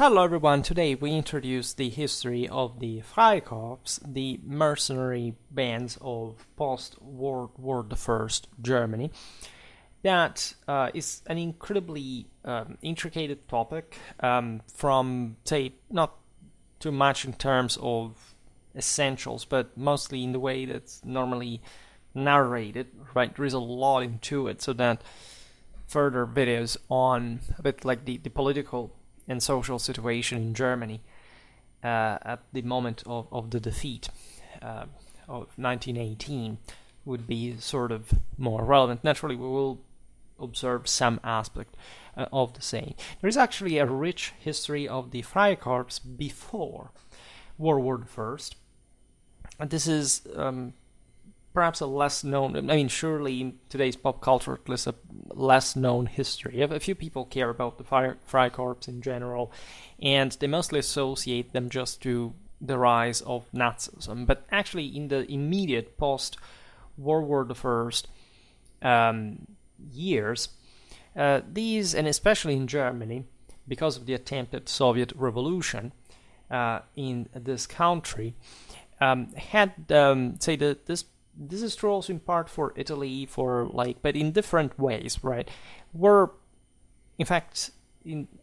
Hello everyone, today we introduce the history of the Freikorps, the mercenary bands of post-World War I Germany. That is an incredibly intricate topic from, say, not too much in terms of essentials, but mostly in the way that's normally narrated, right? There is a lot into it, so that further videos on a bit like the political and social situation in Germany at the moment of the defeat of 1918 would be sort of more relevant. Naturally, we will observe some aspect of the same. There is actually a rich history of the Freikorps before World War I. And this is perhaps a less known, surely in today's pop culture, at least a less known history. A few people care about the Freikorps in general, and they mostly associate them just to the rise of Nazism. But actually, in the immediate post-World War I years, these, and especially in Germany, because of the attempted Soviet revolution in this country, had, say, this is true also in part for Italy, but in different ways, right? Were, in fact,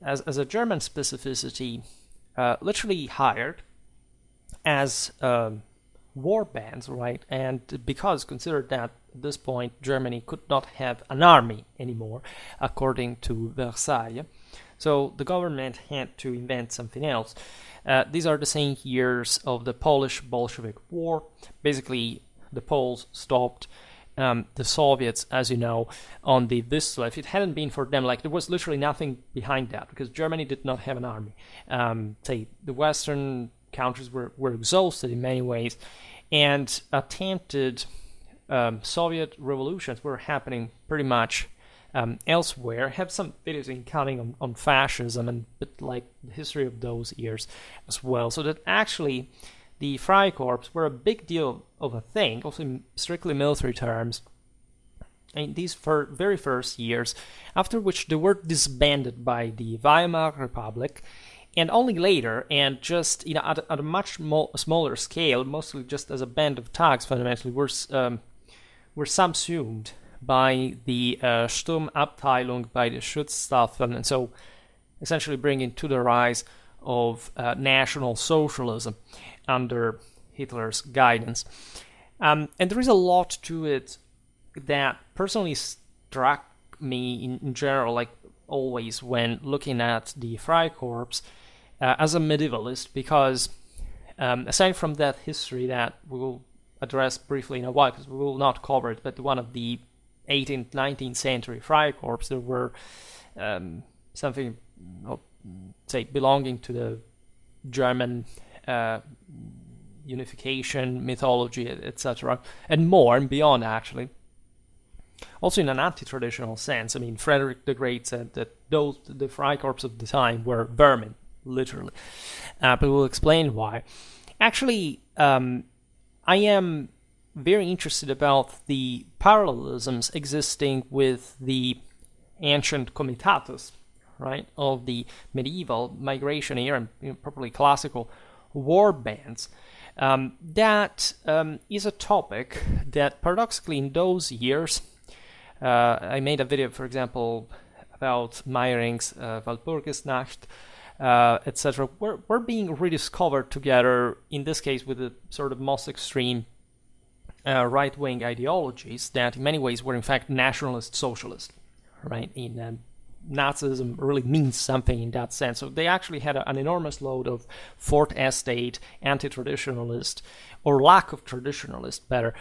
as a German specificity, literally hired as war bands, right? And because considered that at this point Germany could not have an army anymore, according to Versailles, so the government had to invent something else. These are the same years of the Polish Bolshevik War. Basically, the Poles stopped the Soviets, as you know, on the Vistula. If it hadn't been for them, there was literally nothing behind that, because Germany did not have an army. Say, the Western countries were exhausted in many ways, and attempted Soviet revolutions were happening pretty much elsewhere. I have some videos in counting on fascism and the history of those years as well, so that actually the Freikorps were a big deal of a thing, also in strictly military terms, in these very first years, after which they were disbanded by the Weimar Republic, and only later, and just at a much smaller scale, mostly just as a band of thugs, fundamentally, were subsumed by the Sturmabteilung, by the Schutzstaffel, and so essentially bringing to the rise of National Socialism under Hitler's guidance. And there is a lot to it that personally struck me in general, always when looking at the Freikorps as a medievalist, because aside from that history that we will address briefly in a while, because we will not cover it, but one of the 18th, 19th century Freikorps, there were something, say, belonging to the German unification, mythology, etc., and more and beyond, actually. Also in an anti-traditional sense. Frederick the Great said that the Freikorps of the time were vermin, literally. But we'll explain why. Actually, I am very interested about the parallelisms existing with the ancient comitatus, right, of the medieval migration era, and probably classical war bands. That is a topic that paradoxically in those years, I made a video, for example, about Meyring's Walpurgisnacht, etc., were being rediscovered together, in this case with the sort of most extreme right-wing ideologies that in many ways were in fact nationalist socialist, right? Nazism really means something in that sense. So they actually had an enormous load of Fourth Estate, anti-traditionalist, or lack of traditionalist, better,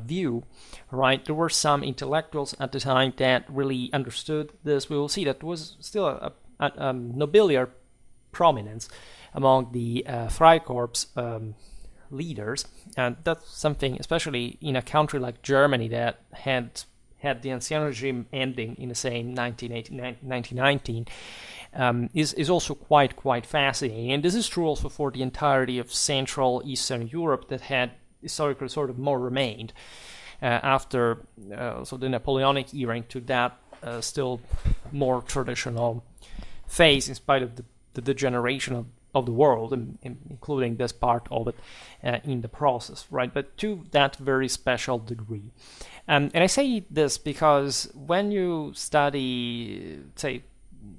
view, right? There were some intellectuals at the time that really understood this. We will see that there was still a nobiliar prominence among the Freikorps leaders, and that's something, especially in a country like Germany that had the Ancien regime ending in the same 1919, is also quite fascinating. And this is true also for the entirety of Central Eastern Europe that had historically sort of more remained after the Napoleonic era into that still more traditional phase, in spite of the the degeneration of the world, including this part of it in the process, right? But to that very special degree. And I say this because when you study, say,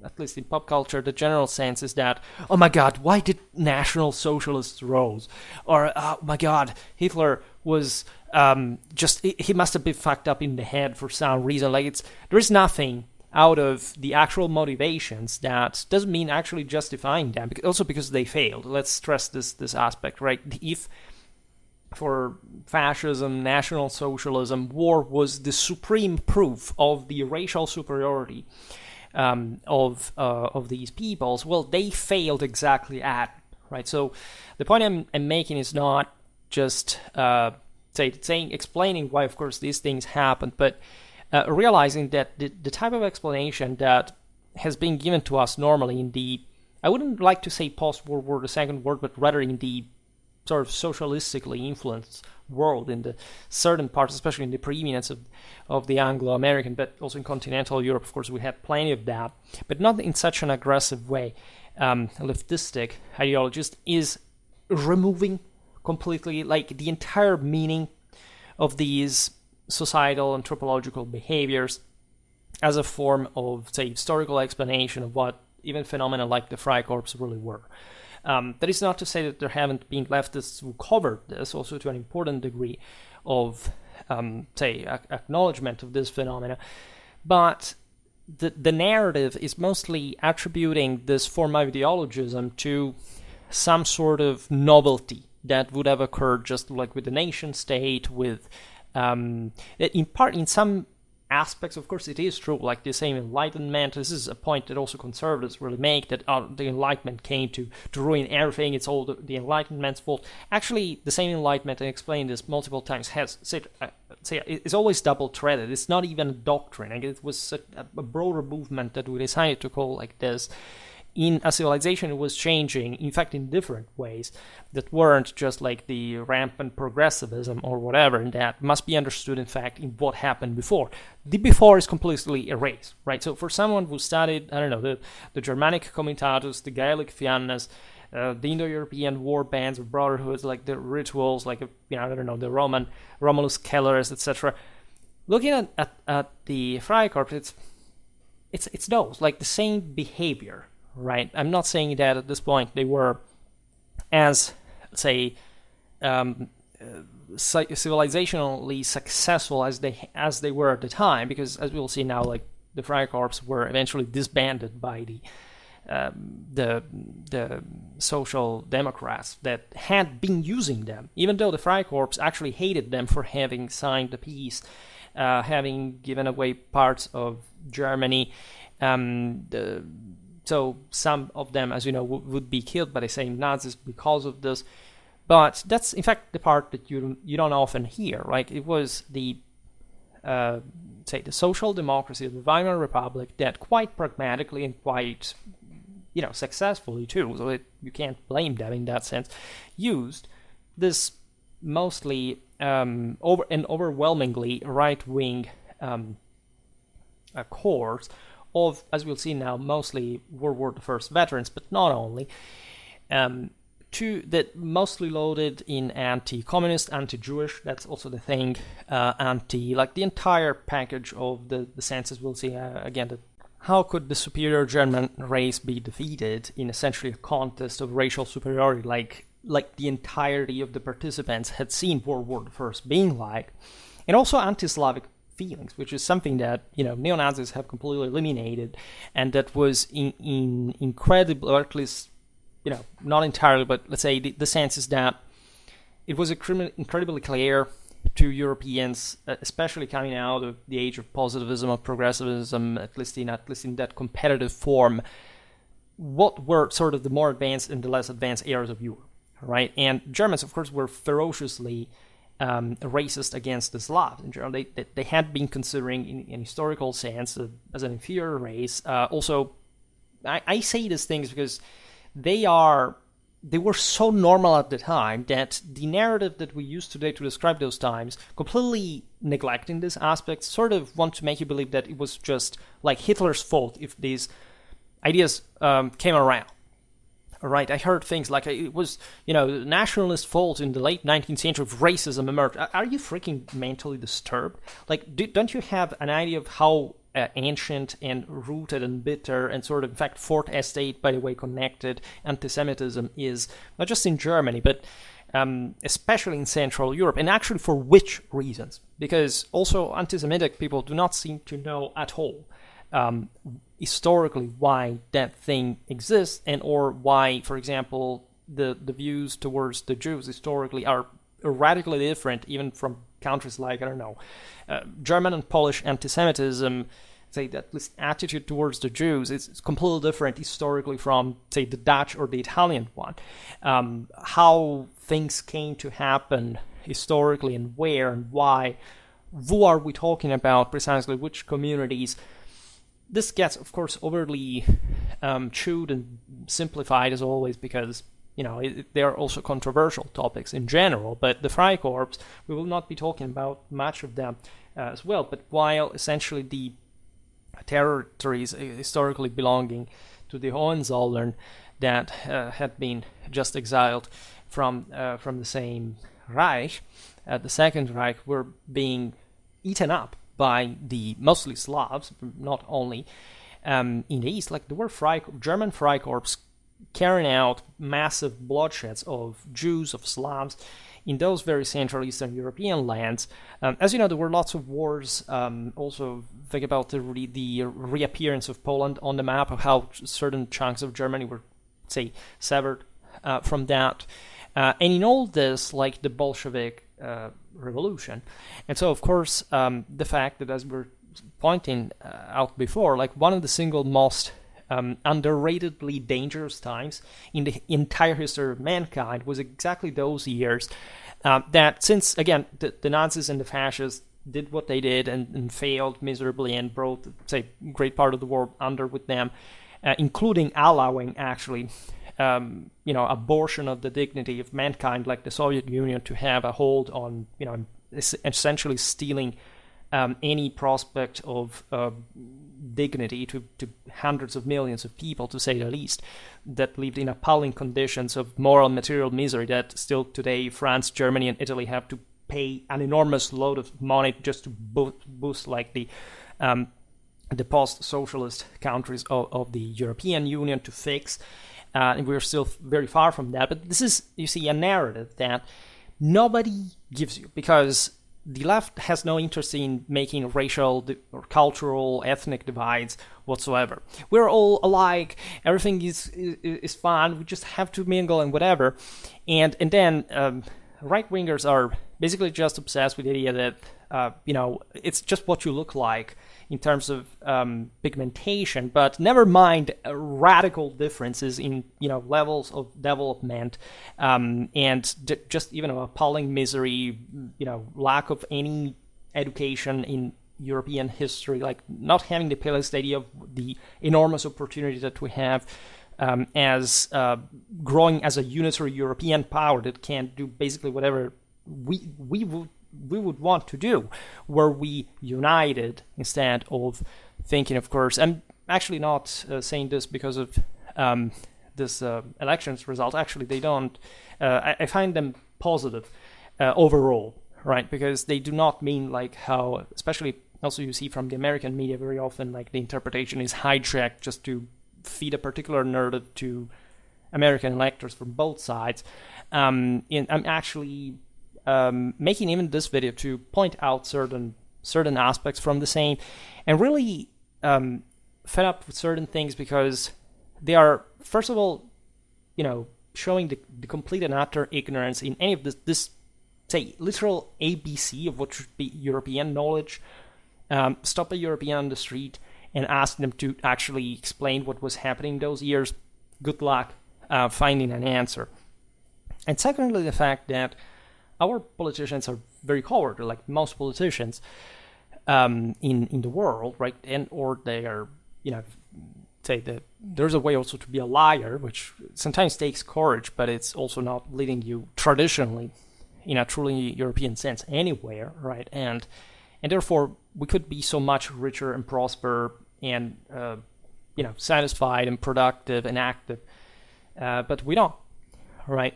at least in pop culture, the general sense is that, oh my god, why did National Socialists rose? Or, oh my god, Hitler was he must have been fucked up in the head for some reason. Like, there is nothing out of the actual motivations that doesn't mean actually justifying them, also because they failed. Let's stress this aspect, right? If for fascism, National Socialism, war was the supreme proof of the racial superiority of these peoples, well, they failed exactly at it, right? So the point I'm making is not just explaining why, of course, these things happened, but realizing that the type of explanation that has been given to us normally in the, I wouldn't like to say post-World War, the Second World, but rather in the sort of socialistically influenced world, in the certain parts, especially in the preeminence of the Anglo-American, but also in continental Europe, of course, we had plenty of that, but not in such an aggressive way. Leftistic ideologist is removing completely, like, the entire meaning of these societal anthropological behaviors as a form of, say, historical explanation of what even phenomena like the Freikorps really were. That is not to say that there haven't been leftists who covered this, also to an important degree of, acknowledgement of this phenomena, but the narrative is mostly attributing this form of ideologism to some sort of novelty that would have occurred just like with the nation state, with in some aspects, of course, it is true, like the same Enlightenment. This is a point that also conservatives really make, that the Enlightenment came to ruin everything, it's all the Enlightenment's fault. Actually, the same Enlightenment, I explained this multiple times, it's always double-threaded. It's not even a doctrine. Like, it was a broader movement that we decided to call like this. In a civilization, it was changing, in fact, in different ways that weren't just like the rampant progressivism or whatever, and that must be understood, in fact, in what happened before. The before is completely erased, right? So for someone who studied, I don't know, the Germanic Comitatus, the Gaelic Fiannas, the Indo-European war bands or brotherhoods, like the rituals, like, I don't know, the Romulus Kellers, etc. Looking at the Freikorps, it's those, like the same behavior. Right, I'm not saying that at this point they were as, say, civilizationally successful as they were at the time, because as we'll see now, like the Freikorps were eventually disbanded by the social democrats that had been using them, even though the Freikorps actually hated them for having signed the peace, having given away parts of Germany. So some of them, as you know, would be killed by the same Nazis because of this. But that's, in fact, the part that you don't often hear, right? It was the social democracy of the Weimar Republic that quite pragmatically and quite, successfully too, so you can't blame them in that sense, used this mostly overwhelmingly right-wing course of, as we'll see now, mostly World War I veterans, but not only, that mostly loaded in anti-communist, anti-Jewish, that's also the thing, like the entire package of the senses. We'll see again that how could the superior German race be defeated in essentially a contest of racial superiority, like the entirety of the participants had seen World War I being like, and also anti-Slavic feelings, which is something that neo-Nazis have completely eliminated, and that was incredible, or at least not entirely, but let's say the sense is that it was incredibly clear to Europeans, especially coming out of the age of positivism, of progressivism, at least in that competitive form, what were sort of the more advanced and the less advanced areas of Europe, right? And Germans, of course, were ferociously racist against the Slavs in general. They had been considering, in historical sense, as an inferior race. Also, I say these things because they were so normal at the time that the narrative that we use today to describe those times, completely neglecting this aspect, sort of want to make you believe that it was just like Hitler's fault if these ideas came around. right? I heard things like it was, nationalist fault in the late 19th century of racism emerged. Are you freaking mentally disturbed? Like, don't you have an idea of how ancient and rooted and bitter and sort of, in fact, fourth estate, by the way, connected anti-Semitism is, not just in Germany, but especially in Central Europe, and actually for which reasons? Because also anti-Semitic people do not seem to know at all historically why that thing exists, and or why, for example, the views towards the Jews historically are radically different, even from countries like, I don't know, German and Polish anti-Semitism. Say that this attitude towards the Jews is completely different historically from, say, the Dutch or the Italian one. How things came to happen historically, and where and why. Who are we talking about precisely? Which communities? This gets, of course, overly chewed and simplified as always, because they are also controversial topics in general. But the Freikorps, we will not be talking about much of them as well. But while essentially the territories historically belonging to the Hohenzollern that had been just exiled from the same Reich, the Second Reich, were being eaten up by the mostly Slavs, not only in the east. Like, there were German Freikorps carrying out massive bloodshed of Jews, of Slavs, in those very Central Eastern European lands. As you know, there were lots of wars. Also, think about the reappearance of Poland on the map, of how certain chunks of Germany were, say, severed from that. And in all this, like the Bolshevik revolution. And so, of course, the fact that, as we're pointing out before, like one of the single most underratedly dangerous times in the entire history of mankind was exactly those years that, since, again, the Nazis and the fascists did what they did and failed miserably and brought, say, great part of the world under with them, including allowing, actually, abortion of the dignity of mankind, like the Soviet Union, to have a hold on, essentially stealing any prospect of dignity to hundreds of millions of people, to say the least, that lived in appalling conditions of moral and material misery that still today France, Germany, and Italy have to pay an enormous load of money just to boost like the post-socialist countries of the European Union to fix. And we're still very far from that. But this is, you see, a narrative that nobody gives you, because the left has no interest in making racial or cultural, ethnic divides whatsoever. We're all alike. Everything is fine. We just have to mingle and whatever. And then right-wingers are basically just obsessed with the idea that, it's just what you look like in terms of pigmentation, but never mind radical differences in levels of development, and just even appalling misery, lack of any education in European history, like not having the palest idea of the enormous opportunity that we have as growing as a unitary European power that can do basically whatever we would want to do, were we united, instead of thinking, of course. I'm actually not saying this because of this elections result. Actually, they don't. I find them positive overall, right? Because they do not mean like how, especially also you see from the American media very often, like the interpretation is hijacked just to feed a particular narrative to American electors from both sides. I'm actually making even this video to point out certain aspects from the same, and really fed up with certain things, because they are, first of all, showing the complete and utter ignorance in any of this say, literal ABC of what should be European knowledge. Stop a European on the street and ask them to actually explain what was happening those years. Good luck finding an answer. And secondly, the fact that our politicians are very cowardly, like most politicians in the world, right? And or they are, say that there's a way also to be a liar, which sometimes takes courage, but it's also not leading you traditionally in a truly European sense anywhere, right? And therefore we could be so much richer and prosper and satisfied and productive and active but we don't, right?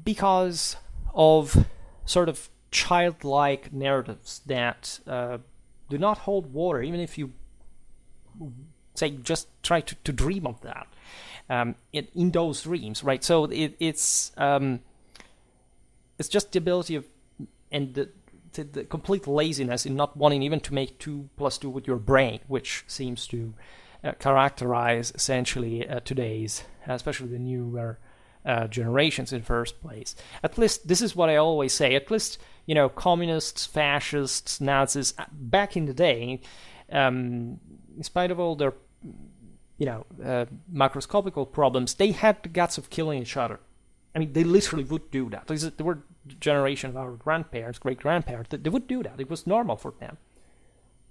Because of sort of childlike narratives that do not hold water, even if you say just try to dream of that in those dreams, right? So it's just the ability of and the complete laziness in not wanting even to make 2 + 2 with your brain, which seems to characterize essentially today's, especially the newer generations in the first place. At least this is what I always say. At least, communists, fascists, Nazis back in the day, in spite of all their macroscopical problems, they had the guts of killing each other. I mean, they literally would do that. They were the generation of our grandparents, great-grandparents, they would do that. It was normal for them,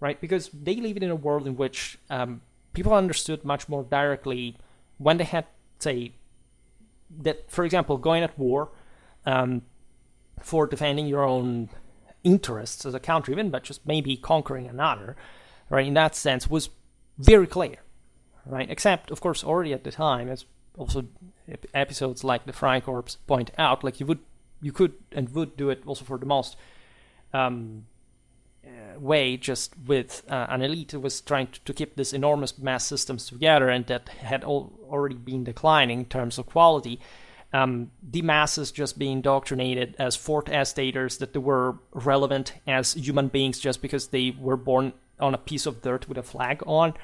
right? Because they lived in a world in which people understood much more directly when they had, say, that, for example, going at war for defending your own interests as a country, even, but just maybe conquering another, right? In that sense, was very clear, right? Except, of course, already at the time, as also episodes like the Freikorps point out, like you could and would do it also for the most way, just with an elite who was trying to keep this enormous mass systems together, and that had already been declining in terms of quality. The masses just being indoctrinated as fourth estaters, that they were relevant as human beings just because they were born on a piece of dirt with a flag on.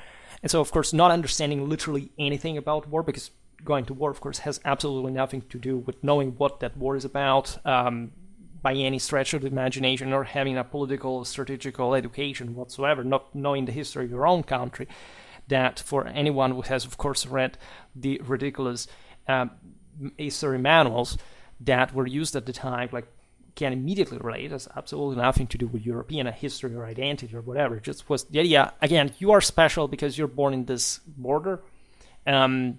And so, of course, not understanding literally anything about war, because going to war, of course, has absolutely nothing to do with knowing what that war is about by any stretch of the imagination, or having a political, strategical education whatsoever, not knowing the history of your own country. That for anyone who has, of course, read the ridiculous history manuals that were used at the time, like, can immediately relate. It has absolutely nothing to do with European history or identity or whatever. It just was the idea, again, you are special because you're born in this border. You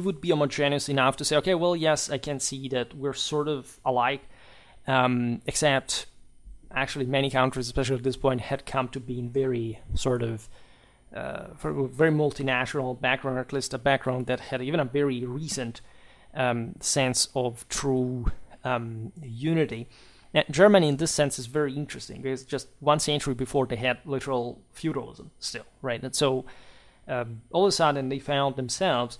would be homogeneous enough to say, okay, well, yes, I can see that we're sort of alike, except actually many countries, especially at this point, had come to being very sort of very multinational background, or at least a background that had even a very recent sense of true unity. Now, Germany, in this sense, is very interesting, because just 1 century before they had literal feudalism still, right? And so all of a sudden they found themselves,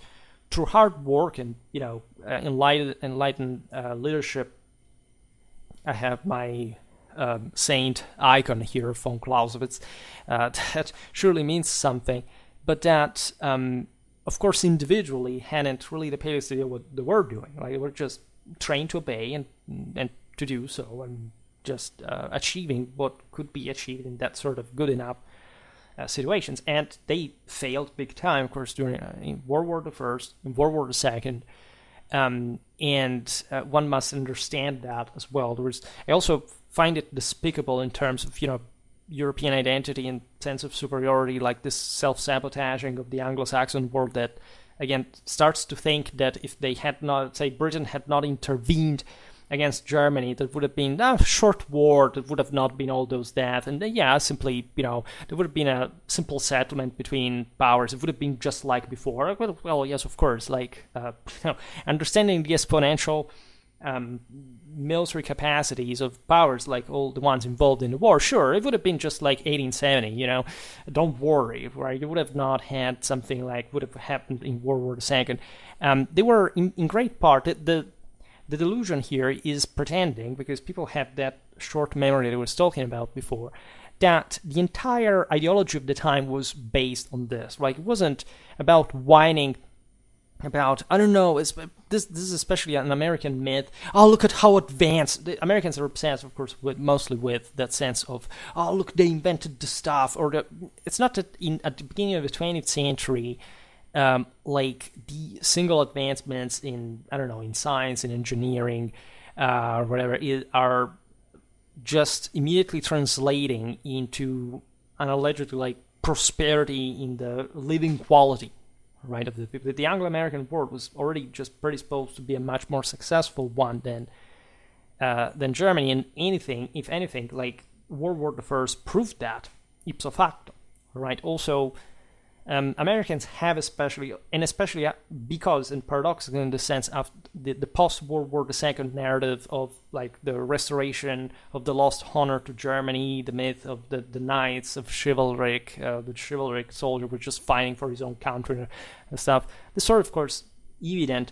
through hard work and enlightened leadership. I have my saint icon here, von Clausewitz. That surely means something, but that of course individually hadn't really the capacity to do what they were doing. Like, they were just trained to obey and to do so, and just achieving what could be achieved in that sort of good enough situations. And they failed big time, of course, during in World War I, in World War II, and one must understand that as well. I also find it despicable in terms of European identity and sense of superiority, like this self-sabotaging of the Anglo-Saxon world, that again starts to think that if they had not, say, Britain had not intervened against Germany, that would have been a short war, that would have not been all those deaths, and simply, there would have been a simple settlement between powers. It would have been just like before. Well, yes, of course, like, understanding the exponential military capacities of powers like all the ones involved in the war, sure, it would have been just like 1870, don't worry, right? You would have not had something like would have happened in World War II. They were, in great part, the delusion here is pretending, because people have that short memory that I was talking about before, that the entire ideology of the time was based on this. Like, it wasn't about whining about, I don't know, this is especially an American myth. Oh, look at how advanced. The Americans are obsessed, of course, mostly with that sense of, oh, look, they invented the stuff. Or it's not that at the beginning of the 20th century, like the single advancements in, I don't know, in science and engineering, or whatever, are just immediately translating into an allegedly like prosperity in the living quality, right, of the people. The Anglo-American world was already just predisposed to be a much more successful one than Germany, and if anything, like World War I proved that ipso facto, right? Also, Americans have especially because, and paradoxically in the sense of the post-World War II narrative of like the restoration of the lost honor to Germany, the myth of the knights of chivalric, the chivalric soldier was just fighting for his own country and stuff. There's sort of course, evident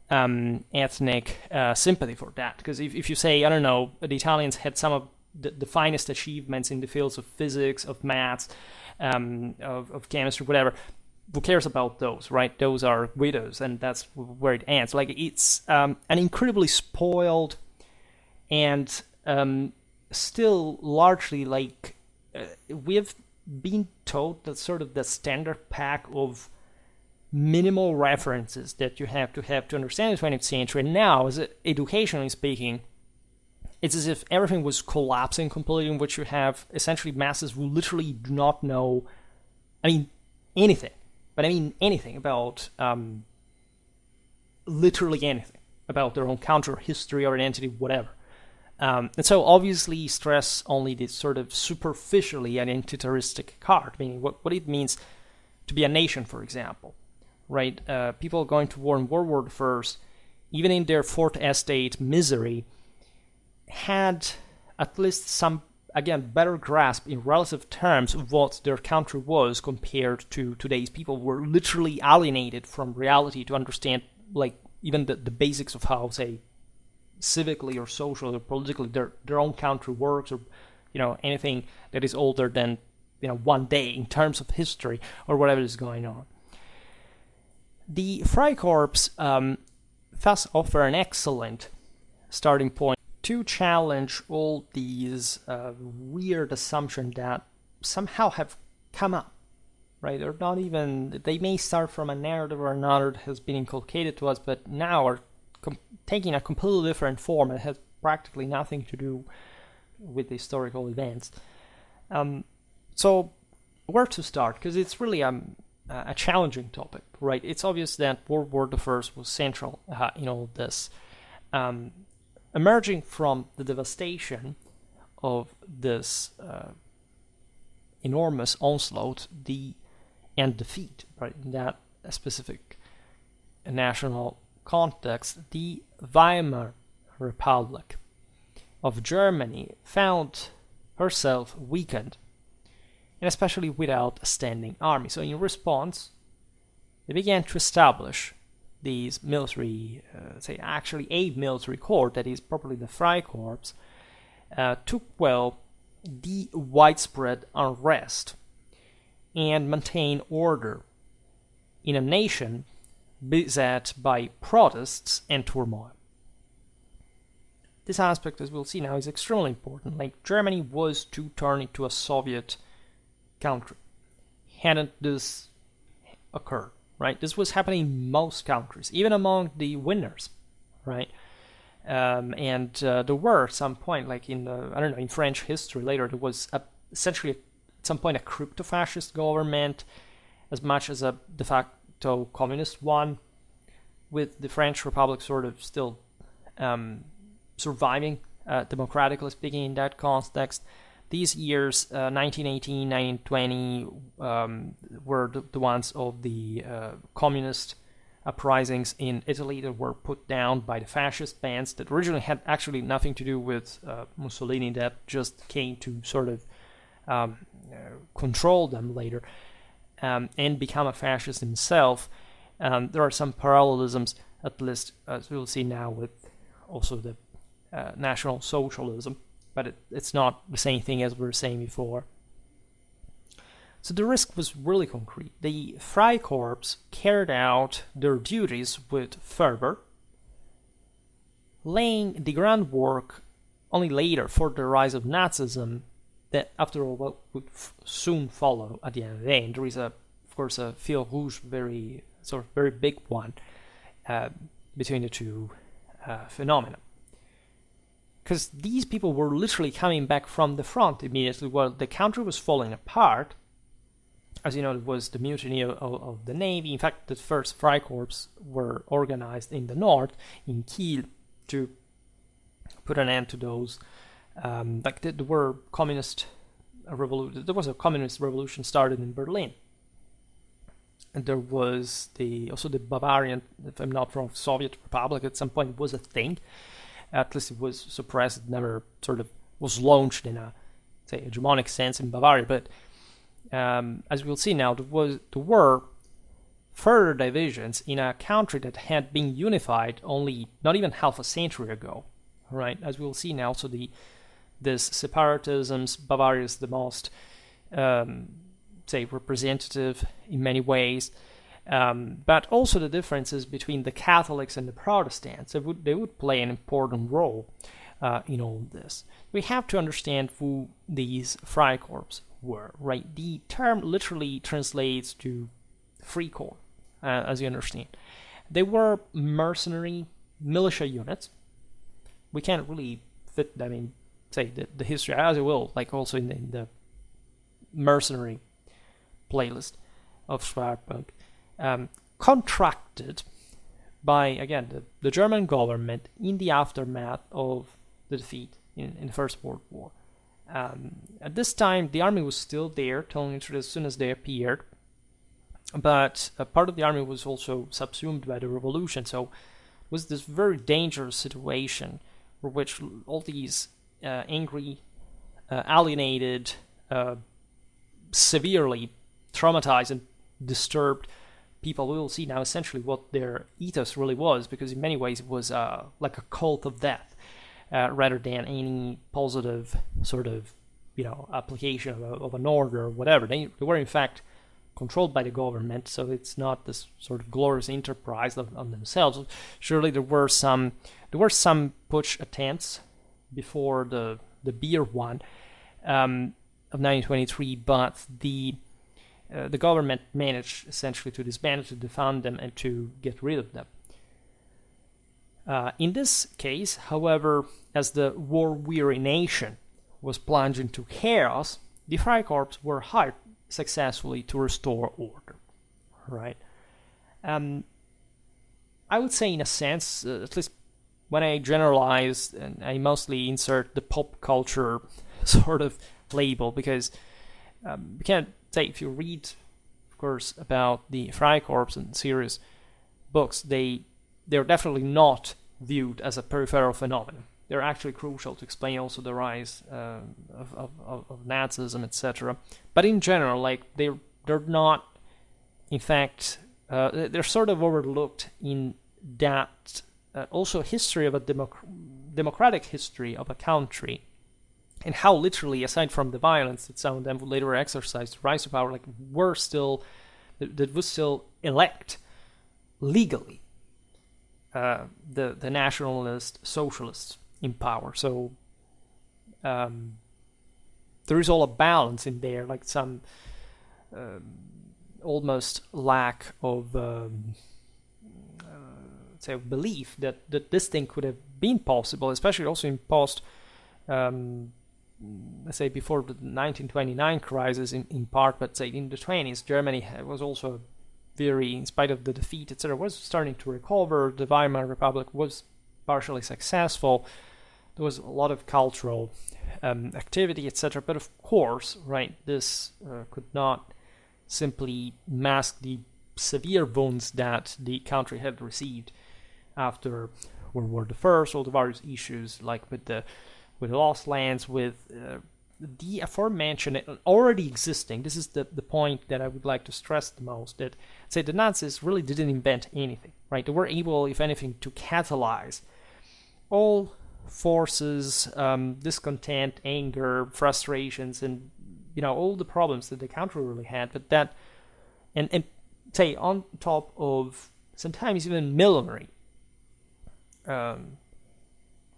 ethnic sympathy for that. Because if you say, I don't know, the Italians had some of the finest achievements in the fields of physics, of maths, of chemistry, whatever. Who cares about those, right? Those are widows, and that's where it ends. Like, it's an incredibly spoiled and still largely, like, we've been told that sort of the standard pack of minimal references that you have to understand the 20th century. And now, as educationally speaking, it's as if everything was collapsing completely, in which you have essentially masses who literally do not know, anything. But I mean anything about, literally anything about their own country, history, or identity, whatever. And so obviously stress only this sort of superficially identitaristic card, meaning what it means to be a nation, for example, right? People going to war in World War I, even in their fourth estate misery, had at least some, again, better grasp in relative terms of what their country was compared to today's people who were literally alienated from reality to understand, like, even the basics of how, say, civically or socially or politically their own country works, or, anything that is older than, one day in terms of history or whatever is going on. The Freikorps thus offer an excellent starting point to challenge all these weird assumptions that somehow have come up, right? They're not even, they may start from a narrative or another that has been inculcated to us, but now are taking a completely different form that has practically nothing to do with the historical events. So where to start? Because it's really a challenging topic, right? It's obvious that World War I was central in all this. Emerging from the devastation of this enormous onslaught, and defeat, right, in that specific national context, the Weimar Republic of Germany found herself weakened, and especially without a standing army. So in response, they began to establish these military, a military corps, that is probably the Freikorps, to quell the widespread unrest and maintain order in a nation beset by protests and turmoil. This aspect, as we'll see now, is extremely important. Like, Germany was to turn into a Soviet country. Hadn't this occurred? Right, this was happening in most countries, even among the winners, right? And there were at some point, like in French history later, there was essentially at some point a crypto-fascist government, as much as a de facto communist one, with the French Republic sort of still surviving, democratically speaking, in that context. These years, 1918, 1920, were the ones of the communist uprisings in Italy that were put down by the fascist bands that originally had actually nothing to do with Mussolini, that just came to sort of control them later and become a fascist himself. There are some parallelisms, at least as we'll see now, with also the National Socialism. But it's not the same thing as we were saying before. So the risk was really concrete. The Freikorps carried out their duties with fervor, laying the groundwork only later for the rise of Nazism, that after all would soon follow at the end of the day. And there is, of course, a fil rouge, very big one between the two phenomena. Because these people were literally coming back from the front immediately while the country was falling apart. As you know, it was the mutiny of the Navy. In fact, the first Freikorps were organized in the north, in Kiel, to put an end to those. There was a communist revolution started in Berlin. and there was also the Bavarian, if I'm not wrong, Soviet Republic at some point was a thing. At least it was suppressed. It never sort of was launched in a, say, hegemonic sense in Bavaria. But as we'll see now, there were further divisions in a country that had been unified only not even half a century ago, right? As we'll see now, so this separatisms, Bavaria is the most, say, representative in many ways, but also the differences between the Catholics and the Protestants. They would play an important role in all this. We have to understand who these Freikorps were, right? The term literally translates to Freikorps, as you understand. They were mercenary militia units. We can't really fit them in, say, the history, as it will, like also in the mercenary playlist of Schwerpunkt, contracted by, again, the German government in the aftermath of the defeat in the First World War. At this time, the army was still there, telling the truth, as soon as they appeared, but a part of the army was also subsumed by the revolution, so it was this very dangerous situation for which all these angry, alienated, severely traumatized and disturbed people, we will see now essentially what their ethos really was, because in many ways it was like a cult of death, rather than any positive sort of, application of an order or whatever. They were in fact controlled by the government, so it's not this sort of glorious enterprise on themselves. Surely there were some putsch attempts before the beer one of 1923, but the government managed essentially to disband, to defund them, and to get rid of them. In this case, however, as the war-weary nation was plunged into chaos, the Freikorps were hired successfully to restore order, right? I would say, in a sense, at least when I generalize, and I mostly insert the pop culture sort of label, because you can't say, if you read, of course, about the Freikorps and serious books, they're definitely not viewed as a peripheral phenomenon. They're actually crucial to explain also the rise of Nazism, etc. But in general, like they're not, in fact, they're sort of overlooked in that also history of a democratic history of a country, and how literally, aside from the violence that some of them would later exercise to rise to power, like that would still elect legally the nationalist socialists in power. So there is all a balance in there, like some almost lack of say belief that this thing could have been possible, especially also in post let's say before the 1929 crisis in part, but say in the 20s, Germany was also very, in spite of the defeat, etc., was starting to recover. The Weimar Republic was partially successful. There was a lot of cultural activity, etc. But of course, right, this could not simply mask the severe wounds that the country had received after World War I, all the various issues like with lost lands, with the aforementioned already existing. This is the point that I would like to stress the most, that say the Nazis really didn't invent anything, right? They were able, if anything, to catalyze all forces, discontent, anger, frustrations, and all the problems that the country really had. But that, and say on top of sometimes even military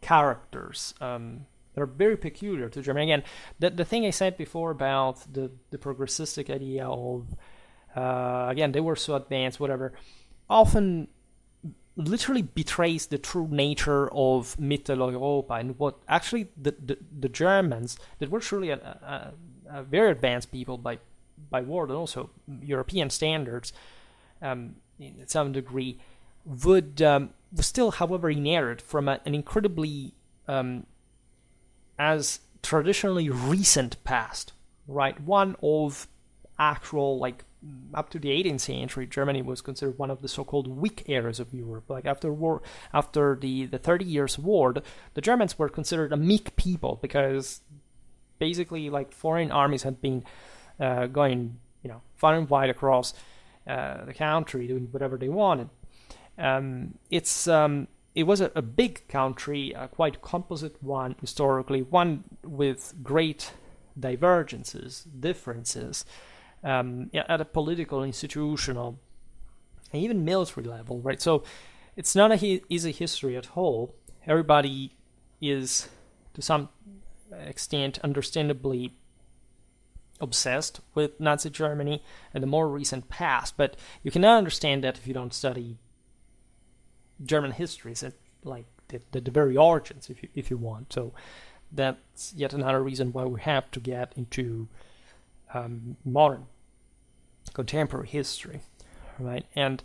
characters that are very peculiar to Germany. Again, the thing I said before about the progressistic idea of again, they were so advanced, whatever, often literally betrays the true nature of Mitteleuropa, and what actually the Germans, that were truly a very advanced people by world and also European standards, in some degree, would still, however, inherit from an incredibly as traditionally recent past, right? One of actual, like, up to the 18th century, Germany was considered one of the so-called weak areas of Europe. Like after the 30 Years' War, the Germans were considered a meek people because basically, like, foreign armies had been going, far and wide across the country, doing whatever they wanted. It was a big country, a quite composite one historically, one with great divergences, differences, at a political, institutional, and even military level, right? So it's not a easy history at all. Everybody is, to some extent, understandably obsessed with Nazi Germany and the more recent past, but you cannot understand that if you don't study German history, like the very origins, if you want. So that's yet another reason why we have to get into modern, contemporary history, right? And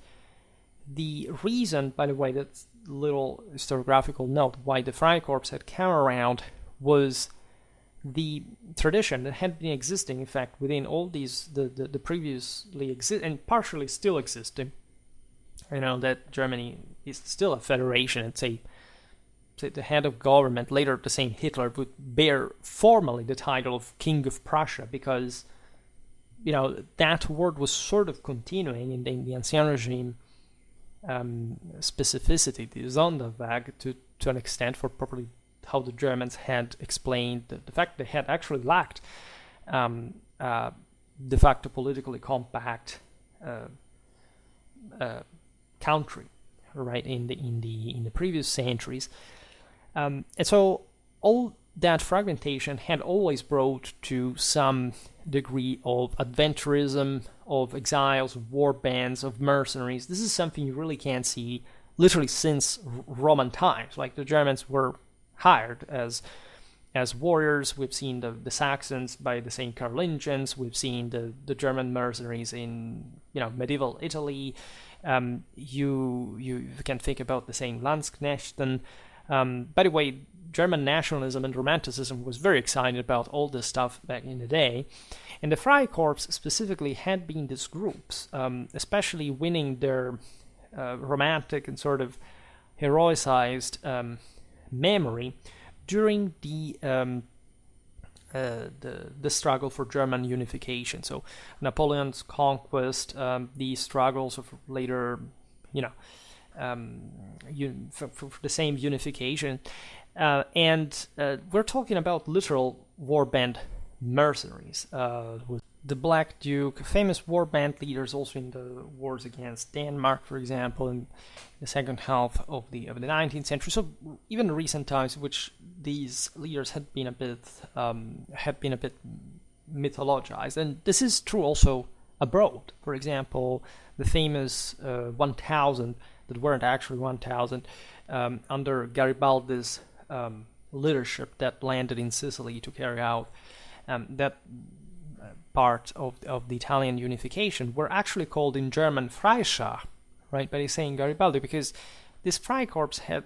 the reason, by the way, that's a little historiographical note, why the Freikorps had come around was the tradition that had been existing, in fact, within all these, the previously exist and partially still existing, that Germany is still a federation, and say the head of government, later the same Hitler, would bear formally the title of King of Prussia, because that word was sort of continuing in the Ancien Regime specificity, the Sonderweg, to an extent, for probably how the Germans had explained the fact they had actually lacked de facto politically compact country, right, in the previous centuries, and so all that fragmentation had always brought to some degree of adventurism, of exiles, of war bands, of mercenaries. This is something you really can't see literally since Roman times. Like, the Germans were hired as warriors. We've seen the Saxons by the same Carolingians. We've seen the German mercenaries in medieval Italy. You can think about the same Landsknechten. By the way, German nationalism and romanticism was very excited about all this stuff back in the day, and the Freikorps specifically had been these groups, especially winning their romantic and sort of heroicized memory during the struggle for German unification. So Napoleon's conquest, the struggles of later, for the same unification, and we're talking about literal warband mercenaries. The Black Duke, famous warband leaders also in the wars against Denmark, for example, in the second half of the 19th century. So even in recent times, which these leaders had been a bit mythologized, and this is true also abroad. For example, the famous 1,000 that weren't actually 1,000 under Garibaldi's leadership that landed in Sicily to carry out that part of the Italian unification, were actually called in German Freischar, right, by saying Garibaldi, because this Freikorps had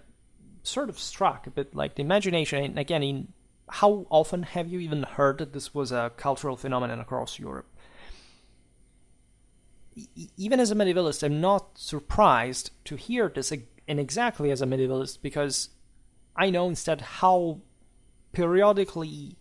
sort of struck a bit like the imagination. And again, how often have you even heard that this was a cultural phenomenon across Europe? Even as a medievalist, I'm not surprised to hear this, and exactly as a medievalist, because I know instead how periodically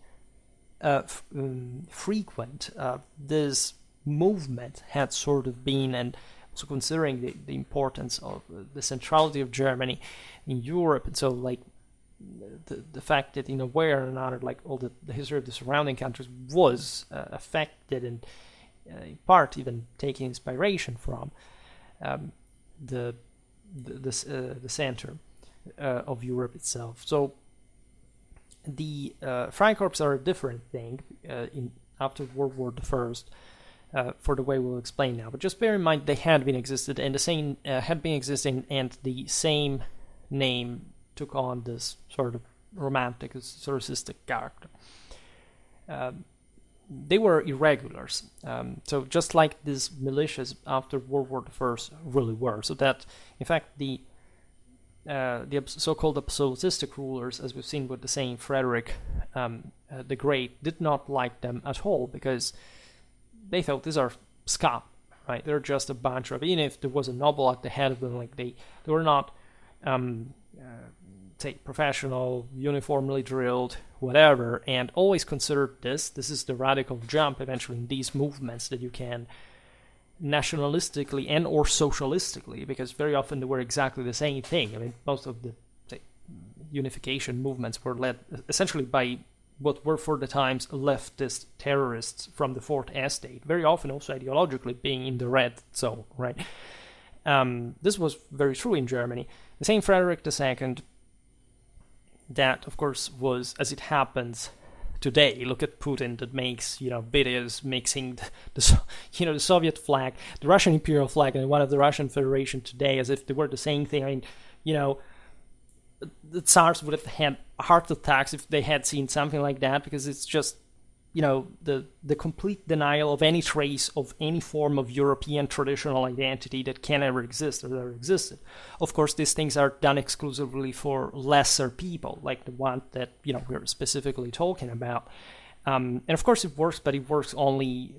frequent this movement had sort of been, and also considering the importance of the centrality of Germany in Europe, and so like the fact that in a way or another, like all the history of the surrounding countries was affected, and in part even taking inspiration from the center of Europe itself. So the Freikorps are a different thing after World War I, for the way we'll explain now. But just bear in mind they had been existed, and the same had been existing, and the same name took on this sort of romantic, historicistic character. They were irregulars, so just like these militias after World War I really were. So that, in fact, the so-called absolutistic rulers, as we've seen with the Saint Frederick the Great, did not like them at all, because they thought these are scum, right? They're just a bunch of, even if there was a noble at the head of them, like they were not, say, professional, uniformly drilled, whatever, and always considered this is the radical jump eventually in these movements that you can nationalistically and or socialistically, because very often they were exactly the same thing. I mean, most of the, say, unification movements were led essentially by what were for the times leftist terrorists from the Fourth Estate, very often also ideologically being in the red zone, right? This was very true in Germany. The same Frederick II, that of course was, as it happens today, look at Putin that makes, videos mixing the Soviet flag, the Russian imperial flag, and one of the Russian Federation today as if they were the same thing. I mean, the Tsars would have had heart attacks if they had seen something like that, because it's just, the complete denial of any trace of any form of European traditional identity that can ever exist or ever existed. Of course, these things are done exclusively for lesser people, like the one that, we're specifically talking about. And of course it works, but it works only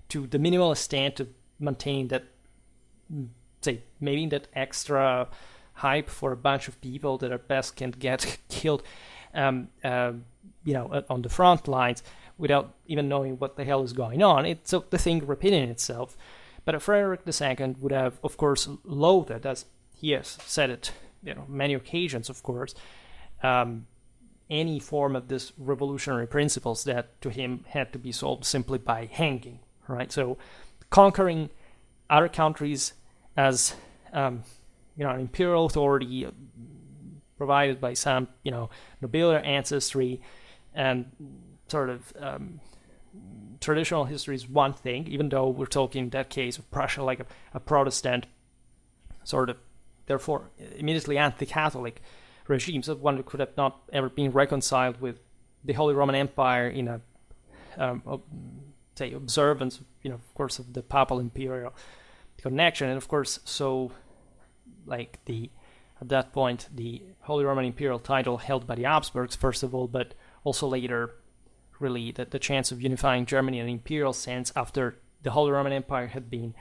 to the minimal extent to maintain that, say, maybe that extra hype for a bunch of people that at best can get killed, on the front lines, without even knowing what the hell is going on. So the thing repeating itself. But Frederick II would have, of course, loathed, as he has said it, many occasions, of course, any form of this revolutionary principles that to him had to be solved simply by hanging, right? So conquering other countries as, an imperial authority provided by some, nobiliar ancestry and sort of traditional history is one thing, even though we're talking in that case of Prussia like a Protestant sort of, therefore immediately anti-Catholic regime, so one that could have not ever been reconciled with the Holy Roman Empire in a, say, observance, of course, of the papal imperial connection. And of course, so like at that point, the Holy Roman imperial title held by the Habsburgs, first of all, but also later, really, the chance of unifying Germany in an imperial sense after the Holy Roman Empire had been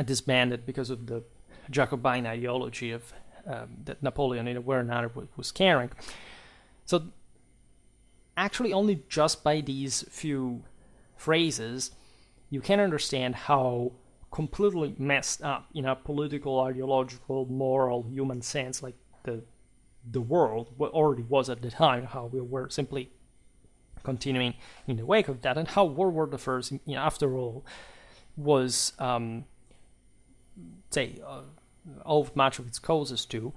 disbanded because of the Jacobin ideology of that Napoleon, in a way or another, was carrying. So actually only just by these few phrases you can understand how completely messed up in a political, ideological, moral, human sense, like the world already was at the time, how we were simply continuing in the wake of that, and how World War I, after all, was, owed much of its causes to,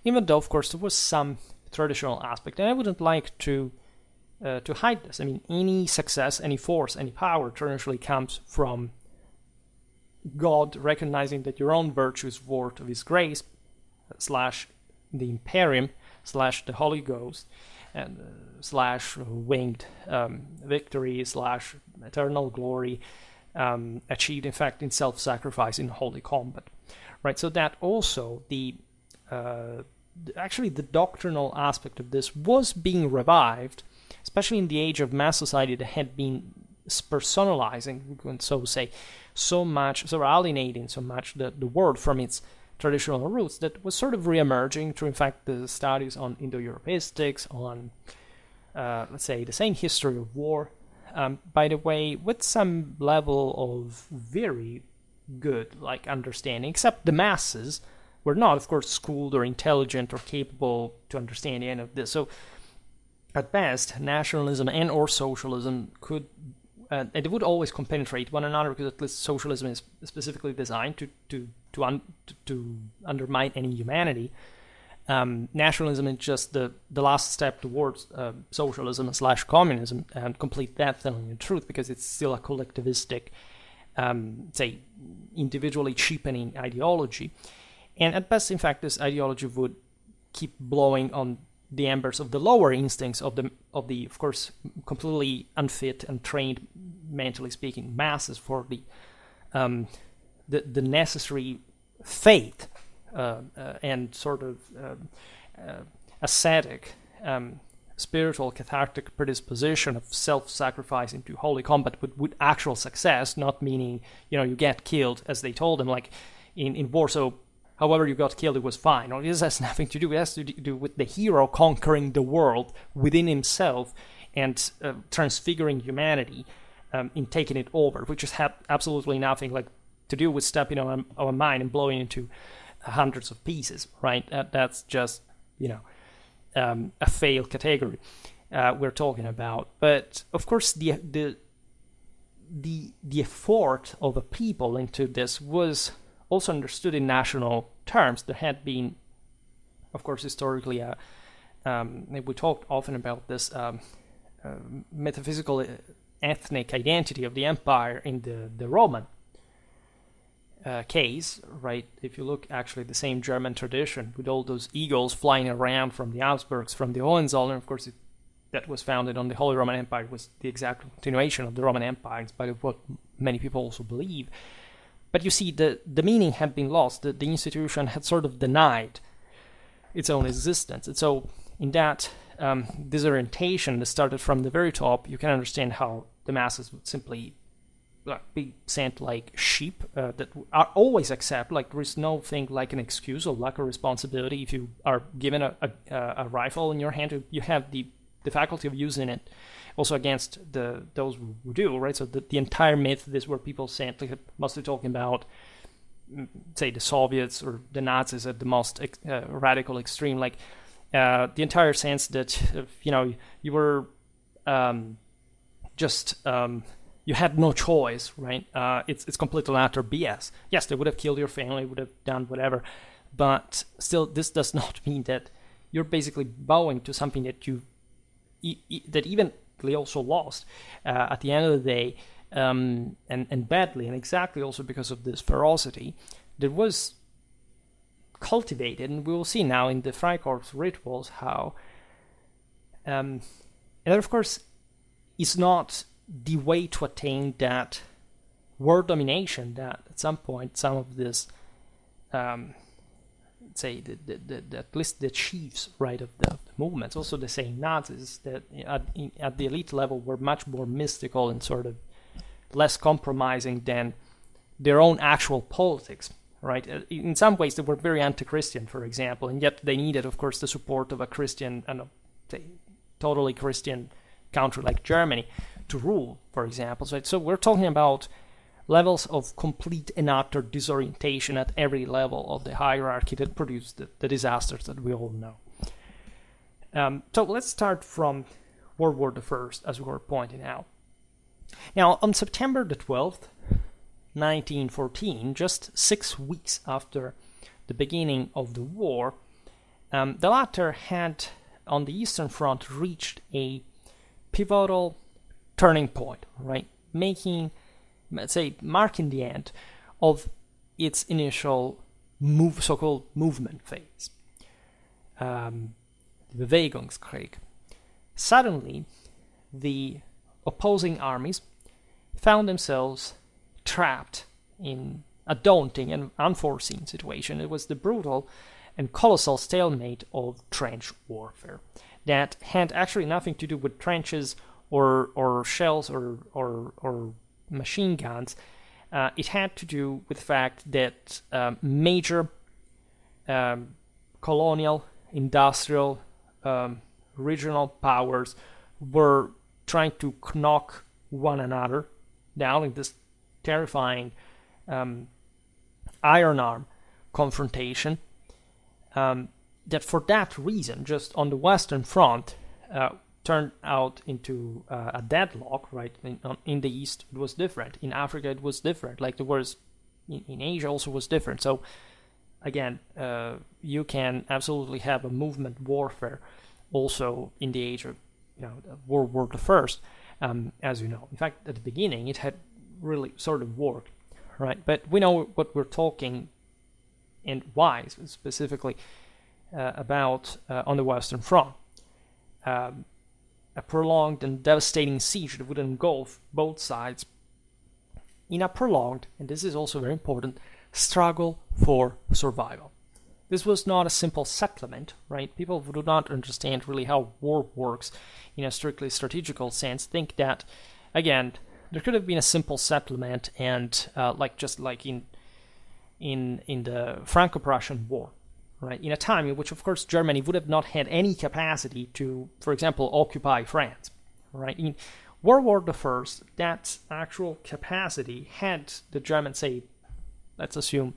even though, of course, there was some traditional aspect. And I wouldn't like to hide this. I mean, any success, any force, any power traditionally comes from God recognizing that your own virtue is worth of His grace, / the Imperium, / the Holy Ghost, and / winged victory, / eternal glory, achieved, in fact, in self-sacrifice in holy combat. Right, so that also actually the doctrinal aspect of this was being revived, especially in the age of mass society that had been personalizing, we can so say, so alienating so much the world from its traditional roots, that was sort of re-emerging through, in fact, the studies on Indo-Europeistics, on, let's say, the same history of war, by the way, with some level of very good, understanding, except the masses were not, of course, schooled or intelligent or capable to understand any of this. So, at best, nationalism and or socialism could, and it would always compenetrate one another, because at least socialism is specifically designed to undermine any humanity. Nationalism is just the last step towards socialism / communism, and complete that, telling the truth, because it's still a collectivistic, say, individually cheapening ideology. And at best, in fact, this ideology would keep blowing on the embers of the lower instincts of the of course completely unfit and trained, mentally speaking, masses for the necessary faith and sort of ascetic spiritual cathartic predisposition of self-sacrifice into holy combat with actual success, not meaning, you get killed as they told them, like in Warsaw. However you got killed, it was fine. Or this has nothing to do. It has to do with the hero conquering the world within himself and transfiguring humanity in taking it over, which has had absolutely nothing like to do with stepping on a mine and blowing into hundreds of pieces, right? That's just a failed category we're talking about. But of course, the effort of a people into this was also understood in national terms. There had been, of course, historically, we talked often about this metaphysical ethnic identity of the empire in the Roman case, right? If you look actually the same German tradition with all those eagles flying around from the Habsburgs, from the Hohenzollern, of course, that was founded on the Holy Roman Empire, was the exact continuation of the Roman Empire, in spite of what many people also believe. But you see, the meaning had been lost. The institution had sort of denied its own existence. And so in that disorientation that started from the very top, you can understand how the masses would simply be sent like sheep that are always accept. Like there is no thing like an excuse or lack of responsibility. If you are given a rifle in your hand, you have the faculty of using it also against those who do, right? So the entire myth, this where people sent, like mostly talking about, say, the Soviets or the Nazis at the most radical extreme, like the entire sense that you were you had no choice, right? It's complete and utter BS. Yes, they would have killed your family, would have done whatever, but still, this does not mean that you're basically bowing to something that that even they also lost at the end of the day, and badly, and exactly also because of this ferocity that was cultivated, and we will see now in the Freikorps rituals how, and that of course is not the way to attain that world domination that at some point some of this, say at least the chiefs, right, of the movements, also the same Nazis that at the elite level were much more mystical and sort of less compromising than their own actual politics, right? In some ways they were very anti-Christian, for example, and yet they needed, of course, the support of a Christian and say totally Christian country like Germany to rule, for example. So we're talking about levels of complete and utter disorientation at every level of the hierarchy that produced the disasters that we all know. So let's start from World War I, as we were pointing out. Now, on September the 12th, 1914, just 6 weeks after the beginning of the war, the latter had, on the Eastern Front, reached a pivotal turning point, right? Marking the end of its initial so-called movement phase, Bewegungskrieg. Suddenly, the opposing armies found themselves trapped in a daunting and unforeseen situation. It was the brutal and colossal stalemate of trench warfare that had actually nothing to do with trenches or shells or machine guns. It had to do with the fact that major colonial, industrial, regional powers were trying to knock one another down in this terrifying iron arm confrontation. That for that reason, just on the Western Front, turned out into a deadlock, right? In the East, it was different. In Africa, it was different. Like there was, in Asia also was different. So, again, you can absolutely have a movement warfare also in the age of, World War I, as you know. In fact, at the beginning, it had really sort of worked, right? But we know what we're talking and why specifically about on the Western Front. A prolonged and devastating siege that would engulf both sides in a prolonged, and this is also very important, struggle for survival. this was not a simple settlement, right? People who do not understand really how war works in a strictly strategical sense think that, again, there could have been a simple settlement and just like in the Franco-Prussian War, right? In a time in which, of course, Germany would have not had any capacity to, for example, occupy France, right? In World War I, that actual capacity, had the Germans, say, let's assume,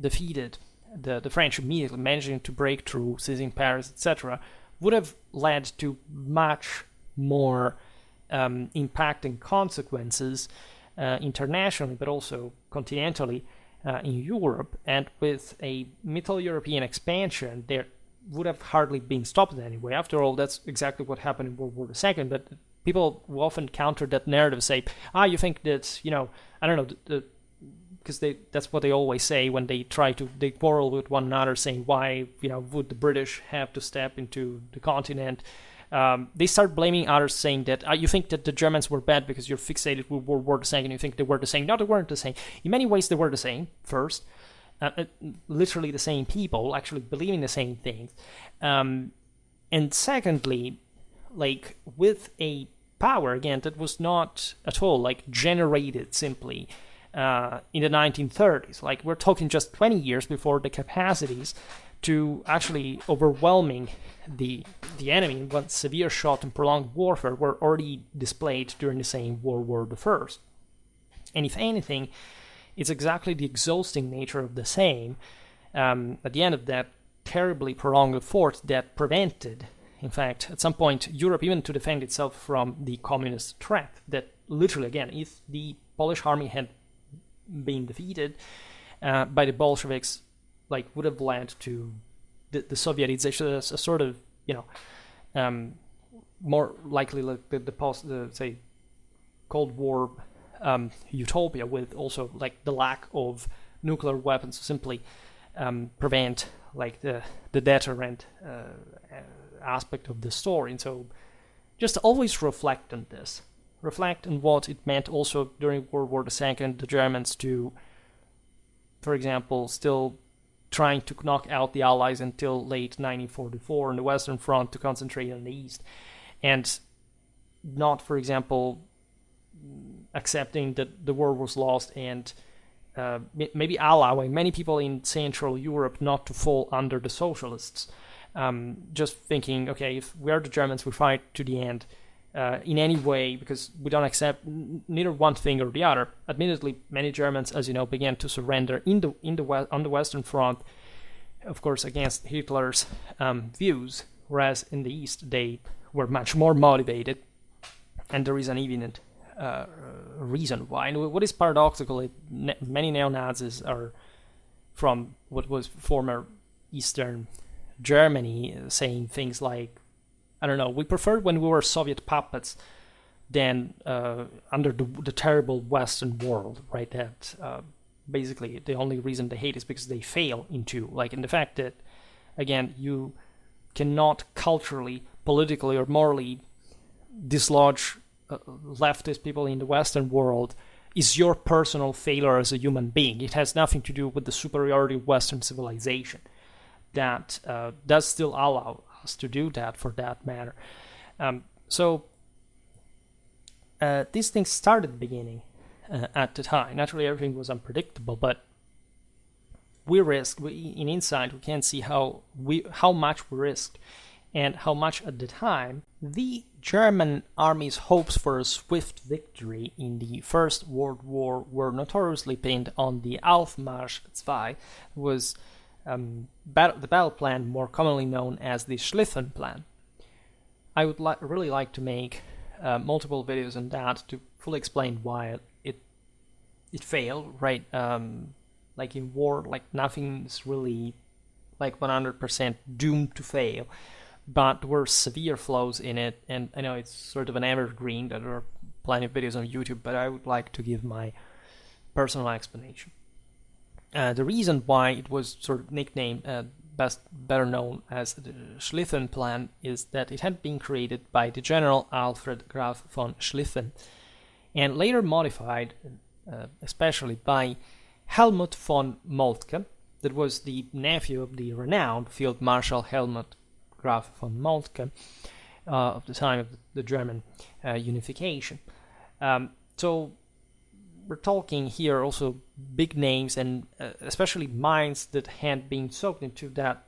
defeated the French immediately, managing to break through, seizing Paris, etc., would have led to much more impacting consequences internationally, but also continentally in Europe. And with a Middle European expansion, there would have hardly been stopped anyway. After all, that's exactly what happened in World War II. But people who often counter that narrative say, you think that, I don't know, because that's what they always say when they quarrel with one another, saying why would the British have to step into the continent. They start blaming others, saying that you think that the Germans were bad because you're fixated with World War II and you think they were the same. No, they weren't the same. In many ways, they were the same, first. Literally the same people, actually believing the same things. And secondly, like, with a power, again, that was not at all, like, generated simply in the 1930s. Like, we're talking just 20 years before the capacities to actually overwhelming the enemy in one severe shot and prolonged warfare were already displayed during the same World War I. And if anything, it's exactly the exhausting nature of the same at the end of that terribly prolonged effort that prevented, in fact, at some point, Europe even to defend itself from the communist threat. That literally, again, if the Polish army had been defeated by the Bolsheviks, like, would have led to the Sovietization, a sort of, more likely like the say Cold War utopia, with also like the lack of nuclear weapons to simply prevent like the deterrent aspect of the story. And so just always reflect on this. Reflect on what it meant also during World War II, the Germans to, for example, still trying to knock out the Allies until late 1944 on the Western Front to concentrate on the East. And not, for example, accepting that the war was lost and maybe allowing many people in Central Europe not to fall under the socialists. Just thinking, okay, if we are the Germans, we fight to the end. In any way, because we don't accept neither one thing or the other. Admittedly, many Germans, as you know, began to surrender on the Western Front, of course, against Hitler's views, whereas in the East they were much more motivated, and there is an evident reason why. And what is paradoxical, many neo-Nazis are from what was former Eastern Germany, saying things like, I don't know, we preferred when we were Soviet puppets than under the terrible Western world, right? That basically the only reason they hate is because they fail into, like, in the fact that, again, you cannot culturally, politically, or morally dislodge leftist people in the Western world is your personal failure as a human being. It has nothing to do with the superiority of Western civilization. That does still allow us to do that, for that matter. So these things started beginning at the time. Naturally, everything was unpredictable, but we risked. In hindsight, we can see how much we risked and how much at the time. The German army's hopes for a swift victory in the First World War were notoriously pinned on the Aufmarsch II, was the battle plan more commonly known as the Schlieffen plan. I would really like to make multiple videos on that to fully explain why it failed, right? Like in war, like nothing's really like 100% doomed to fail, but there were severe flaws in it, and I know it's sort of an evergreen. There are plenty of videos on YouTube, but I would like to give my personal explanation. The reason why it was sort of nicknamed, better known as the Schlieffen Plan, is that it had been created by the General Alfred Graf von Schlieffen and later modified, especially by Helmut von Moltke that was the nephew of the renowned Field Marshal Helmut Graf von Moltke of the time of the German unification. So we're talking here also big names, and especially minds that had been soaked into that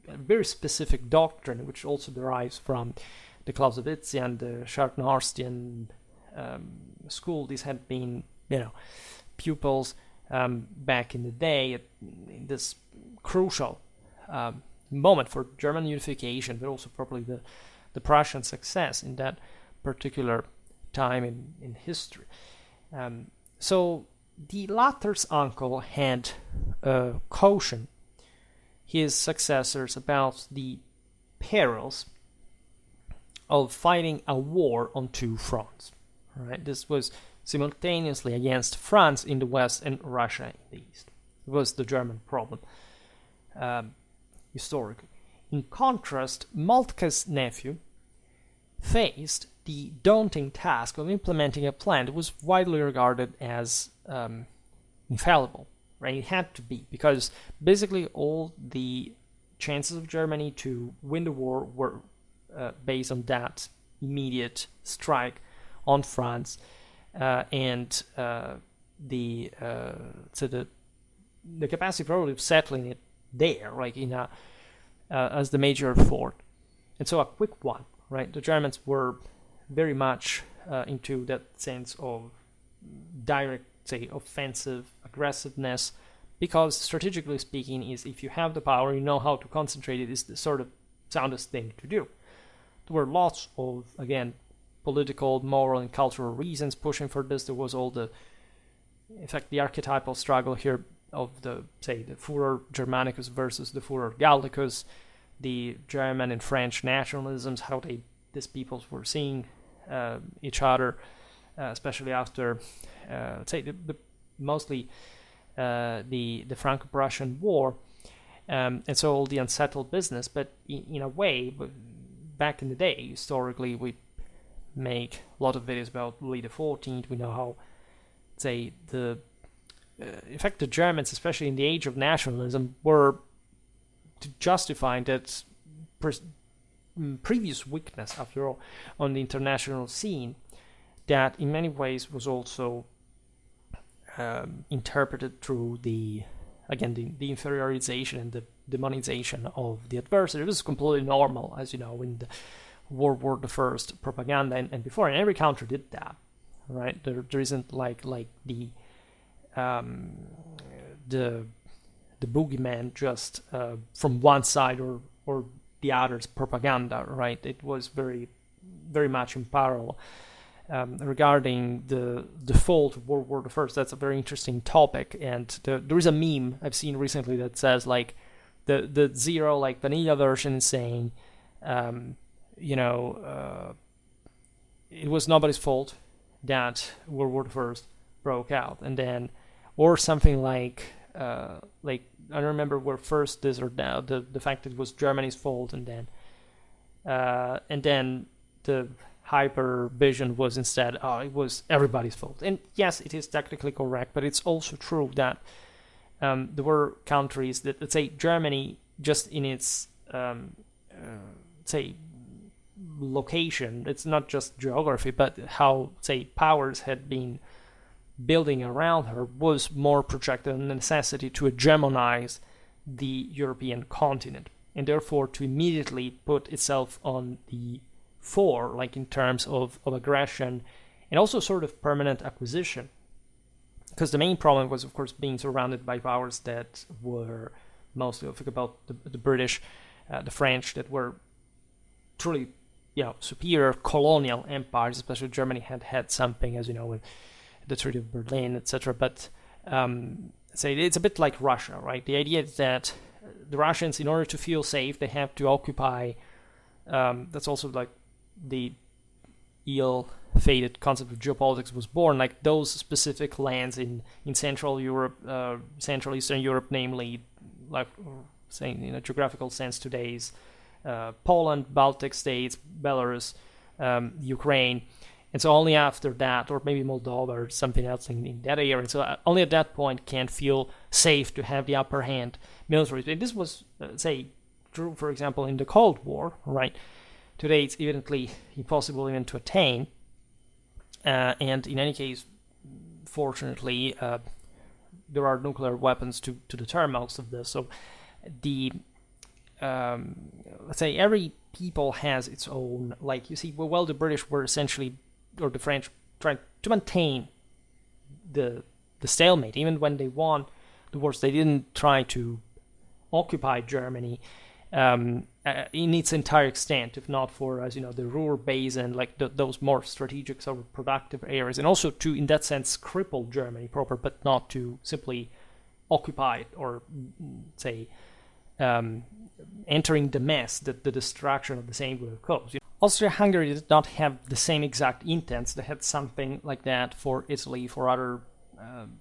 very specific doctrine, which also derives from the Clausewitzian, the Scharnhorstian school. These had been, pupils back in the day, in this crucial moment for German unification, but also probably the Prussian success in that particular time in history. So the latter's uncle had cautioned his successors about the perils of fighting a war on two fronts. Right? This was simultaneously against France in the west and Russia in the east. It was the German problem, historically. In contrast, Moltke's nephew faced the daunting task of implementing a plan that was widely regarded as infallible. Right? It had to be, because basically all the chances of Germany to win the war were based on that immediate strike on France, and the capacity probably of settling it there, like in a as the major fort, and so a quick one. Right, the Germans were very much into that sense of direct, say, offensive aggressiveness, because strategically speaking, is if you have the power, you know how to concentrate it, is the sort of soundest thing to do. There were lots of, again, political, moral, and cultural reasons pushing for this. There was all the, in fact, the archetypal struggle here of the Führer Germanicus versus the Führer Gallicus, the German and French nationalisms, how these peoples were seeing each other, especially after, mostly the Franco-Prussian War, and so all the unsettled business. But in a way, back in the day, historically, we make a lot of videos about Louis XIV. We know how, in fact, the Germans, especially in the age of nationalism, were to justify that previous weakness, after all, on the international scene, that in many ways was also interpreted through the inferiorization and the demonization of the adversary. It was completely normal, as you know, in the World War I propaganda and before, and every country did that, right? There isn't like the boogeyman just from one side or the other's propaganda, right? It was very, very much in parallel. Regarding the default of World War I, that's a very interesting topic, and there is a meme I've seen recently that says like the zero, like vanilla version, saying, it was nobody's fault that World War I broke out, and then, or something like I don't remember where first this or that, the fact that it was Germany's fault, and then the hyper vision was instead, it was everybody's fault. And yes, it is technically correct, but it's also true that there were countries that, let's say, Germany, just in its location, it's not just geography, but how, powers had been building around her, was more projected on the necessity to hegemonize the European continent, and therefore to immediately put itself on the fore, like in terms of aggression and also sort of permanent acquisition. Because the main problem was, of course, being surrounded by powers that were mostly, think about the British, the French, that were truly, superior colonial empires. Especially Germany had something, as you know, with the Treaty of Berlin, etc. But it's a bit like Russia, right? The idea is that the Russians, in order to feel safe, they have to occupy. That's also like the ill-fated concept of geopolitics was born, like those specific lands in Central Europe, Central Eastern Europe, namely, like saying in a geographical sense, today's Poland, Baltic states, Belarus, Ukraine, And so only after that, or maybe Moldova or something else in that area, so only at that point can feel safe to have the upper hand militarily. This was, say, true, for example, in the Cold War, right? Today it's evidently impossible even to attain. And in any case, fortunately, there are nuclear weapons to deter most of this. So the, let's say, every people has its own, like, you see, well, the British were essentially, or the French, trying to maintain the stalemate. Even when they won the wars, they didn't try to occupy Germany in its entire extent, if not for, as you know, the Ruhr Basin, like those more strategic, sort of productive areas, and also to, in that sense, cripple Germany proper, but not to simply occupy it or, say, entering the mess that the destruction of the same would have caused. Austria-Hungary did not have the same exact intents. They had something like that for Italy, for other,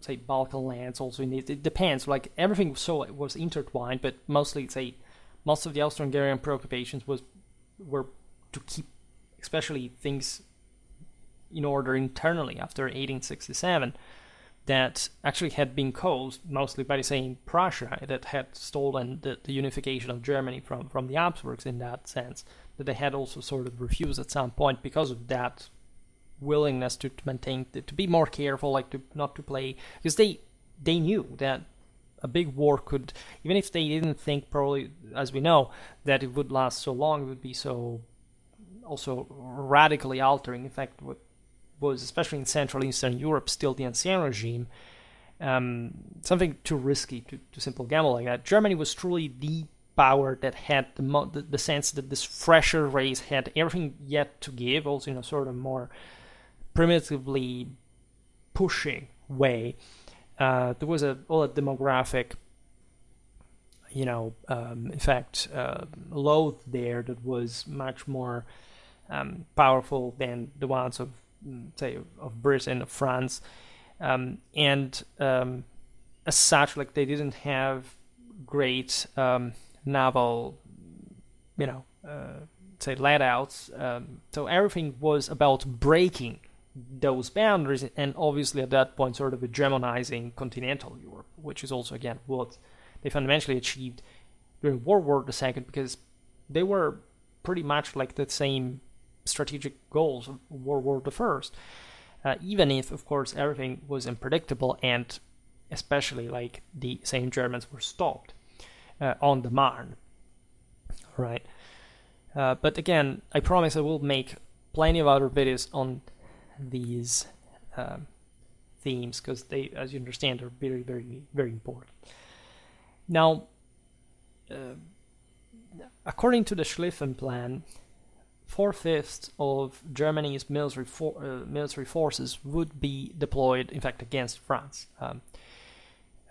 say, Balkan lands. Also, it depends. Like, everything was intertwined, but mostly, say, most of the Austro-Hungarian preoccupations were to keep, especially things in order internally after 1867, that actually had been caused mostly by, say, Prussia, that had stolen the unification of Germany from the Habsburgs in that sense, that they had also sort of refused at some point because of that willingness to maintain, to be more careful, like to not to play, because they knew that a big war could, even if they didn't think probably, as we know, that it would last so long, it would be so also radically altering. In fact, what was, especially in Central Eastern Europe, still the Ancien regime, something too risky to simple gamble like that. Germany was truly the power that had the sense that this fresher race had everything yet to give, also in a sort of more primitively pushing way. There was all a demographic, in fact, load there that was much more powerful than the ones of, say, of Britain, of France, and as such, like, they didn't have great naval, say, letouts. So everything was about breaking those boundaries, and obviously at that point sort of hegemonizing continental Europe, which is also, again, what they fundamentally achieved during World War II, because they were pretty much like the same strategic goals of World War I, even if, of course, everything was unpredictable, and especially, like, the same Germans were stopped on the Marne, right? But again, I promise I will make plenty of other videos on these themes, because they, as you understand, are very, very, very important. Now, according to the Schlieffen Plan, 4/5 of Germany's military forces would be deployed, in fact, against France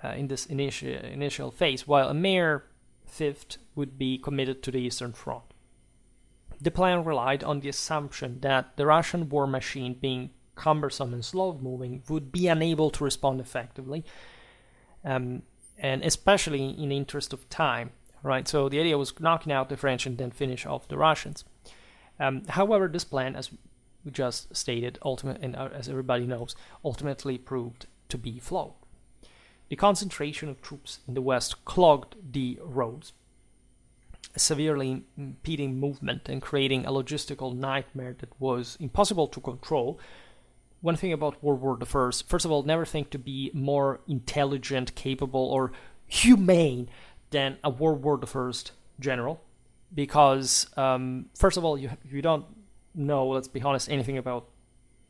in this initial phase, while a mere fifth would be committed to the Eastern Front. The plan relied on the assumption that the Russian war machine, being cumbersome and slow-moving, would be unable to respond effectively, and especially in the interest of time, right? So the idea was knocking out the French and then finish off the Russians. However, this plan, as we just stated, and as everybody knows, ultimately proved to be flawed. The concentration of troops in the West clogged the roads, severely impeding movement and creating a logistical nightmare that was impossible to control. One thing about World War I, first of all, never think to be more intelligent, capable, or humane than a World War I general, because first of all, you don't know, let's be honest, anything about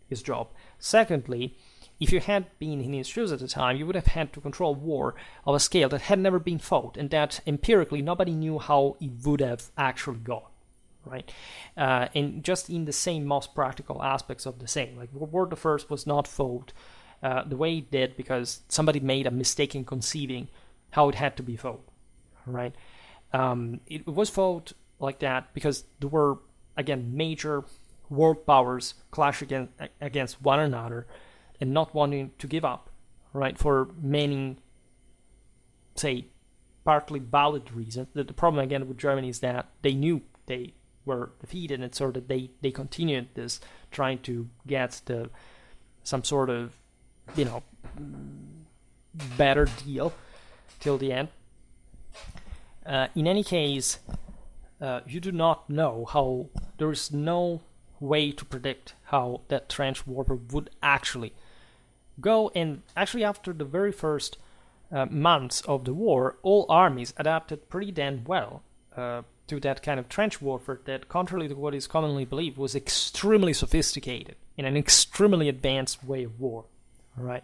his job. Secondly, if you had been in his shoes at the time, you would have had to control war of a scale that had never been fought, and that empirically nobody knew how it would have actually gone, right? And just in the same most practical aspects of the same, like World War I was not fought the way it did because somebody made a mistake in conceiving how it had to be fought, right? It was fought like that because there were, again, major world powers clashing against one another and not wanting to give up, right, for many, say, partly valid reasons. The problem, again, with Germany is that they knew they were defeated, and so that they continued this, trying to get some sort of, better deal till the end. In any case, you do not know how, there is no way to predict how that trench warfare would actually go. And actually, after the very first months of the war, all armies adapted pretty damn well to that kind of trench warfare that, contrary to what is commonly believed, was extremely sophisticated in an extremely advanced way of war. All right.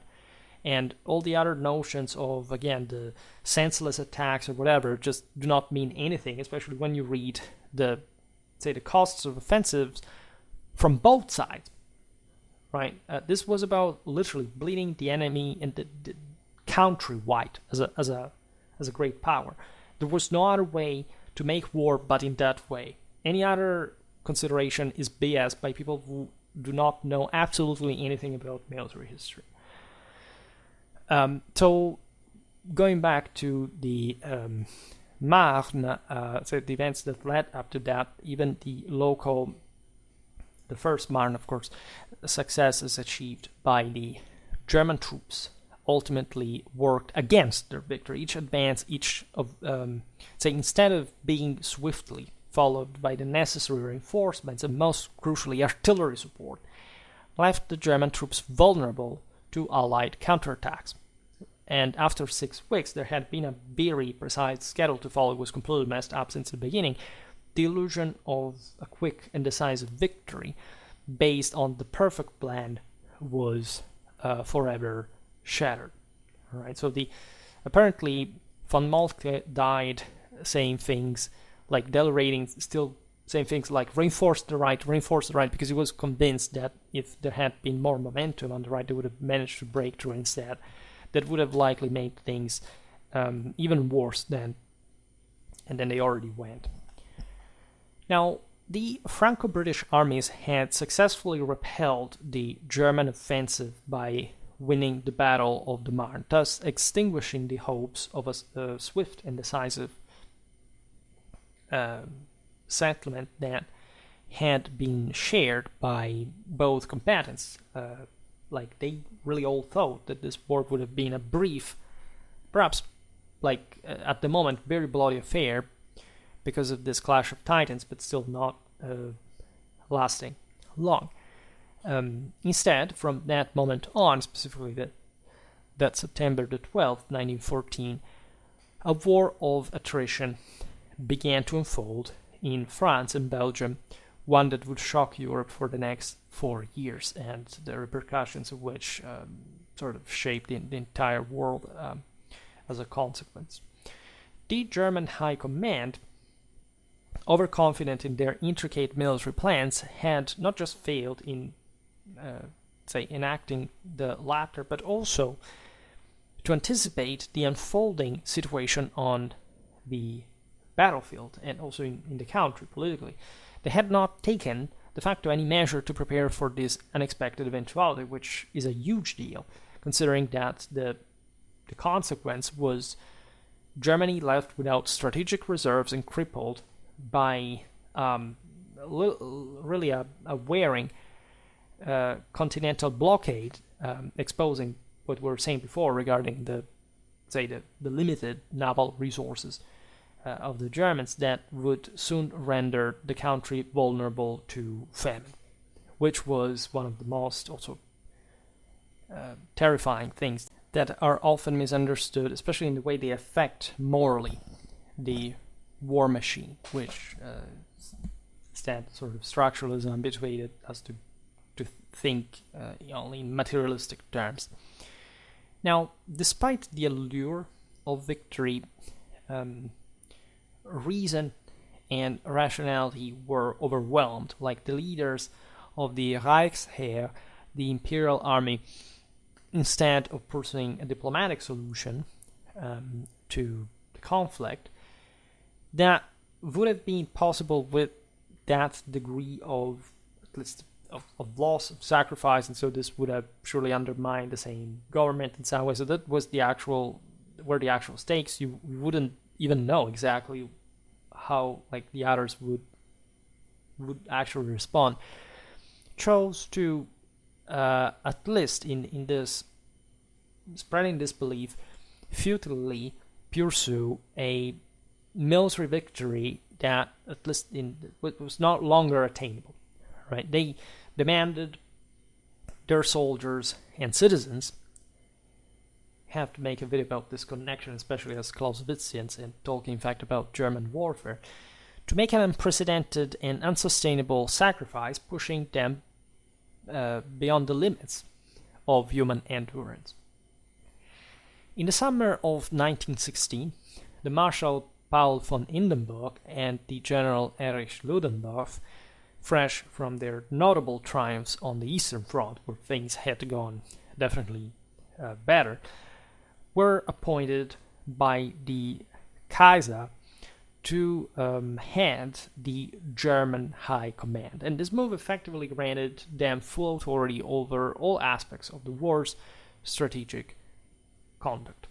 And all the other notions of, again, the senseless attacks or whatever just do not mean anything, especially when you read the costs of offensives from both sides, right? This was about literally bleeding the enemy and the country white as a great power. There was no other way to make war but in that way. Any other consideration is BS by people who do not know absolutely anything about military history. So going back to the Marne, so the events that led up to that, even the first Marne, of course, success is achieved by the German troops, ultimately worked against their victory. Each advance, instead of being swiftly followed by the necessary reinforcements and most crucially artillery support, left the German troops vulnerable to Allied counterattacks. And after 6 weeks, there had been a very precise schedule to follow. It was completely messed up since the beginning. The illusion of a quick and decisive victory based on the perfect plan was forever shattered. All right. So apparently von Moltke died saying things like deliberating, still saying things like reinforce the right, because he was convinced that if there had been more momentum on the right, they would have managed to break through instead. That would have likely made things even worse and then they already went. Now, the Franco-British armies had successfully repelled the German offensive by winning the Battle of the Marne, thus extinguishing the hopes of a swift and decisive settlement that had been shared by both combatants. Like, they really all thought that this war would have been a brief, perhaps, at the moment, very bloody affair because of this clash of titans, but still not lasting long. Instead, from that moment on, specifically that September the 12th, 1914, a war of attrition began to unfold in France and Belgium, one that would shock Europe for the next 4 years, and the repercussions of which sort of shaped the entire world as a consequence. The German High Command, overconfident in their intricate military plans, had not just failed in, enacting the latter, but also to anticipate the unfolding situation on the battlefield and also in the country politically. They had not taken de facto any measure to prepare for this unexpected eventuality, which is a huge deal, considering that the consequence was Germany left without strategic reserves and crippled by really a wearing continental blockade, exposing what we were saying before regarding the limited naval resources of the Germans that would soon render the country vulnerable to famine, which was one of the most also terrifying things that are often misunderstood, especially in the way they affect morally the war machine, which instead sort of structuralism habituated us to think only in materialistic terms. Now, despite the allure of victory, reason and rationality were overwhelmed. Like the leaders of the Reichsheer, the Imperial Army, instead of pursuing a diplomatic solution to the conflict, that would have been possible with that degree of, at least, of loss, of sacrifice, and so this would have surely undermined the same government in some way. So that was the actual stakes. You wouldn't even know exactly how the others would would actually respond, chose to, at least in this spreading this belief, futilely pursue a military victory that at least was not longer attainable. Right? They demanded their soldiers and citizens have to make a video about this connection, especially as Clausewitzians and talking in fact about German warfare, to make an unprecedented and unsustainable sacrifice, pushing them beyond the limits of human endurance. In the summer of 1916, the Marshal Paul von Hindenburg and the General Erich Ludendorff, fresh from their notable triumphs on the Eastern Front, where things had gone definitely better, were appointed by the Kaiser to head the German High Command. And this move effectively granted them full authority over all aspects of the war's strategic conduct.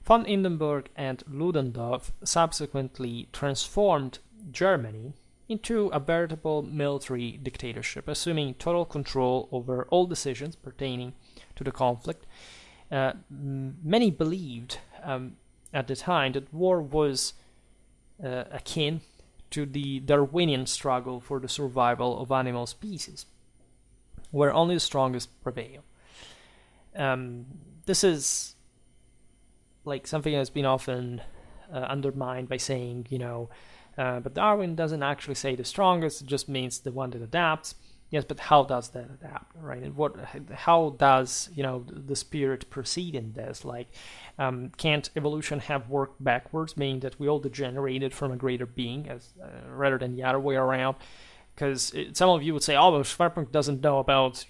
Von Hindenburg and Ludendorff subsequently transformed Germany into a veritable military dictatorship, assuming total control over all decisions pertaining to the conflict. Many believed at the time that war was akin to the Darwinian struggle for the survival of animal species, where only the strongest prevail. This is like something that's been often undermined by saying, but Darwin doesn't actually say the strongest, it just means the one that adapts. Yes, but how does that adapt, right? And how does, the spirit proceed in this? Like, can't evolution have worked backwards, meaning that we all degenerated from a greater being rather than the other way around? Because some of you would say, oh, well, Schwerpunkt doesn't know about,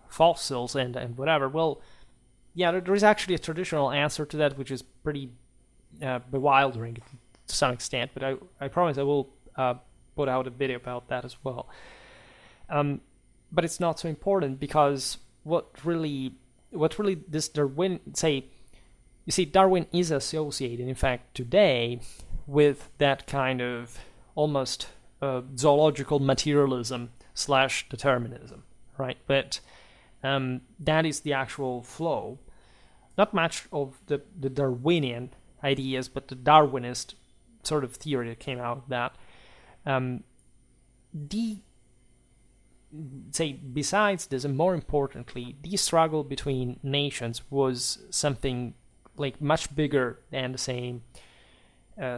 fossils and whatever. Well, yeah, there is actually a traditional answer to that, which is pretty bewildering to some extent, but I promise I will put out a video about that as well. But it's not so important, because what really this Darwin Darwin is associated, in fact, today with that kind of almost zoological materialism / determinism, right? But that is the actual flow. Not much of the Darwinian ideas, but the Darwinist sort of theory that came out of that. Besides this, and more importantly, the struggle between nations was something like much bigger than the same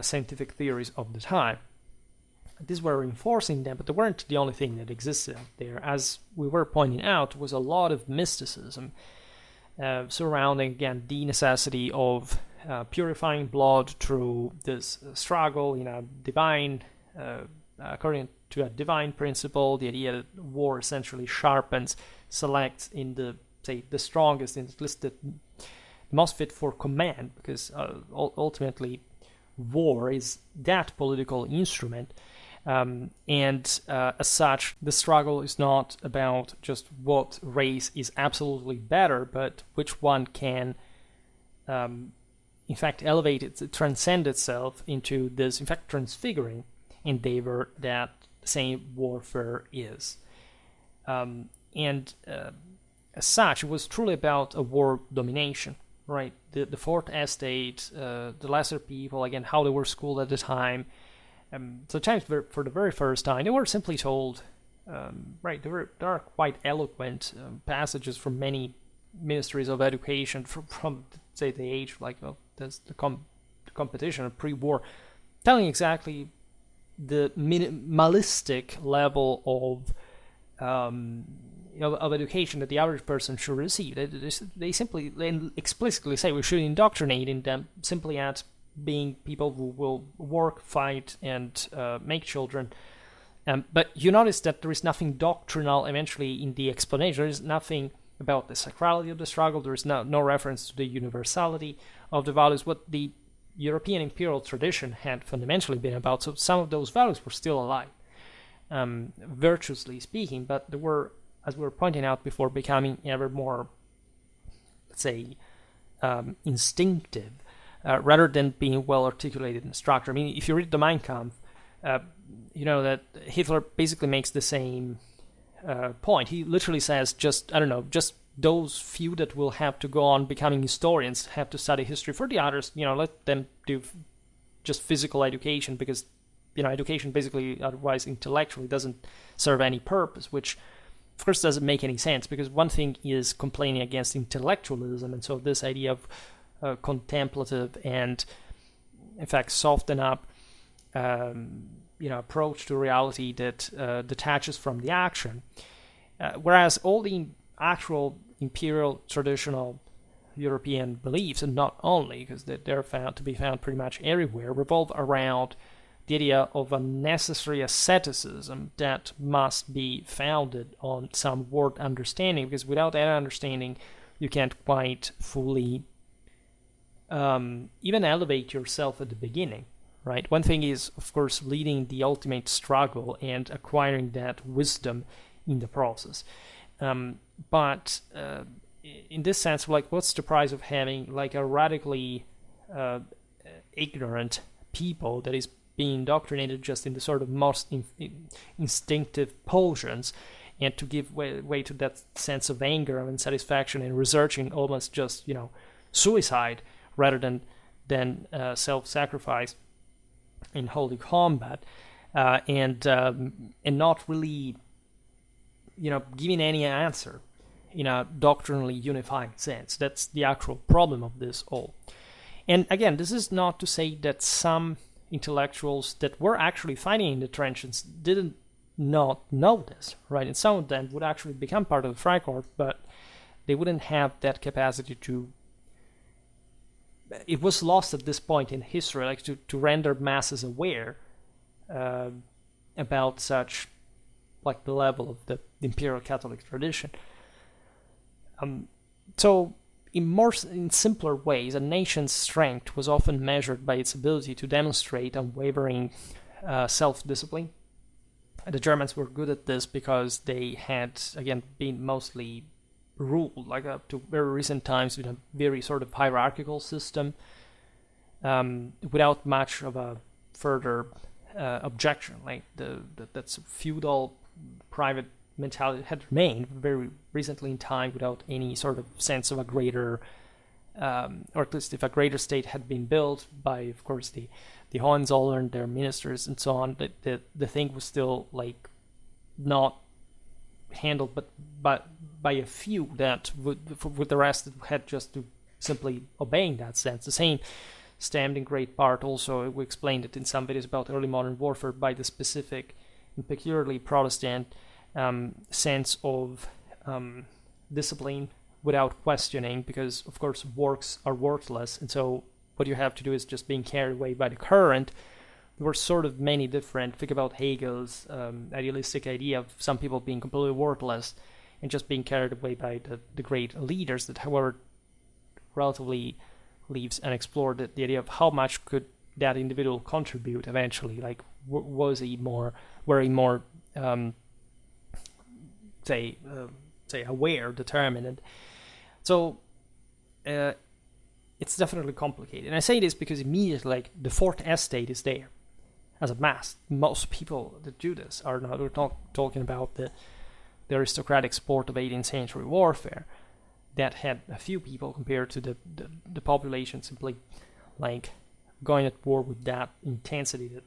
scientific theories of the time. These were reinforcing them, but they weren't the only thing that existed out there. As we were pointing out, there was a lot of mysticism surrounding, again, the necessity of purifying blood through this struggle, divine, according to a divine principle, the idea that war essentially sharpens, selects in the strongest, and at least the most fit for command, because ultimately war is that political instrument. And as such, the struggle is not about just what race is absolutely better, but which one can, in fact, transcend itself into this, in fact, transfiguring endeavor that the same warfare is. And as such, it was truly about a war domination, right? The Fourth Estate, the lesser people, again, how they were schooled at the time. Sometimes for the very first time, they were simply told, right, there are quite eloquent passages from many ministries of education from the age, like, there's the competition of pre-war, telling exactly the minimalistic level of education that the average person should receive. They simply and explicitly say we should indoctrinate in them simply at being people who will work, fight, and make children. But you notice that there is nothing doctrinal eventually in the explanation. There is nothing about the sacrality of the struggle. There is no reference to the universality of the values, what the European imperial tradition had fundamentally been about. So some of those values were still alive, virtuously speaking, but they were, as we were pointing out before, becoming ever more, let's say, instinctive, rather than being well articulated in structure. I mean, if you read the Mein Kampf, that Hitler basically makes the same point. He literally says, just those few that will have to go on becoming historians have to study history. For the others, let them do just physical education, because education basically otherwise intellectually doesn't serve any purpose, which of course doesn't make any sense, because one thing is complaining against intellectualism, and so this idea of contemplative and in fact soften up approach to reality that detaches from the action, whereas all the actual imperial traditional European beliefs, and not only, because they're found to be found pretty much everywhere, revolve around the idea of a necessary asceticism that must be founded on some world understanding, because without that understanding you can't quite fully even elevate yourself at the beginning, right? One thing is, of course, leading the ultimate struggle and acquiring that wisdom in the process. But in this sense, like, what's the price of having like a radically ignorant people that is being indoctrinated just in the sort of most instinctive pulsions, and to give way to that sense of anger and satisfaction and researching almost just suicide rather than self-sacrifice in holy combat, and not really giving any answer in a doctrinally unifying sense. That's the actual problem of this all. And again, this is not to say that some intellectuals that were actually fighting in the trenches didn't not know this, right? And some of them would actually become part of the Freikorps, but they wouldn't have that capacity to. It was lost at this point in history, like to render masses aware about such, like the level of the imperial Catholic tradition. So in simpler ways, a nation's strength was often measured by its ability to demonstrate unwavering self-discipline. The Germans were good at this because they had, again, been mostly ruled, like up to very recent times, with a very sort of hierarchical system, without much of a further objection. Like that's feudal private mentality had remained very recently in time without any sort of sense of a greater, or at least if a greater state had been built by, of course, the Hohenzollern, their ministers, and so on. The thing was still like not handled, but by a few that with the rest had just to simply obey in that sense. The same stemmed in great part also, we explained it in some videos about early modern warfare, by the specific and peculiarly Protestant sense of discipline without questioning, because of course works are worthless, and so what you have to do is just being carried away by the current. There were sort of many different, think about Hegel's idealistic idea of some people being completely worthless and just being carried away by the great leaders, that however relatively leaves unexplored the idea of how much could that individual contribute eventually, like were he more say aware, determined. And so it's definitely complicated. And I say this because immediately, like, the fourth estate is there as a mass. Most people that do this are not, we're not talking about the aristocratic sport of 18th century warfare that had a few people compared to the population simply like going at war with that intensity that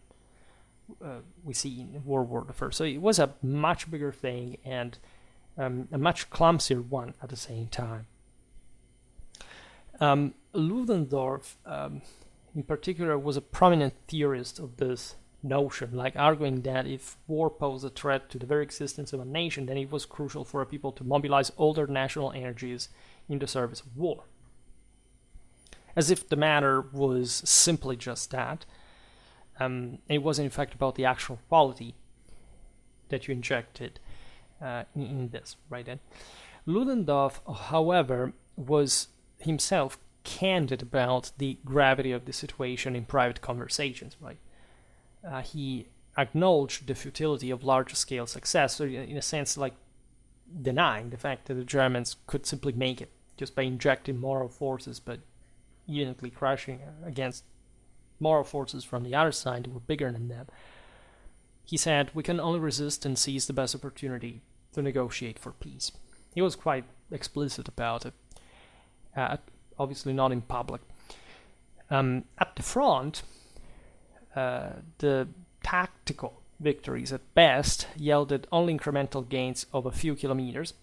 we see in World War I. So it was a much bigger thing, and a much clumsier one at the same time. Ludendorff, in particular, was a prominent theorist of this notion, like arguing that if war posed a threat to the very existence of a nation, then it was crucial for a people to mobilize all their national energies in the service of war. As if the matter was simply just that. It was in fact about the actual quality that you injected in this, right? And Ludendorff, however, was himself candid about the gravity of the situation in private conversations, right? He acknowledged the futility of large-scale success, so in a sense, like denying the fact that the Germans could simply make it just by injecting moral forces, but unitedly crashing against moral forces from the other side that were bigger than them. he said, "We can only resist and seize the best opportunity to negotiate for peace." He was quite explicit about it, obviously not in public. At the front, the tactical victories at best yielded only incremental gains of a few kilometers,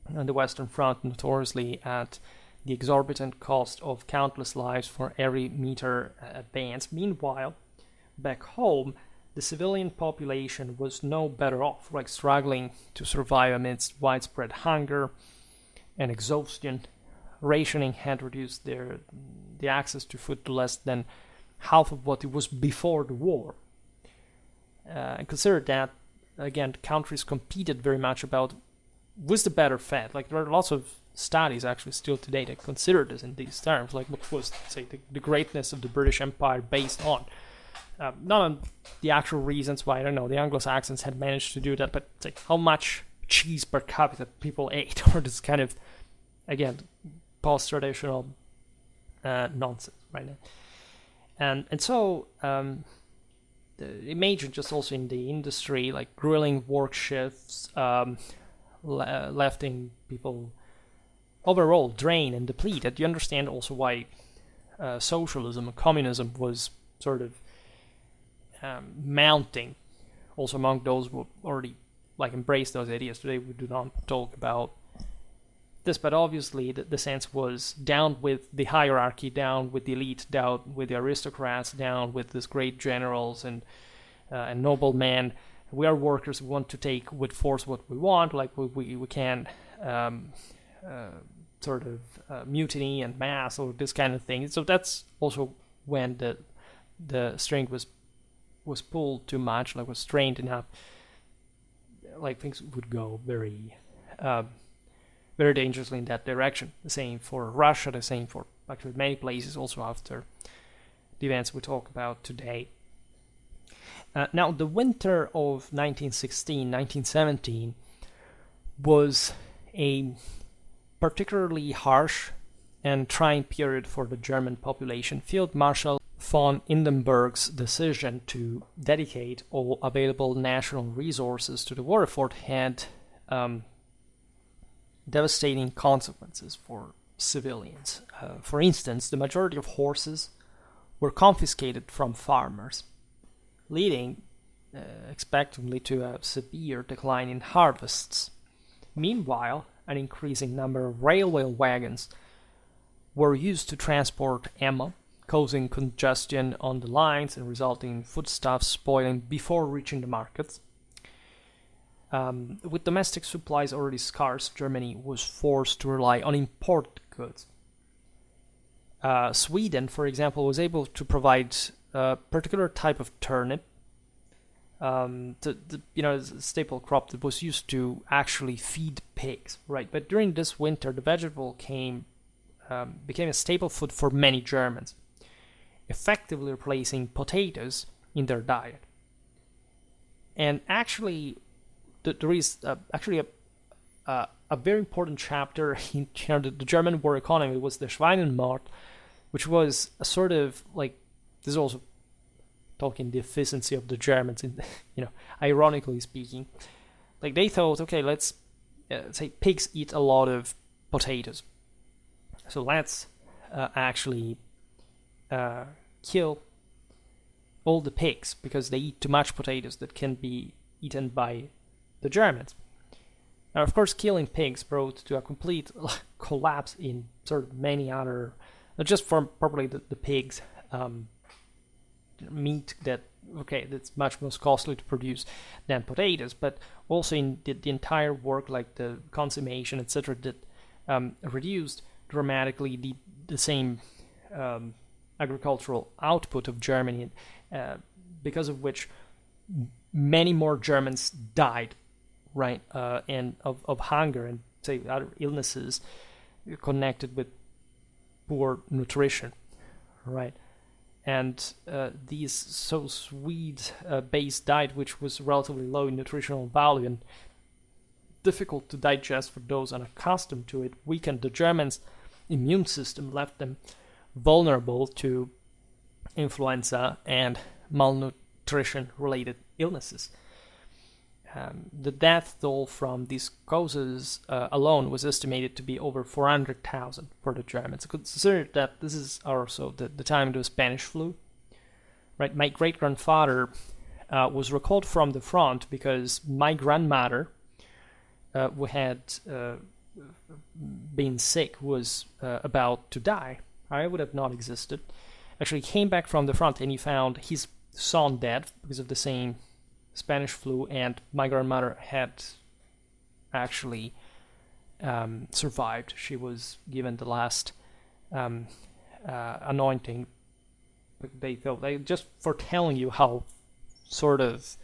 and the Western Front notoriously at the exorbitant cost of countless lives for every meter advanced. Meanwhile, back home, the civilian population was no better off, like struggling to survive amidst widespread hunger and exhaustion. Rationing had reduced the access to food to less than half of what it was before the war. And consider that, again, countries competed very much about who's the better fed. Like, there are lots of studies actually still today that consider this in these terms, like what was, say, the greatness of the British Empire based on. Not on the actual reasons why, I don't know, the Anglo-Saxons had managed to do that, but say, how much cheese per capita people ate, or this kind of, again, post-traditional nonsense, right? And so imagine just also in the industry, like grueling work shifts, leaving people overall drained and depleted. You understand also why socialism and communism was sort of mounting also among those who already like embraced those ideas. Today we do not talk about this, but obviously the sense was down with the hierarchy, down with the elite, down with the aristocrats, down with these great generals and noblemen. We are workers. We want to take with force what we want. Like we can sort of mutiny and mass or this kind of thing. So that's also when the string was pulled too much, like was strained enough. Like things would go very dangerously in that direction. The same for Russia, the same for actually many places also after the events we talk about today. Now, the winter of 1916, 1917 was a particularly harsh and trying period for the German population. Field Marshal von Hindenburg's decision to dedicate all available national resources to the war effort had devastating consequences for civilians. For instance, the majority of horses were confiscated from farmers, leading expectedly to a severe decline in harvests. Meanwhile, an increasing number of railway wagons were used to transport ammo, causing congestion on the lines and resulting in foodstuffs spoiling before reaching the markets. With domestic supplies already scarce, Germany was forced to rely on imported goods. Sweden, for example, was able to provide a particular type of turnip, a staple crop that was used to actually feed pigs, right? But during this winter, the vegetable became a staple food for many Germans, effectively replacing potatoes in their diet. And actually, there is actually a very important chapter in the German war economy. It was the Schweinenmarkt, which was a sort of like, this is also talking the efficiency of the Germans, in, ironically speaking. Like they thought, okay, let's say pigs eat a lot of potatoes, so let's actually kill all the pigs because they eat too much potatoes that can be eaten by the Germans. Now, of course, killing pigs brought to a complete collapse in sort of many other, not just from probably the pigs, meat that's much more costly to produce than potatoes, but also in the entire work, like the consummation, etc., that reduced dramatically the same agricultural output of Germany, because of which many more Germans died, right, and of hunger and say other illnesses connected with poor nutrition, right? And these so sweet based diet, which was relatively low in nutritional value and difficult to digest for those unaccustomed to it, weakened the Germans' immune system, left them vulnerable to influenza and nutrition-related illnesses. The death toll from these causes alone was estimated to be over 400,000 for the Germans. Consider that this is also the time of the Spanish flu. Right, my great-grandfather was recalled from the front because my grandmother, who had been sick, was about to die. I would have not existed. Actually came back from the front and he found his son dead because of the same Spanish flu, and my grandmother had actually survived. She was given the last anointing. They felt, just for telling you how sort of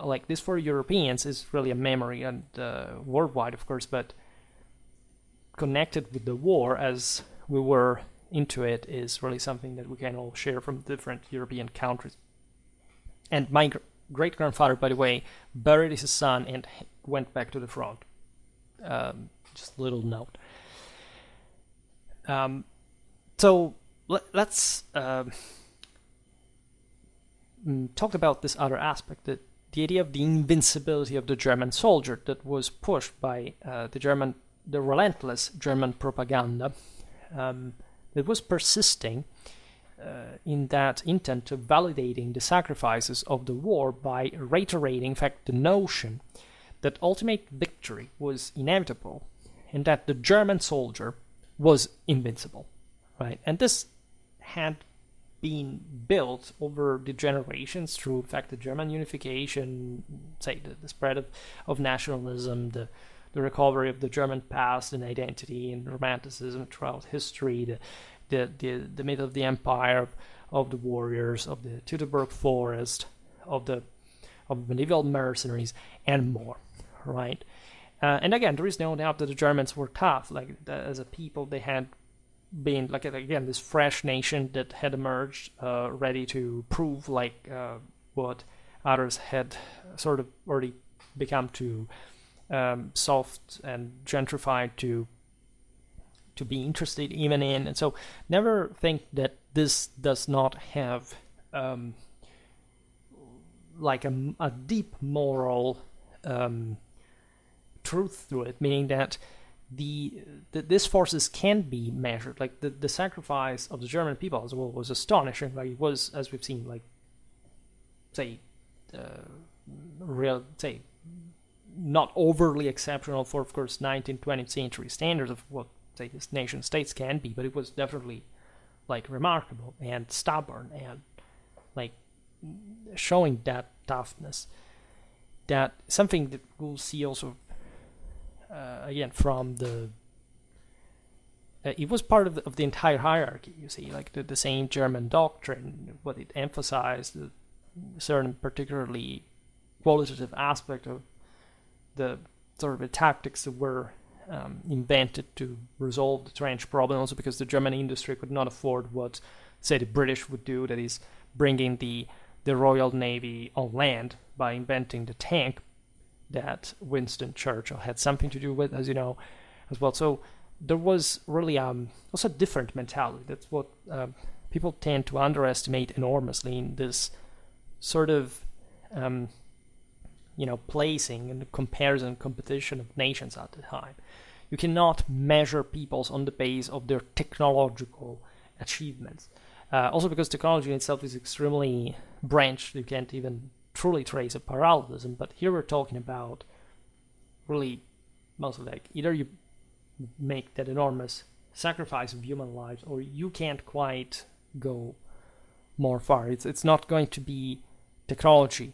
like this for Europeans is really a memory, and worldwide of course, but connected with the war as we were into it is really something that we can all share from different European countries. And my great-grandfather, by the way, buried his son and went back to the front. Just a little note. So let's talk about this other aspect, the idea of the invincibility of the German soldier that was pushed by the relentless German propaganda that was persisting in that intent of validating the sacrifices of the war by reiterating, in fact, the notion that ultimate victory was inevitable and that the German soldier was invincible, right? And this had been built over the generations through, in fact, the German unification, say, the spread of nationalism, the recovery of the German past and identity and romanticism throughout history, the myth of the empire, of the warriors, of the Teutoburg forest, of medieval mercenaries, and more, right? And again, there is no doubt that the Germans were tough. Like, as a people, they had been, like, again, this fresh nation that had emerged, ready to prove, like, what others had sort of already become too soft and gentrified to be interested even in. And so never think that this does not have like a deep moral truth to it, meaning that these forces can be measured. Like the sacrifice of the German people as well was astonishing. Like it was, as we've seen, like not overly exceptional for, of course, 19th, 20th century standards of what, say, this nation states can be, but it was definitely, like, remarkable and stubborn and, like, showing that toughness. That something that we'll see also, again, from the... it was part of the entire hierarchy, you see, like the same German doctrine, what it emphasized, a certain particularly qualitative aspect of the sort of the tactics that were invented to resolve the trench problem, also because the German industry could not afford what, say, the British would do, that is bringing the Royal Navy on land by inventing the tank that Winston Churchill had something to do with, as you know, as well. So there was really also a different mentality. That's what people tend to underestimate enormously in this sort of placing and comparison competition of nations at the time. You cannot measure peoples on the base of their technological achievements. Also because technology in itself is extremely branched, you can't even truly trace a parallelism. But here we're talking about really mostly like either you make that enormous sacrifice of human lives or you can't quite go more far. It's not going to be technology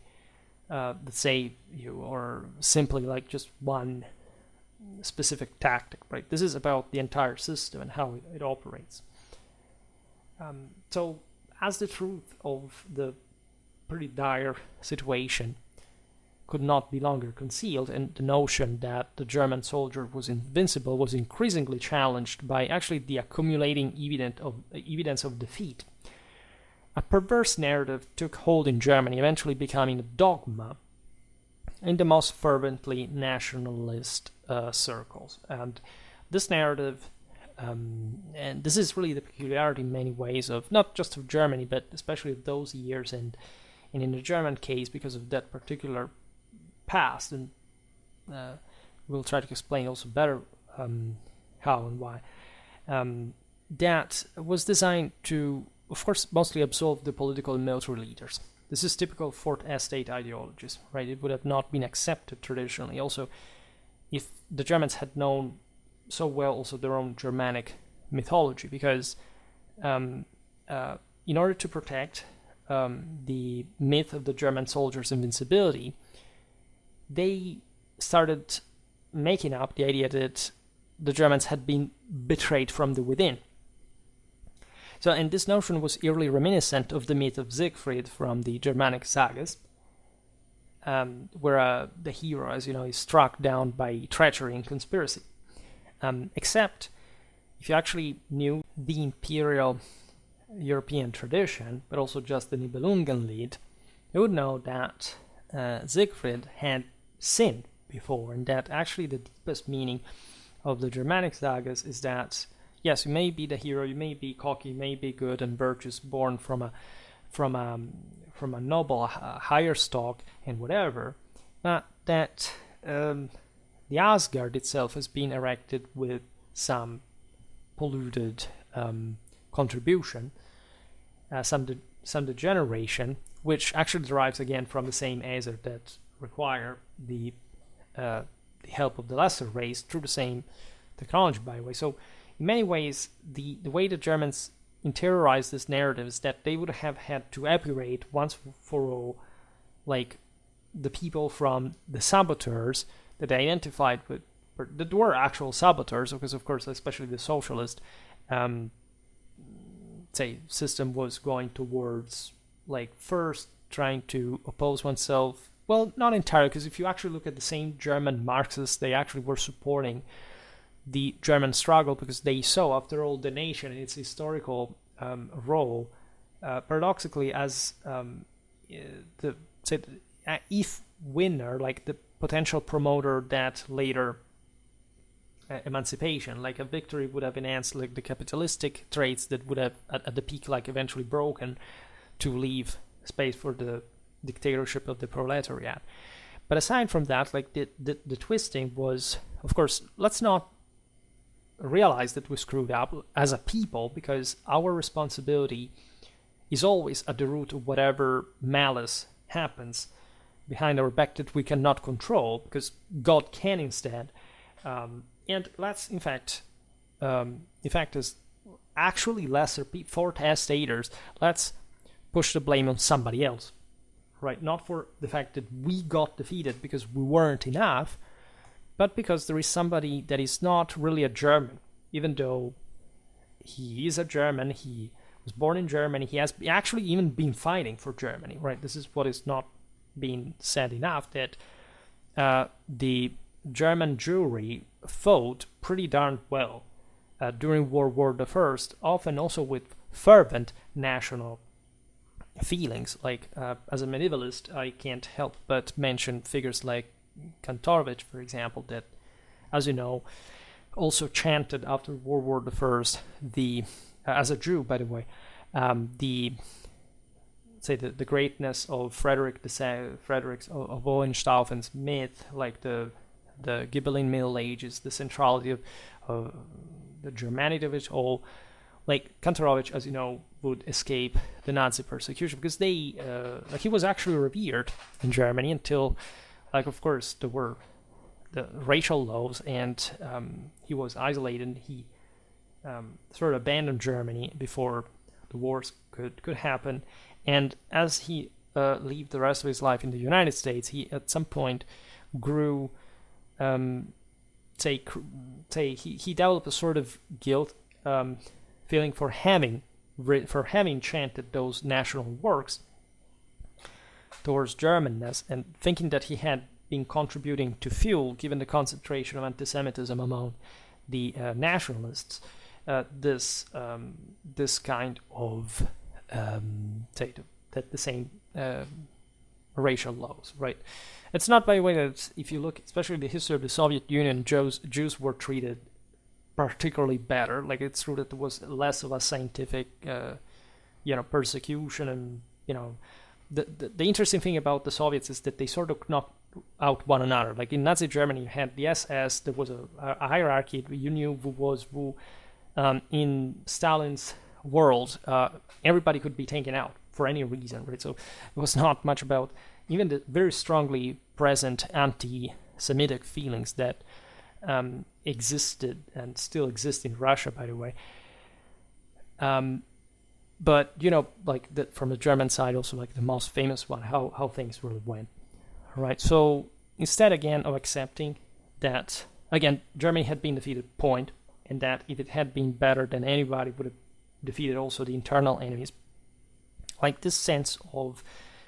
that save you, or simply like just one specific tactic, right? This is about the entire system and how it operates. So as the truth of the pretty dire situation could not be longer concealed, and the notion that the German soldier was invincible was increasingly challenged by actually the accumulating evidence of defeat, a perverse narrative took hold in Germany, eventually becoming a dogma in the most fervently nationalist circles. And this narrative, and this is really the peculiarity in many ways of not just of Germany, but especially of those years and And in the German case, because of that particular past, and we'll try to explain also better how and why, that was designed to, of course, mostly absolve the political and military leaders. This is typical fourth estate ideologies, right? It would have not been accepted traditionally. Also, if the Germans had known so well also their own Germanic mythology, because in order to protect the myth of the German soldiers' invincibility, they started making up the idea that the Germans had been betrayed from the within. So, and this notion was eerily reminiscent of the myth of Siegfried from the Germanic sagas, where the hero, as you know, is struck down by treachery and conspiracy. Except, if you actually knew the imperial European tradition, but also just the Nibelungenlied, you would know that Siegfried had sinned before, and that actually the deepest meaning of the Germanic sagas is that, yes, you may be the hero, you may be cocky, you may be good and virtuous, born from a noble, higher stock, and whatever, but that the Asgard itself has been erected with some polluted contribution, some degeneration, which actually derives again from the same Aesir that require the help of the lesser race through the same technology, by the way. So in many ways, the way the Germans interiorized this narrative is that they would have had to epurate once for all, like, the people from the saboteurs that they identified with, that were actual saboteurs, because of course, especially the socialist system was going towards, like, first trying to oppose oneself. Well, not entirely, because if you actually look at the same German Marxists, they actually were supporting the German struggle because they saw, after all, the nation in its historical role, paradoxically, as if winner, like the potential promoter that later emancipation, like a victory would have enhanced like the capitalistic traits that would have at the peak like eventually broken to leave space for the dictatorship of the proletariat. But aside from that, like the twisting was, of course, let's not realize that we screwed up as a people, because our responsibility is always at the root of whatever malice happens behind our back that we cannot control, because God can instead. And let's, in fact, as actually lesser fourth estaters, let's push the blame on somebody else, right? Not for the fact that we got defeated because we weren't enough, but because there is somebody that is not really a German, even though he is a German, he was born in Germany, he has actually even been fighting for Germany, right? This is what is not being said enough, that the German Jewry fought pretty darn well during World War I, often also with fervent national feelings. Like, as a medievalist, I can't help but mention figures like Kantorowicz, for example, that, as you know, also chanted after World War I the, as a Jew, by the way, the greatness of Frederick of Hohenstaufen's myth, like the Ghibelline Middle Ages, the centrality of the Germanity of it all. Like, Kantorowicz, as you know, would escape the Nazi persecution because he was actually revered in Germany until, like, of course, there were the racial laws, and he was isolated. He sort of abandoned Germany before the wars could happen. And as he lived the rest of his life in the United States, he at some point grew, he developed a sort of guilt feeling for having chanted those national works towards Germanness, and thinking that he had been contributing to fuel, given the concentration of anti-Semitism among the nationalists, this kind of the same racial laws, right? It's not, by the way, that if you look, especially the history of the Soviet Union, Jews were treated particularly better. Like, it's true that there was less of a scientific, persecution and, the interesting thing about the Soviets is that they sort of knocked out one another. Like in Nazi Germany, you had the SS. There was a hierarchy. You knew who was who. In Stalin's world, everybody could be taken out for any reason, right? So it was not much about even the very strongly present anti-Semitic feelings that existed and still exist in Russia, by the way. But like from the German side, also like the most famous one, how things really went, right? So instead, again, of accepting that, again, Germany had been defeated, point, and that if it had been better, then anybody would have defeated also the internal enemies. Like this sense of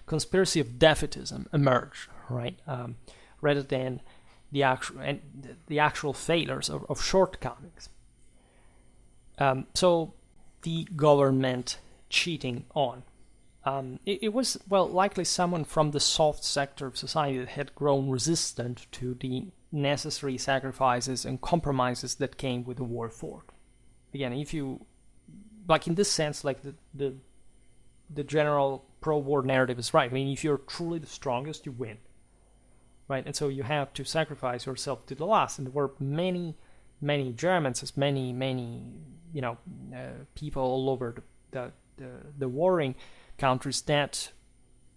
conspiracy of defeatism emerged, right? Rather than the actual failures of shortcomings. So the government cheating on. It was, well, likely someone from the soft sector of society that had grown resistant to the necessary sacrifices and compromises that came with the war effort. Again, if you, like in this sense, like the general pro-war narrative is right. I mean, if you're truly the strongest, you win, right? And so you have to sacrifice yourself to the last. And there were many Germans, as many people all over the warring countries that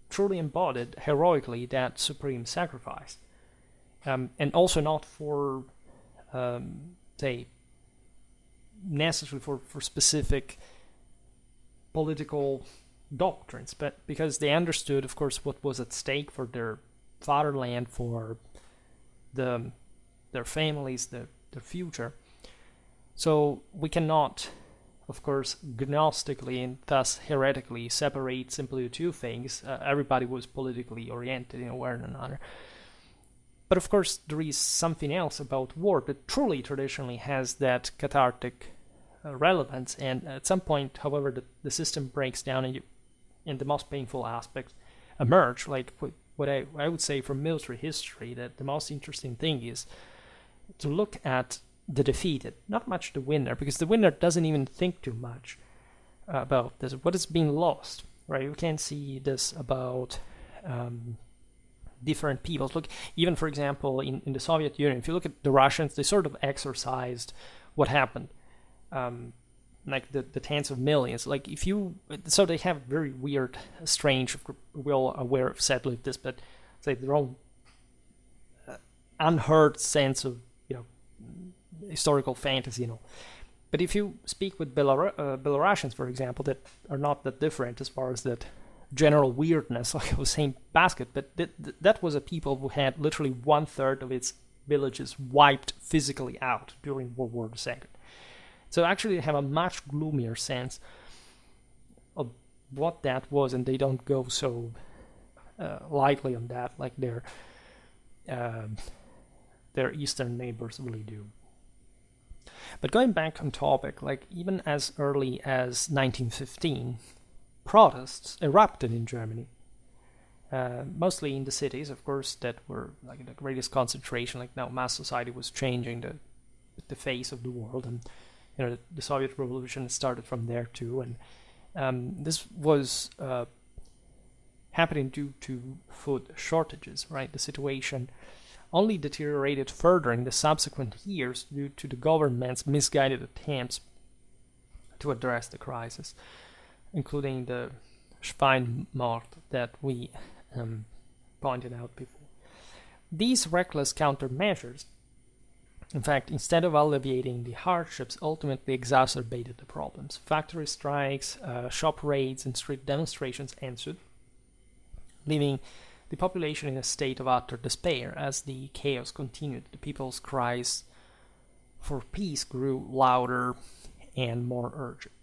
truly embodied heroically that supreme sacrifice. And also not for, say, necessarily for specific political doctrines, but because they understood, of course, what was at stake for their fatherland, for their families, their future. So we cannot, of course, gnostically and thus heretically separate simply the two things. Everybody was politically oriented in a way or another. But of course, there is something else about war that truly traditionally has that cathartic relevance. And at some point, however, the system breaks down and the most painful aspects emerge. Like what I would say from military history, that the most interesting thing is to look at the defeated, not much the winner, because the winner doesn't even think too much about this. What is being lost, right? You can see this about different peoples. Look, even for example, in the Soviet Union, if you look at the Russians, they sort of exorcised what happened, like the tens of millions. Like so they have very weird, strange, we're all aware of sadly of this, but say their own unheard sense of historical fantasy, But if you speak with Belarusians, for example, that are not that different as far as that general weirdness, like I was saying, basket, but that was a people who had literally 1/3 of its villages wiped physically out during World War II. So actually they have a much gloomier sense of what that was, and they don't go so lightly on that like their eastern neighbors really do. But going back on topic, like even as early as 1915, protests erupted in Germany, mostly in the cities, of course, that were like the greatest concentration. Like now, mass society was changing the face of the world, and the Soviet Revolution started from there too. And this was happening due to food shortages. Right, the situation only deteriorated further in the subsequent years due to the government's misguided attempts to address the crisis, including the Schweinmord that we pointed out before. These reckless countermeasures, in fact, instead of alleviating the hardships, ultimately exacerbated the problems. Factory strikes, shop raids, and street demonstrations ensued, leaving the population in a state of utter despair. As the chaos continued, the people's cries for peace grew louder and more urgent.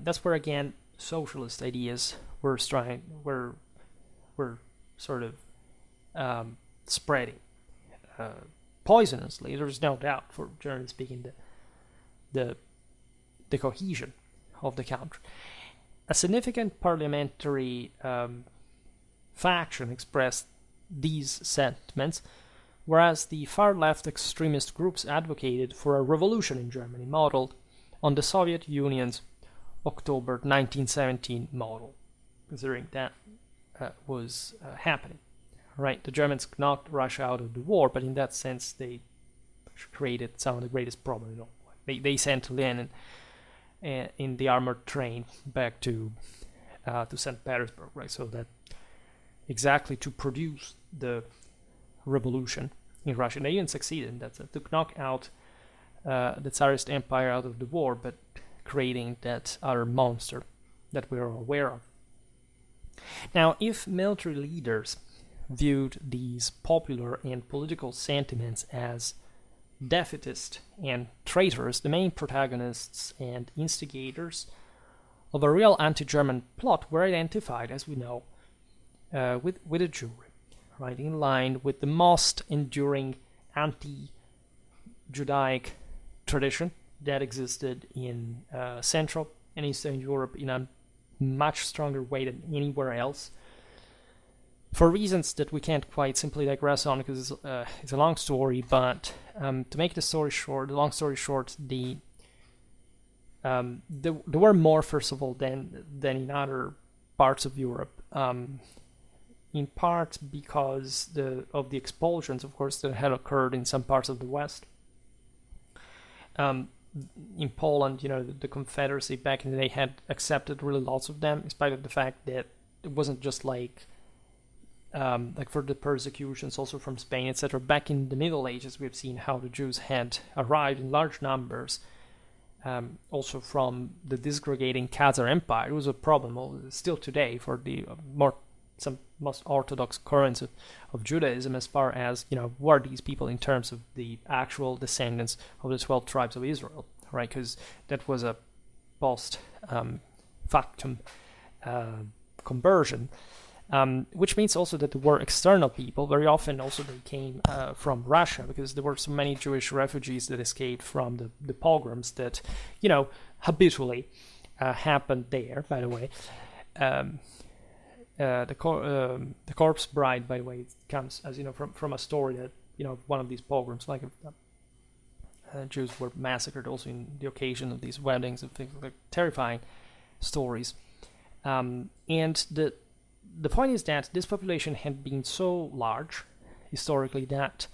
That's where again socialist ideas were sort of spreading poisonously. There's no doubt, for generally speaking, the cohesion of the country. A significant parliamentary faction expressed these sentiments, whereas the far-left extremist groups advocated for a revolution in Germany modeled on the Soviet Union's October 1917 model. considering that was happening. Right, the Germans knocked Russia out of the war, but in that sense, they created some of the greatest problems. They sent Lenin in the armored train back to St. Petersburg, right? So that exactly to produce the revolution in Russia. And they even succeeded in that, to knock out the Tsarist Empire out of the war, but creating that other monster that we are aware of. Now, if military leaders viewed these popular and political sentiments as defeatist and traitors, the main protagonists and instigators of a real anti-German plot were identified, as we know, with a Jewry, right, in line with the most enduring anti-Judaic tradition that existed in Central and Eastern Europe in a much stronger way than anywhere else. For reasons that we can't quite simply digress on, because it's a long story, but to make the long story short, there were more, first of all, than in other parts of Europe, in part because of the expulsions, of course, that had occurred in some parts of the West. In Poland, the Confederacy back in the day had accepted really lots of them, in spite of the fact that it wasn't just like for the persecutions also from Spain, etc. Back in the Middle Ages, we've seen how the Jews had arrived in large numbers, also from the disgregating Khazar Empire. It was a problem still today for the most orthodox currents of Judaism, as far as, who are these people in terms of the actual descendants of the 12 tribes of Israel, right? Because that was a post-factum conversion. Which means also that there were external people. Very often also they came from Russia, because there were so many Jewish refugees that escaped from the pogroms that, habitually happened there, by the way. The corpse bride, by the way, comes, as you know, from a story that, one of these pogroms, like Jews were massacred also in the occasion of these weddings and things like terrifying stories. And the point is that this population had been so large historically that,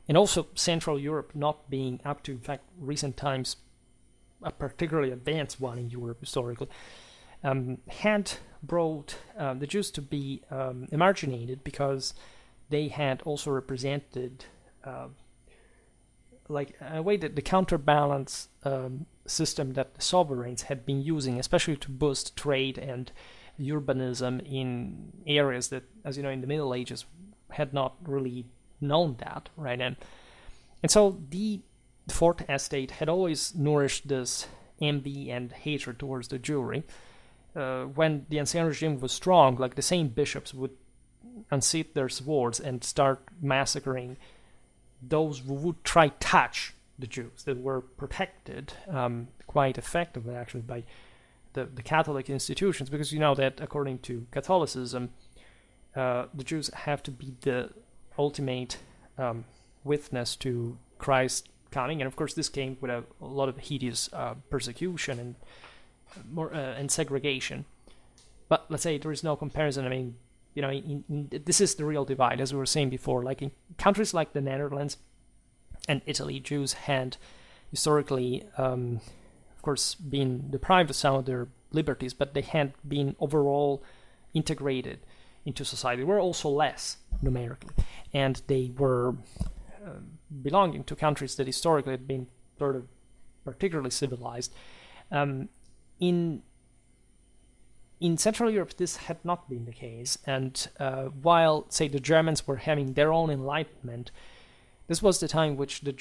and also Central Europe not being up to, in fact, recent times, a particularly advanced one in Europe historically, had brought the Jews to be emarginated, because they had also represented, like a way that the counterbalance system that the sovereigns had been using, especially to boost trade and urbanism in areas that, as you know, in the Middle Ages had not really known that, right? And so the Fourth Estate had always nourished this envy and hatred towards the Jewry. When the Ancien regime was strong, like the same bishops would unseat their swords and start massacring those who would try touch the Jews that were protected quite effectively, actually, by the Catholic institutions, because you know that according to Catholicism, the Jews have to be the ultimate witness to Christ's coming, and of course this came with a lot of hideous persecution and segregation. But let's say there is no comparison. I mean, this is the real divide, as we were saying before. Like in countries like the Netherlands and Italy, Jews had historically, of course, been deprived of some of their liberties, but they had been overall integrated into society. They were also less numerically, and they were belonging to countries that historically had been sort of particularly civilized. In Central Europe, this had not been the case, and while, say, the Germans were having their own enlightenment, this was the time which the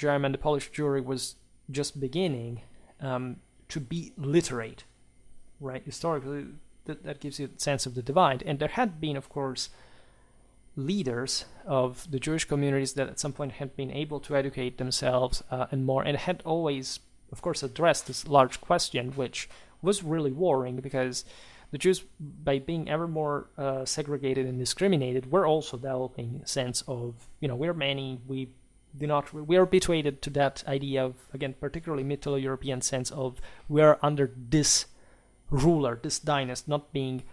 Polish Jewry was just beginning to be literate, right? Historically, that gives you a sense of the divide. And there had been, of course, leaders of the Jewish communities that at some point had been able to educate themselves and more, and had always, of course, addressed this large question, which was really worrying, because the Jews, by being ever more segregated and discriminated, were also developing a sense of, we're many, we are habituated to that idea of, again, particularly Middle European sense of we are under this ruler, this dynasty, not being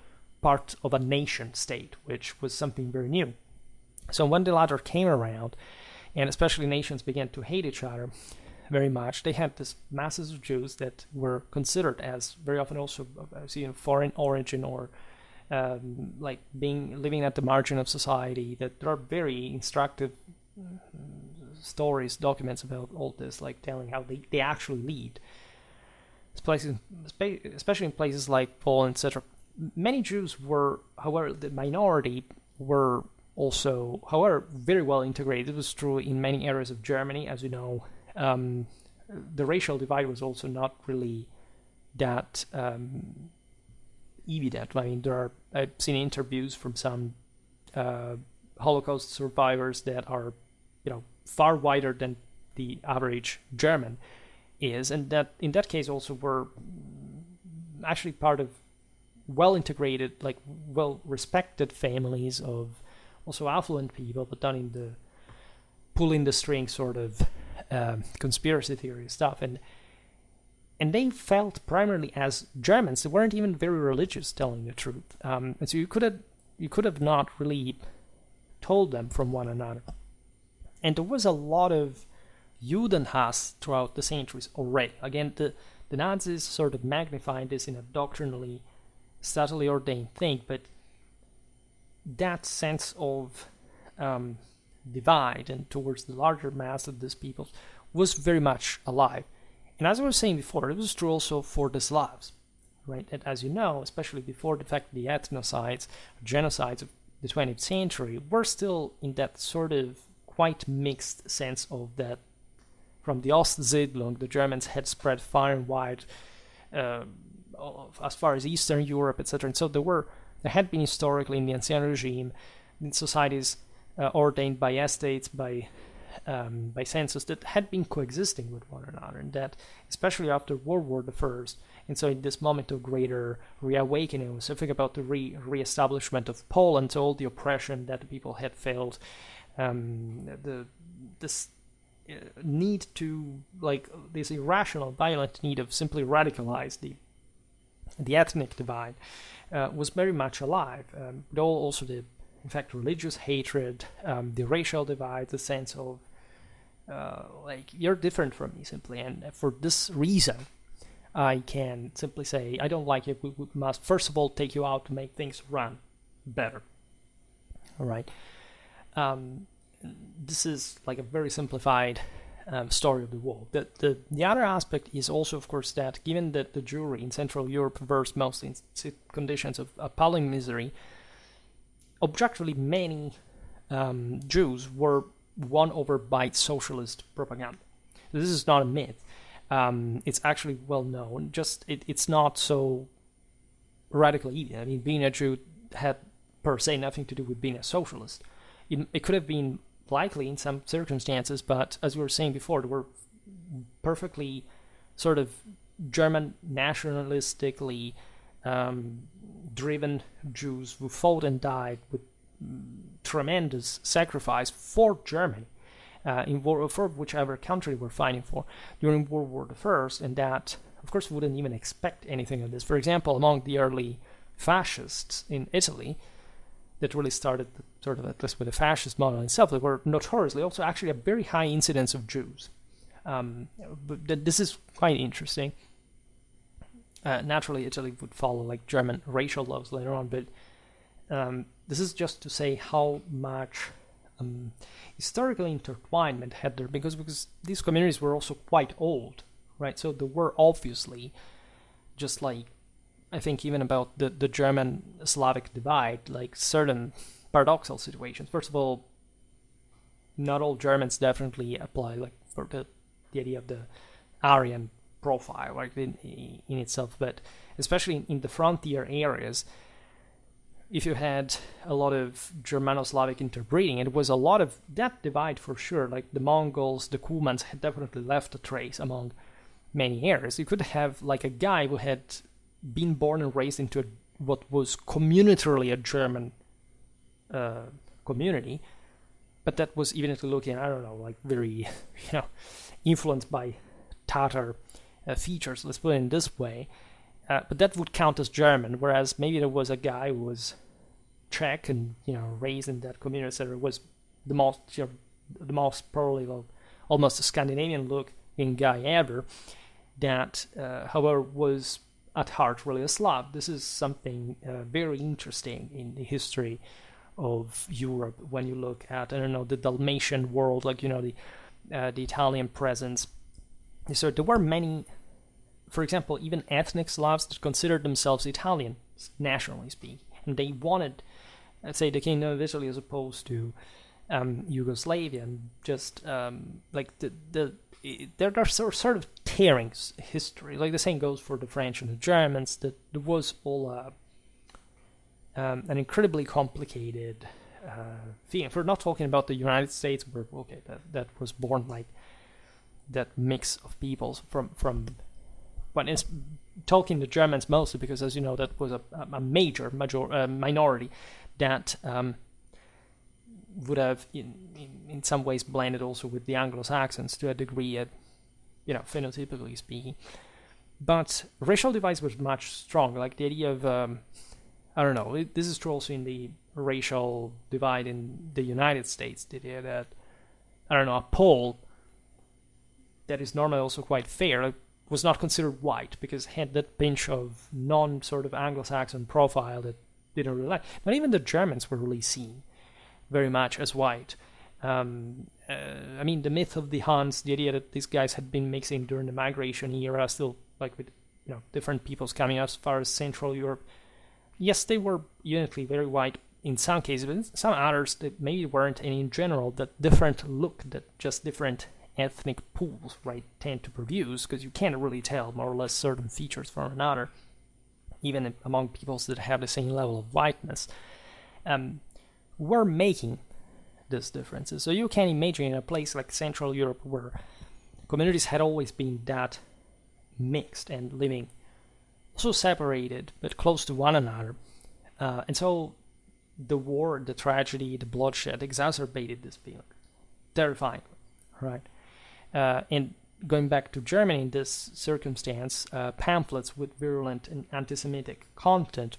part of a nation state, which was something very new. So when the latter came around, and especially nations began to hate each other very much, they had this masses of Jews that were considered as very often also foreign origin, or like living at the margin of society. That there are very instructive stories, documents about all this, like telling how they actually lead. Especially in places like Poland, etc. Many Jews were, however, the minority were also, however, very well integrated. It was true in many areas of Germany, as you know. The racial divide was also not really that evident. I mean, I've seen interviews from some Holocaust survivors that are, far wider than the average German is, and that in that case also were actually part of well-integrated, like well-respected families of also affluent people, but done in the pulling the string sort of conspiracy theory stuff, and they felt primarily as Germans. They weren't even very religious, telling the truth, and so you could have not really told them from one another. And there was a lot of Judenhass throughout the centuries already. Again, the Nazis sort of magnified this in a doctrinally, subtly ordained thing, but that sense of divide and towards the larger mass of these people was very much alive. And as I was saying before, it was true also for the Slavs, right? And as you know, especially before the fact, the ethnocides, genocides of the 20th century were still in that sort of quite mixed sense of that from the Ostsiedlung, the Germans had spread far and wide as far as Eastern Europe, etc. And so there had been historically in the ancien regime, in societies ordained by estates, by census, that had been coexisting with one another, and that especially after World War I, and so in this moment of greater reawakening, so think about the re-establishment of Poland, so all the oppression that the people had felt, this need to, like, this irrational, violent need of simply radicalize the ethnic divide was very much alive. But also the, in fact, religious hatred, the racial divide, the sense of like, you're different from me simply, and for this reason I can simply say I don't like it. We must first of all take you out to make things run better. All right. This is like a very simplified story of the war. The other aspect is also, of course, that given that the Jewry in Central Europe versed mostly in conditions of appalling misery, objectively many Jews were won over by socialist propaganda. This is not a myth. It's actually well known. Just it's not so radically easy. I mean, being a Jew had per se nothing to do with being a socialist. It could have been likely in some circumstances, but as we were saying before, there were perfectly sort of German nationalistically driven Jews who fought and died with tremendous sacrifice for Germany in war, for whichever country we're fighting for during World War I, and that, of course, wouldn't even expect anything of this. For example, among the early fascists in Italy, that really started sort of at least with the fascist model itself, there were notoriously also actually a very high incidence of Jews. But this is quite interesting. Naturally, Italy would follow like German racial laws later on, but this is just to say how much historical intertwinement had there, because these communities were also quite old, right? So there were obviously, just like I think even about the German-Slavic divide, like certain paradoxal situations. First of all, not all Germans definitely apply like for the idea of the Aryan profile, like in itself, but especially in the frontier areas, if you had a lot of Germano-Slavic interbreeding, it was a lot of that divide for sure. Like the Mongols, the Kumans had definitely left a trace among many areas. You could have like a guy who had been born and raised into what was communitarily a German community, but that was evidently looking, I don't know, like very, influenced by Tatar features, let's put it in this way, but that would count as German, whereas maybe there was a guy who was Czech and raised in that community, etc. Was the most probably almost a Scandinavian looking guy ever. That, however, was at heart really a Slav. This is something very interesting in the history of Europe when you look at, I don't know, the Dalmatian world, like the Italian presence. So there were many, for example, even ethnic Slavs that considered themselves Italian, nationally speaking, and they wanted, let's say, the Kingdom of Italy as opposed to Yugoslavia, and just like there are sort of tearing history. Like the same goes for the French and the Germans. That there was all an incredibly complicated thing. If we're not talking about the United States, where that was born like that mix of peoples from. But it's talking the Germans mostly because, as you know, that was a major minority that would have in some ways blended also with the Anglo-Saxons to a degree, phenotypically speaking. But racial divides was much stronger. Like the idea of, I don't know, this is true also in the racial divide in the United States. The idea that, I don't know, a Pole that is normally also quite fair was not considered white because it had that pinch of non-sort of Anglo-Saxon profile that didn't really like. But even the Germans were really seen very much as white. I mean, the myth of the Huns, the idea that these guys had been mixing during the migration era, still like with different peoples coming as far as Central Europe. Yes, they were uniquely very white in some cases, but in some others that maybe weren't, and in general, that different look that just different ethnic pools, right, tend to produce, because you can't really tell more or less certain features from another, even among peoples that have the same level of whiteness. Were making these differences. So you can imagine in a place like Central Europe where communities had always been that mixed and living so separated but close to one another. And so the war, the tragedy, the bloodshed exacerbated this feeling. Terrifying, right? And going back to Germany in this circumstance, pamphlets with virulent and anti-Semitic content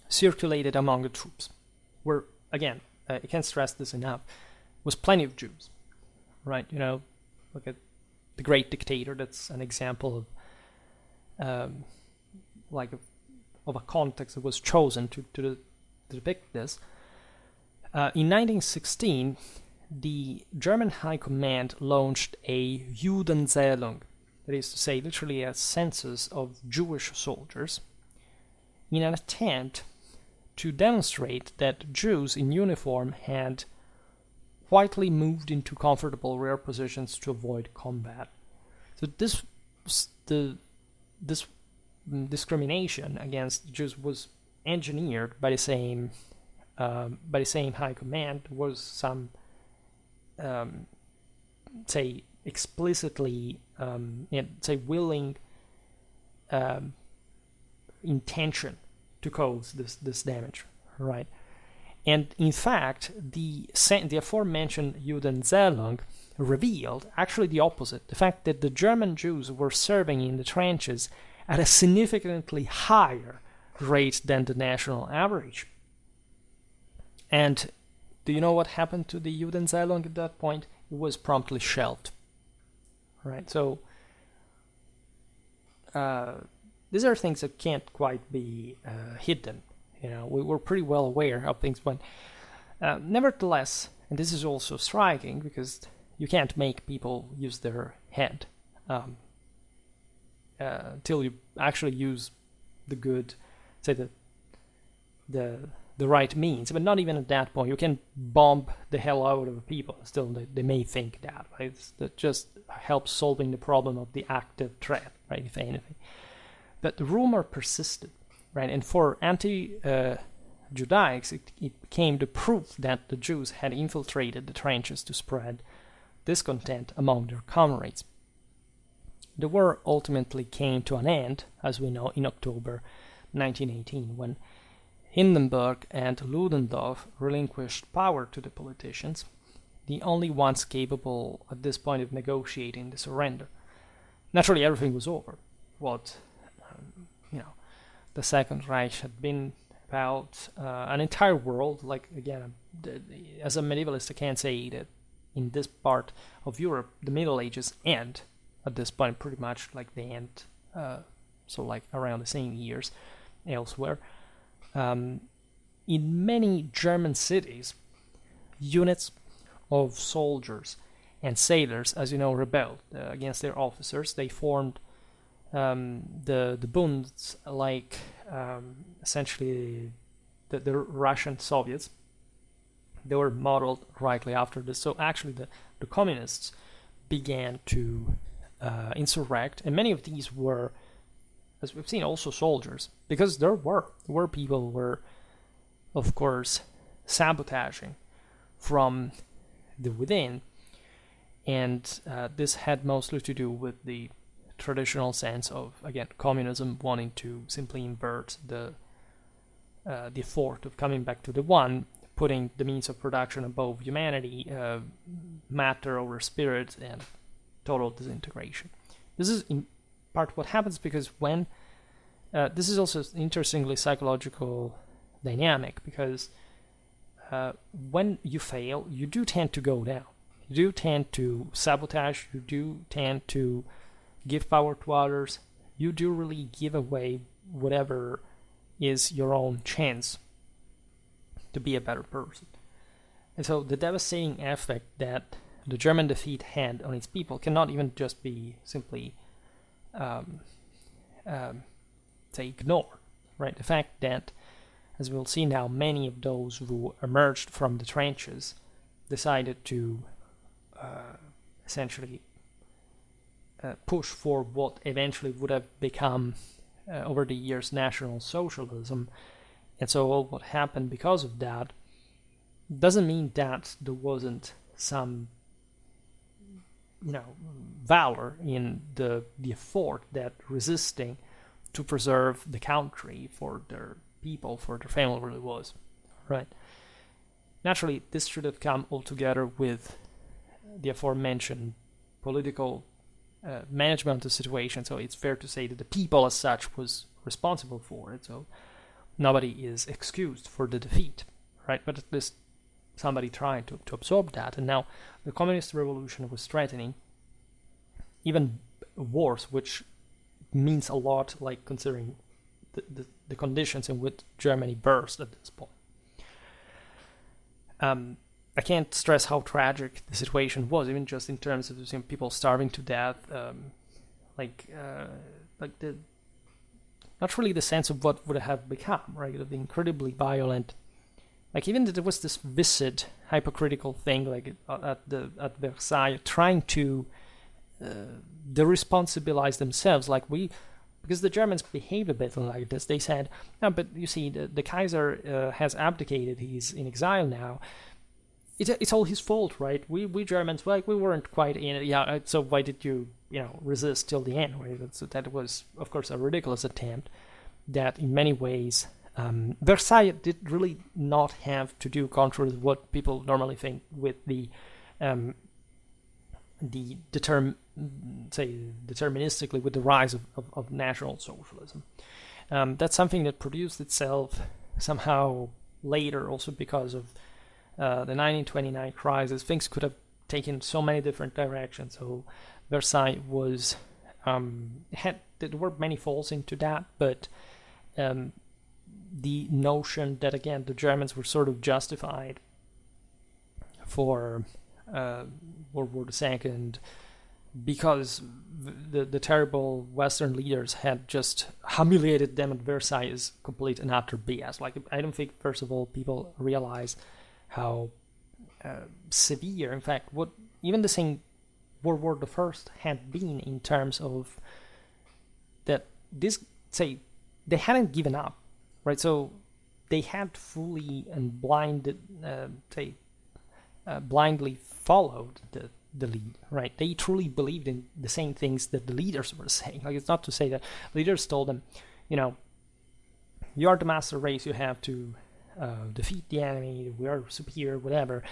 circulated among the troops. Where, again, I can't stress this enough, was plenty of Jews, right? Look at the Great Dictator. That's an example of of a context that was chosen to depict this. In 1916, the German High Command launched a Judenzählung, that is to say, literally a census of Jewish soldiers, in an attempt to demonstrate that Jews in uniform had quietly moved into comfortable rear positions to avoid combat. So this discrimination against Jews was engineered by the same high command. There was some say explicitly willing intention to cause this damage, right? And in fact, the aforementioned Judenzählung revealed actually the opposite: the fact that the German Jews were serving in the trenches at a significantly higher rate than the national average. And do you know what happened to the Judenzählung at that point? It was promptly shelved, right? So these are things that can't quite be hidden. We were pretty well aware how things went. Nevertheless, and this is also striking because you can't make people use their head till you actually use the good, say the right means. But not even at that point. You can bomb the hell out of people. Still, they may think that. Right? That just helps solving the problem of the active threat, right? If anything. But the rumor persisted, right? And for anti-Judaics, it became the proof that the Jews had infiltrated the trenches to spread discontent among their comrades. The war ultimately came to an end, as we know, in October 1918, when Hindenburg and Ludendorff relinquished power to the politicians, the only ones capable at this point of negotiating the surrender. Naturally, everything was over. What the Second Reich had been about an entire world. Like, again, as a medievalist, I can't say that in this part of Europe, the Middle Ages end at this point, pretty much like they end, so like around the same years elsewhere. In many German cities, units of soldiers and sailors, as you know, rebelled against their officers. They formed the Bunds, like essentially the Russian Soviets. They were modeled rightly after this. So actually the communists began to insurrect, and many of these were, as we've seen, also soldiers, because there were people who were, of course, sabotaging from the within, and this had mostly to do with the traditional sense of, again, communism wanting to simply invert the thought of coming back to the one, putting the means of production above humanity, matter over spirit, and total disintegration. This is in part what happens, because when this is also interestingly psychological dynamic, because when you fail, you do tend to go down. You do tend to sabotage. You do tend to give power to others. You do really give away whatever is your own chance to be a better person. And so the devastating effect that the German defeat had on its people cannot even just be simply say ignored, right? The fact that, as we'll see now, many of those who emerged from the trenches decided to essentially push for what eventually would have become, over the years, National Socialism. And so all what happened because of that doesn't mean that there wasn't some, valor in the effort that resisting to preserve the country for their people, for their family really was, right? Naturally, this should have come all together with the aforementioned political management of the situation. So it's fair to say that the people as such was responsible for it. So nobody is excused for the defeat, right? But at least somebody tried to absorb that. And now the communist revolution was threatening even worse, which means a lot, like considering the conditions in which Germany burst at this point. I can't stress how tragic the situation was, even just in terms of people starving to death, like the not really the sense of what would have become, right? Of the incredibly violent, like even there was this viscid, hypocritical thing, like at Versailles, trying to de-responsibilize themselves, because the Germans behaved a bit like this. They said, no, but you see, the Kaiser has abdicated. He's in exile now. It's all his fault, right? We Germans, we weren't quite in it. Yeah, so why did you, resist till the end, right? So that was, of course, a ridiculous attempt that in many ways, Versailles did really not have to do, contrary to what people normally think, with the deterministically with the rise of National Socialism. That's something that produced itself somehow later, also because of the 1929 crisis. Things could have taken so many different directions. So Versailles was there were many faults into that, but the notion that, again, the Germans were sort of justified for World War II because the terrible Western leaders had just humiliated them at Versailles is complete and utter BS. Like, I don't think, first of all, people realize how severe, in fact, what even the same World War I had been, in terms of that they hadn't given up, right? So they had fully and blindly followed the lead, right? They truly believed in the same things that the leaders were saying. Like, it's not to say that leaders told them, you are the master race, you have to defeat the enemy, we are superior, whatever.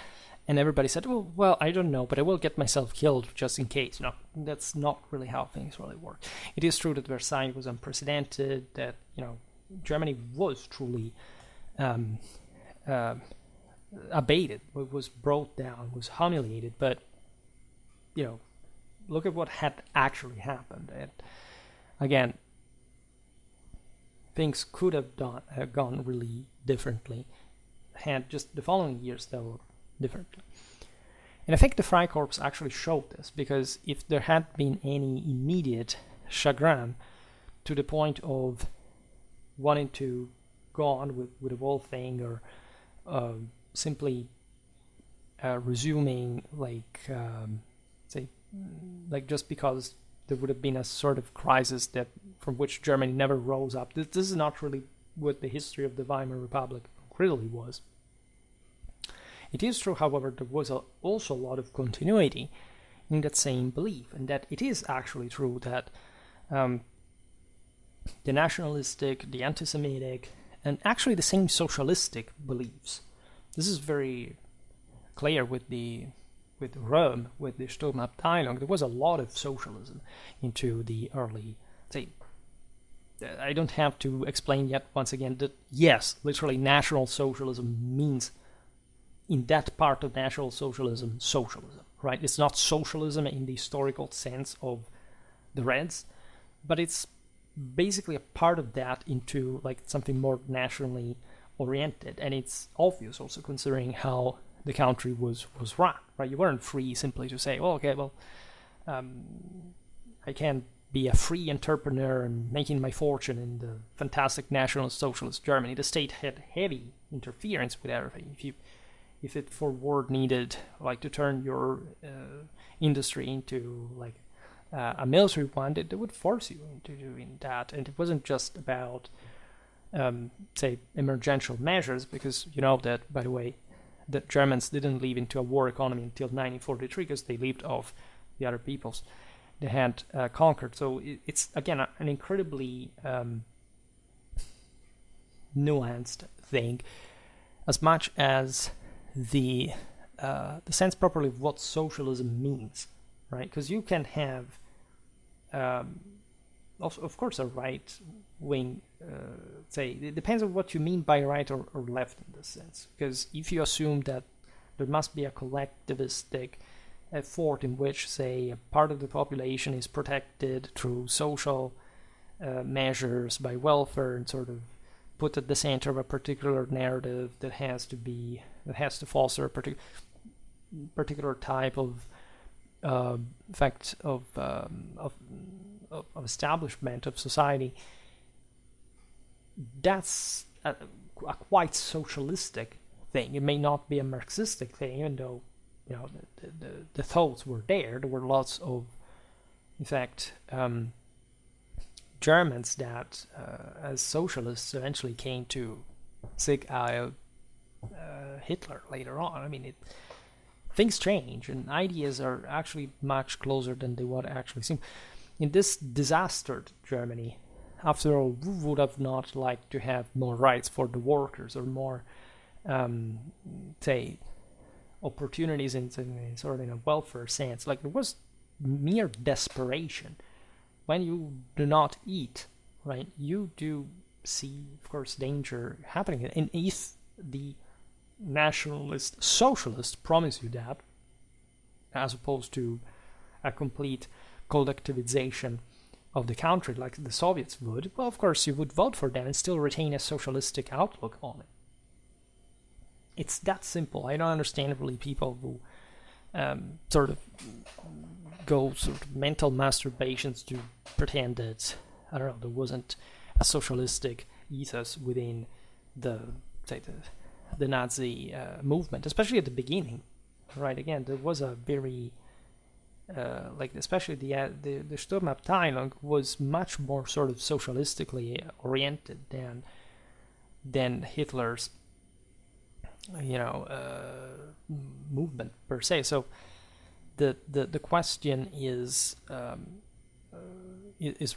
And everybody said, well, I don't know, but I will get myself killed just in case. No, that's not really how things really work. It is true that Versailles was unprecedented, that, Germany was truly abated, was brought down, was humiliated, but, look at what had actually happened. And again, things could have gone really differently had just the following years, though, differently. And I think the Freikorps actually showed this, because if there had been any immediate chagrin to the point of wanting to go on with the whole thing, or simply resuming, just because there would have been a sort of crisis from which Germany never rose up. This is not really what the history of the Weimar Republic really was. It is true, however, there was also a lot of continuity in that same belief, and that it is actually true that the nationalistic, the anti-Semitic, and actually the same socialistic beliefs. This is very clear with Rome, with the Sturmabteilung. There was a lot of socialism into the early, I don't have to explain yet once again that, yes, literally National Socialism means, in that part of National Socialism, right? It's not socialism in the historical sense of the Reds, but it's basically a part of that into something more nationally oriented. And it's obvious also, considering how the country was run, right? You weren't free simply to say, I can be a free entrepreneur and making my fortune in the fantastic National Socialist Germany. The state had heavy interference with everything. If it for war needed, to turn your industry into a military one, they would force you into doing that. And it wasn't just about, emergential measures, because you know that, by the way, the Germans didn't leave into a war economy until 1943, because they lived off the other peoples they had conquered. So it's, again, an incredibly nuanced thing, as much as the sense properly of what socialism means, right? Because you can have, of course, a right-wing, it depends on what you mean by right or left in this sense. Because if you assume that there must be a collectivistic effort in which, say, a part of the population is protected through social measures by welfare, and sort of put at the center of a particular narrative that has to foster a particular type of fact of establishment of society. That's a quite socialistic thing. It may not be a Marxistic thing, even though the thoughts were there. There were lots of, in fact, Germans that, as socialists, eventually came to seek out Hitler later on. I mean, things change, and ideas are actually much closer than they would actually seem. In this disastered Germany, after all, who would have not liked to have more rights for the workers, or more, opportunities in a welfare sense? There was mere desperation. When you do not eat, right, you do see, of course, danger happening. And if the nationalist socialists promise you that, as opposed to a complete collectivization of the country like the Soviets would, well, of course, you would vote for them and still retain a socialistic outlook on it. It's that simple. I don't understand really people who go mental masturbations to pretend that, I don't know, there wasn't a socialistic ethos within the Nazi movement, especially at the beginning, right? Again, there was a very especially the Sturmabteilung was much more sort of socialistically oriented than Hitler's movement per se. So the question is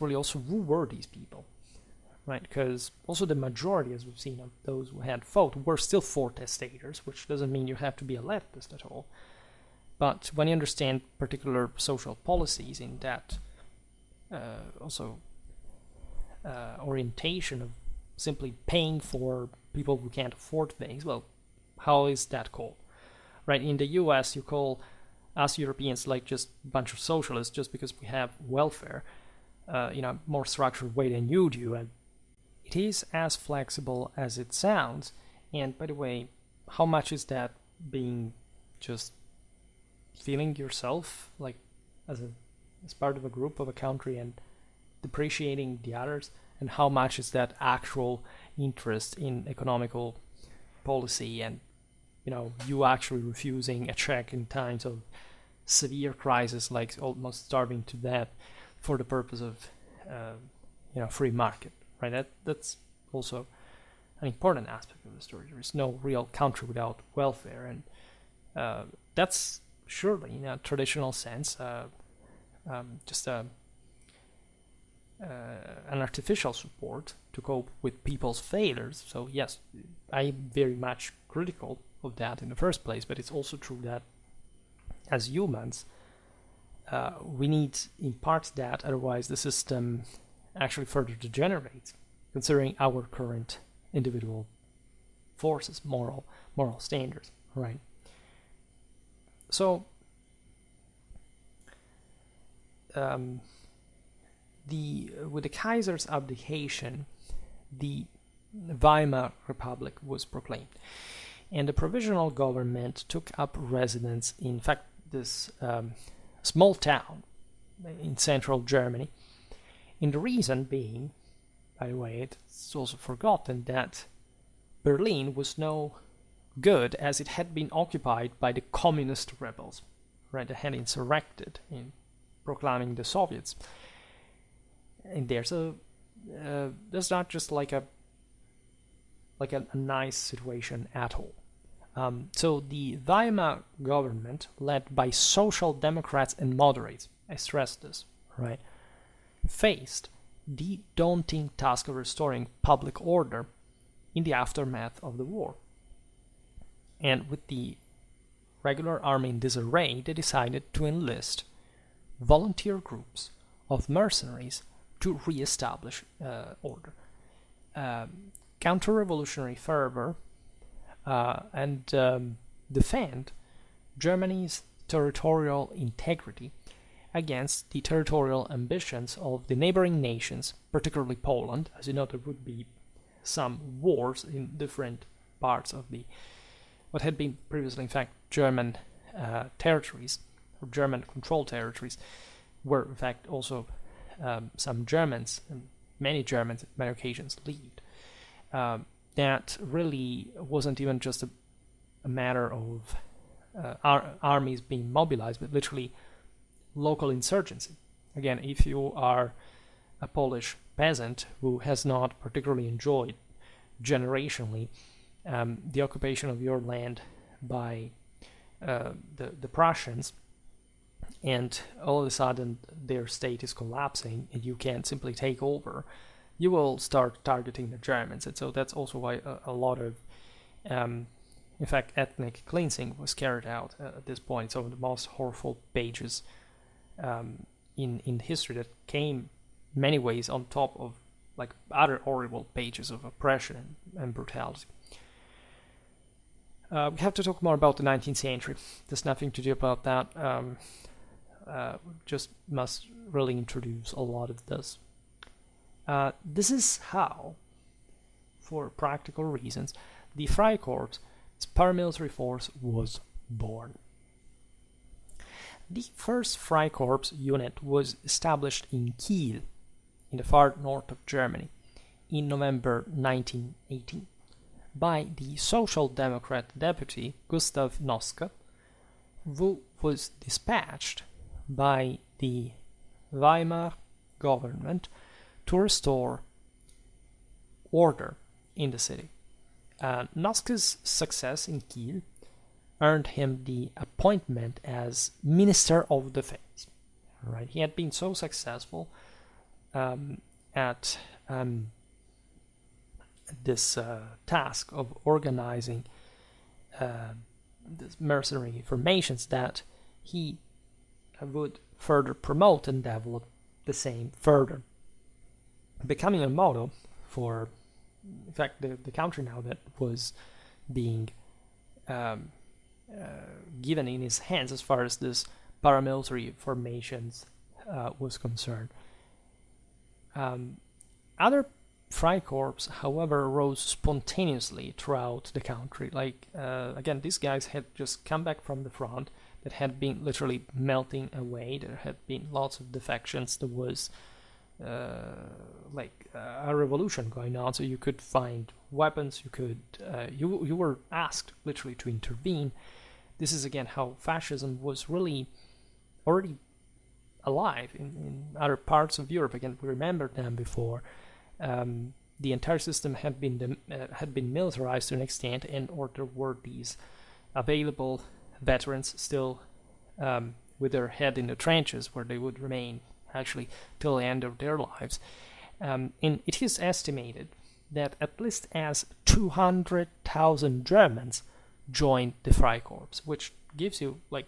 really also, who were these people, right? Because also the majority, as we've seen, of those who had fought were still for testators, which doesn't mean you have to be a leftist at all. But when you understand particular social policies in that orientation of simply paying for people who can't afford things, well, how is that called? Right, in the US, you call us Europeans like just a bunch of socialists just because we have welfare in a more structured way than you do, and it is as flexible as it sounds. And by the way, how much is that being just feeling yourself like as part of a group of a country and depreciating the others, and how much is that actual interest in economical policy and you actually refusing a check in times of severe crisis, like almost starving to death, for the purpose of free market, right? That's also an important aspect of the story. There is no real country without welfare, and that's surely, in a traditional sense, just an artificial support to cope with people's failures. So yes, I'm very much critical of that in the first place, but it's also true that as humans, we need in part that, otherwise the system actually further degenerates, considering our current individual forces, moral standards, right? So with the Kaiser's abdication, the Weimar Republic was proclaimed, and the provisional government took up residence in fact this small town in central Germany. And the reason being, by the way, it's also forgotten that Berlin was no good as it had been occupied by the communist rebels, right? They had insurrected in proclaiming the Soviets in there. So that's not just like a nice situation at all. So the Weimar government, led by social democrats and moderates, I stress this, right, faced the daunting task of restoring public order in the aftermath of the war. And with the regular army in disarray, they decided to enlist volunteer groups of mercenaries to re-establish order. Counter-revolutionary fervor and defend Germany's territorial integrity against the territorial ambitions of the neighboring nations, particularly Poland. As you know, there would be some wars in different parts of what had been previously, in fact, German territories, or German-controlled territories, where, in fact, also some Germans, and many Germans at many occasions, lived. That really wasn't even just a matter of armies being mobilized, but literally local insurgency. Again, if you are a Polish peasant who has not particularly enjoyed generationally the occupation of your land by the Prussians, and all of a sudden their state is collapsing and you can't simply take over, you will start targeting the Germans. And so that's also why a lot of, in fact, ethnic cleansing was carried out at this point. Some of the most horrible pages in history that came many ways on top of like other horrible pages of oppression and brutality. We have to talk more about the 19th century. There's nothing to do about that. Just must really introduce a lot of this. This is how, for practical reasons, the Freikorps, its paramilitary force, was born. The first Freikorps unit was established in Kiel, in the far north of Germany, in November 1918, by the Social Democrat deputy Gustav Noske, who was dispatched by the Weimar government to restore order in the city. Noske's success in Kiel earned him the appointment as Minister of Defense. Right? He had been so successful at this task of organizing these mercenary formations that he would further promote and develop the same further, becoming a model for, in fact, the country now that was being given in his hands as far as this paramilitary formations was concerned. Other Freikorps, however, rose spontaneously throughout the country. Again, these guys had just come back from the front that had been literally melting away. There had been lots of defections. There was a revolution going on, so you could find weapons. You were asked literally to intervene. This is again how fascism was really already alive in other parts of Europe. Again, we remembered them before. The entire system had been militarized to an extent, or there were these available veterans still with their head in the trenches, where they would remain actually till the end of their lives. And it is estimated that at least as 200,000 Germans joined the Freikorps, which gives you like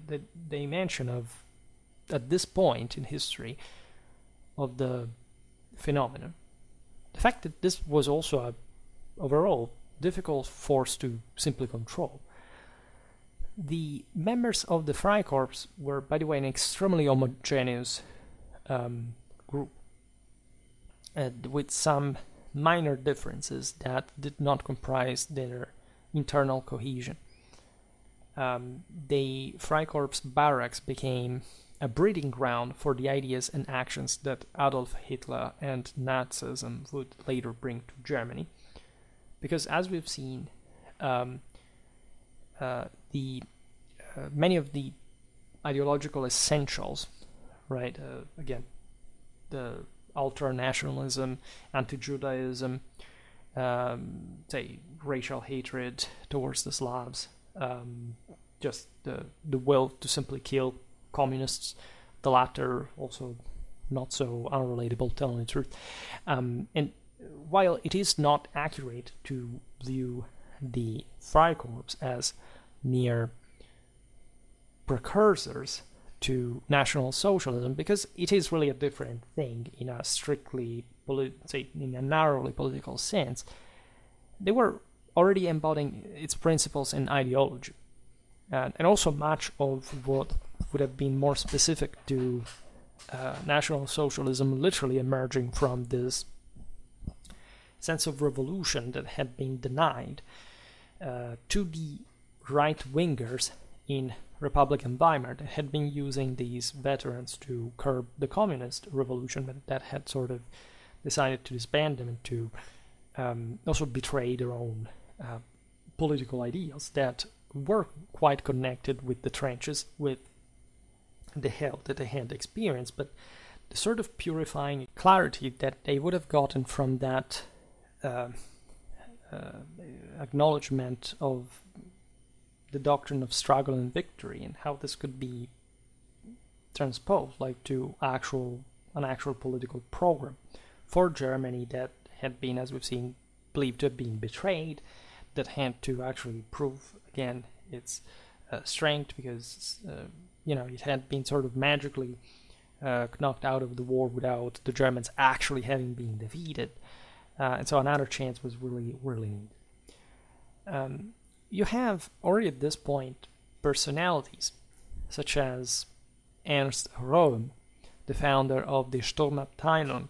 the dimension of, at this point in history, of the phenomenon. The fact that this was also a overall difficult force to simply control. The members of the Freikorps were, by the way, an extremely homogeneous group, with some minor differences that did not comprise their internal cohesion. The Freikorps barracks became a breeding ground for the ideas and actions that Adolf Hitler and Nazism would later bring to Germany. Because as we've seen, many of the ideological essentials, right, again, the ultra-nationalism, anti-Judaism, say, racial hatred towards the Slavs, just the will to simply kill communists, the latter also not so unrelatable, telling the truth. And while it is not accurate to view the Freikorps as mere precursors to National Socialism, because it is really a different thing in a strictly, in a narrowly political sense, they were already embodying its principles and ideology. And also much of what would have been more specific to National Socialism literally emerging from this sense of revolution that had been denied to the right-wingers in Republican Weimar that had been using these veterans to curb the communist revolution, but that had sort of decided to disband them and to also betray their own political ideals that were quite connected with the trenches, with the hell that they had experienced, but the sort of purifying clarity that they would have gotten from that acknowledgement of the doctrine of struggle and victory, and how this could be transposed like to an actual political program for Germany that had been, as we've seen, believed to have been betrayed, that had to actually prove again its strength, because it had been sort of magically knocked out of the war without the Germans actually having been defeated, and so another chance was really needed. You have already at this point personalities such as Ernst Röhm, the founder of the Sturmabteilung,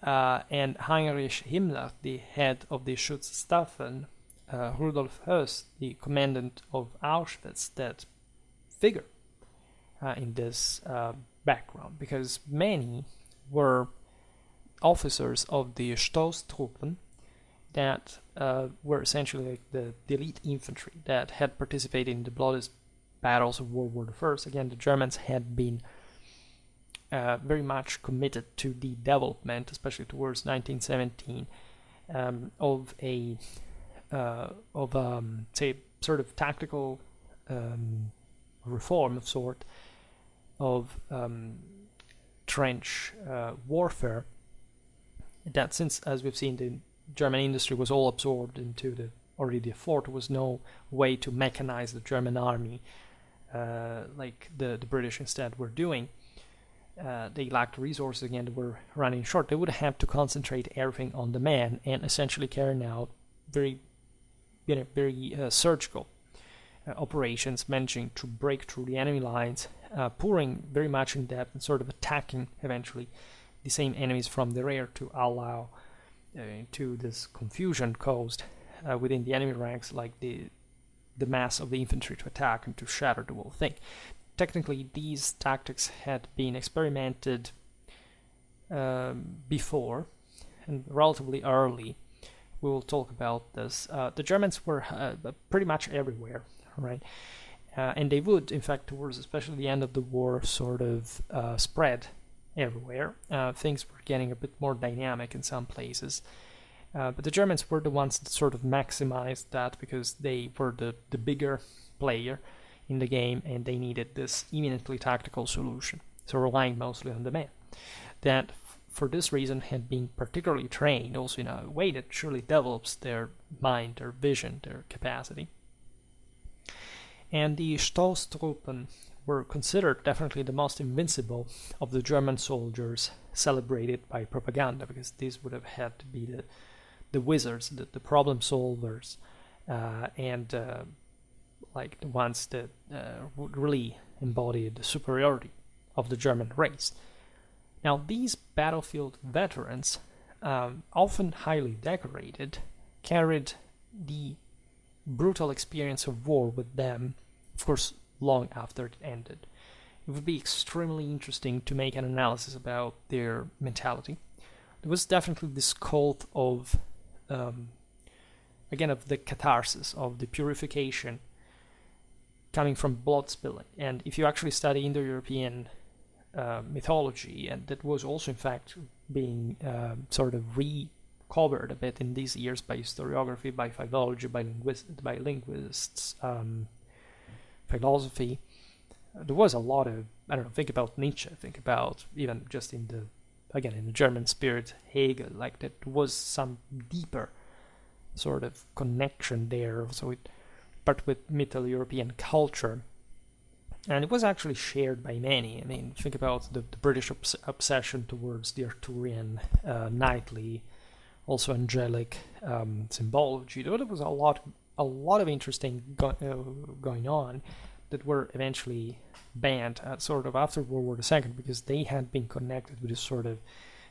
and Heinrich Himmler, the head of the Schutzstaffen, Rudolf Höss, the commandant of Auschwitz, that figure in this background, because many were officers of the Stoßtruppen that were essentially like the elite infantry that had participated in the bloodiest battles of World War I. Again, the Germans had been very much committed to the development, especially towards 1917, of a say sort of tactical reform of sort of trench warfare that since, as we've seen, the German industry was all absorbed into the already fort, there was no way to mechanize the German army like the British instead were doing. They lacked resources again, they were running short. They would have to concentrate everything on the man and essentially carrying out very surgical operations, managing to break through the enemy lines, pouring very much in depth and sort of attacking eventually the same enemies from the rear to allow to this confusion caused within the enemy ranks, like the mass of the infantry to attack and to shatter the whole thing. Technically, these tactics had been experimented before and relatively early. We will talk about this. The Germans were pretty much everywhere, right? And they would, in fact, towards especially the end of the war, sort of spread everywhere. Things were getting a bit more dynamic in some places. But the Germans were the ones that sort of maximized that because they were the bigger player in the game and they needed this eminently tactical solution. So relying mostly on the man. That, for this reason, had been particularly trained also in a way that surely develops their mind, their vision, their capacity. And the Stoßtruppen were considered definitely the most invincible of the German soldiers celebrated by propaganda, because these would have had to be the wizards, the problem solvers, and like the ones that would really embody the superiority of the German race. Now, these battlefield veterans, often highly decorated, carried the brutal experience of war with them, of course, long after it ended. It would be extremely interesting to make an analysis about their mentality. There was definitely this cult of, again, of the catharsis, of the purification coming from blood spilling. And if you actually study Indo-European mythology, and that was also in fact being sort of recovered a bit in these years by historiography, by philology, by linguists, philosophy. There was a lot of, I don't know, think about Nietzsche, think about even just in the German spirit, Hegel, like that was some deeper sort of connection there. So but with Middle European culture. And it was actually shared by many. I mean, think about the British obsession towards the Arthurian, knightly, also angelic symbology. There was a lot of interesting going on that were eventually banned sort of after World War II, because they had been connected with this sort of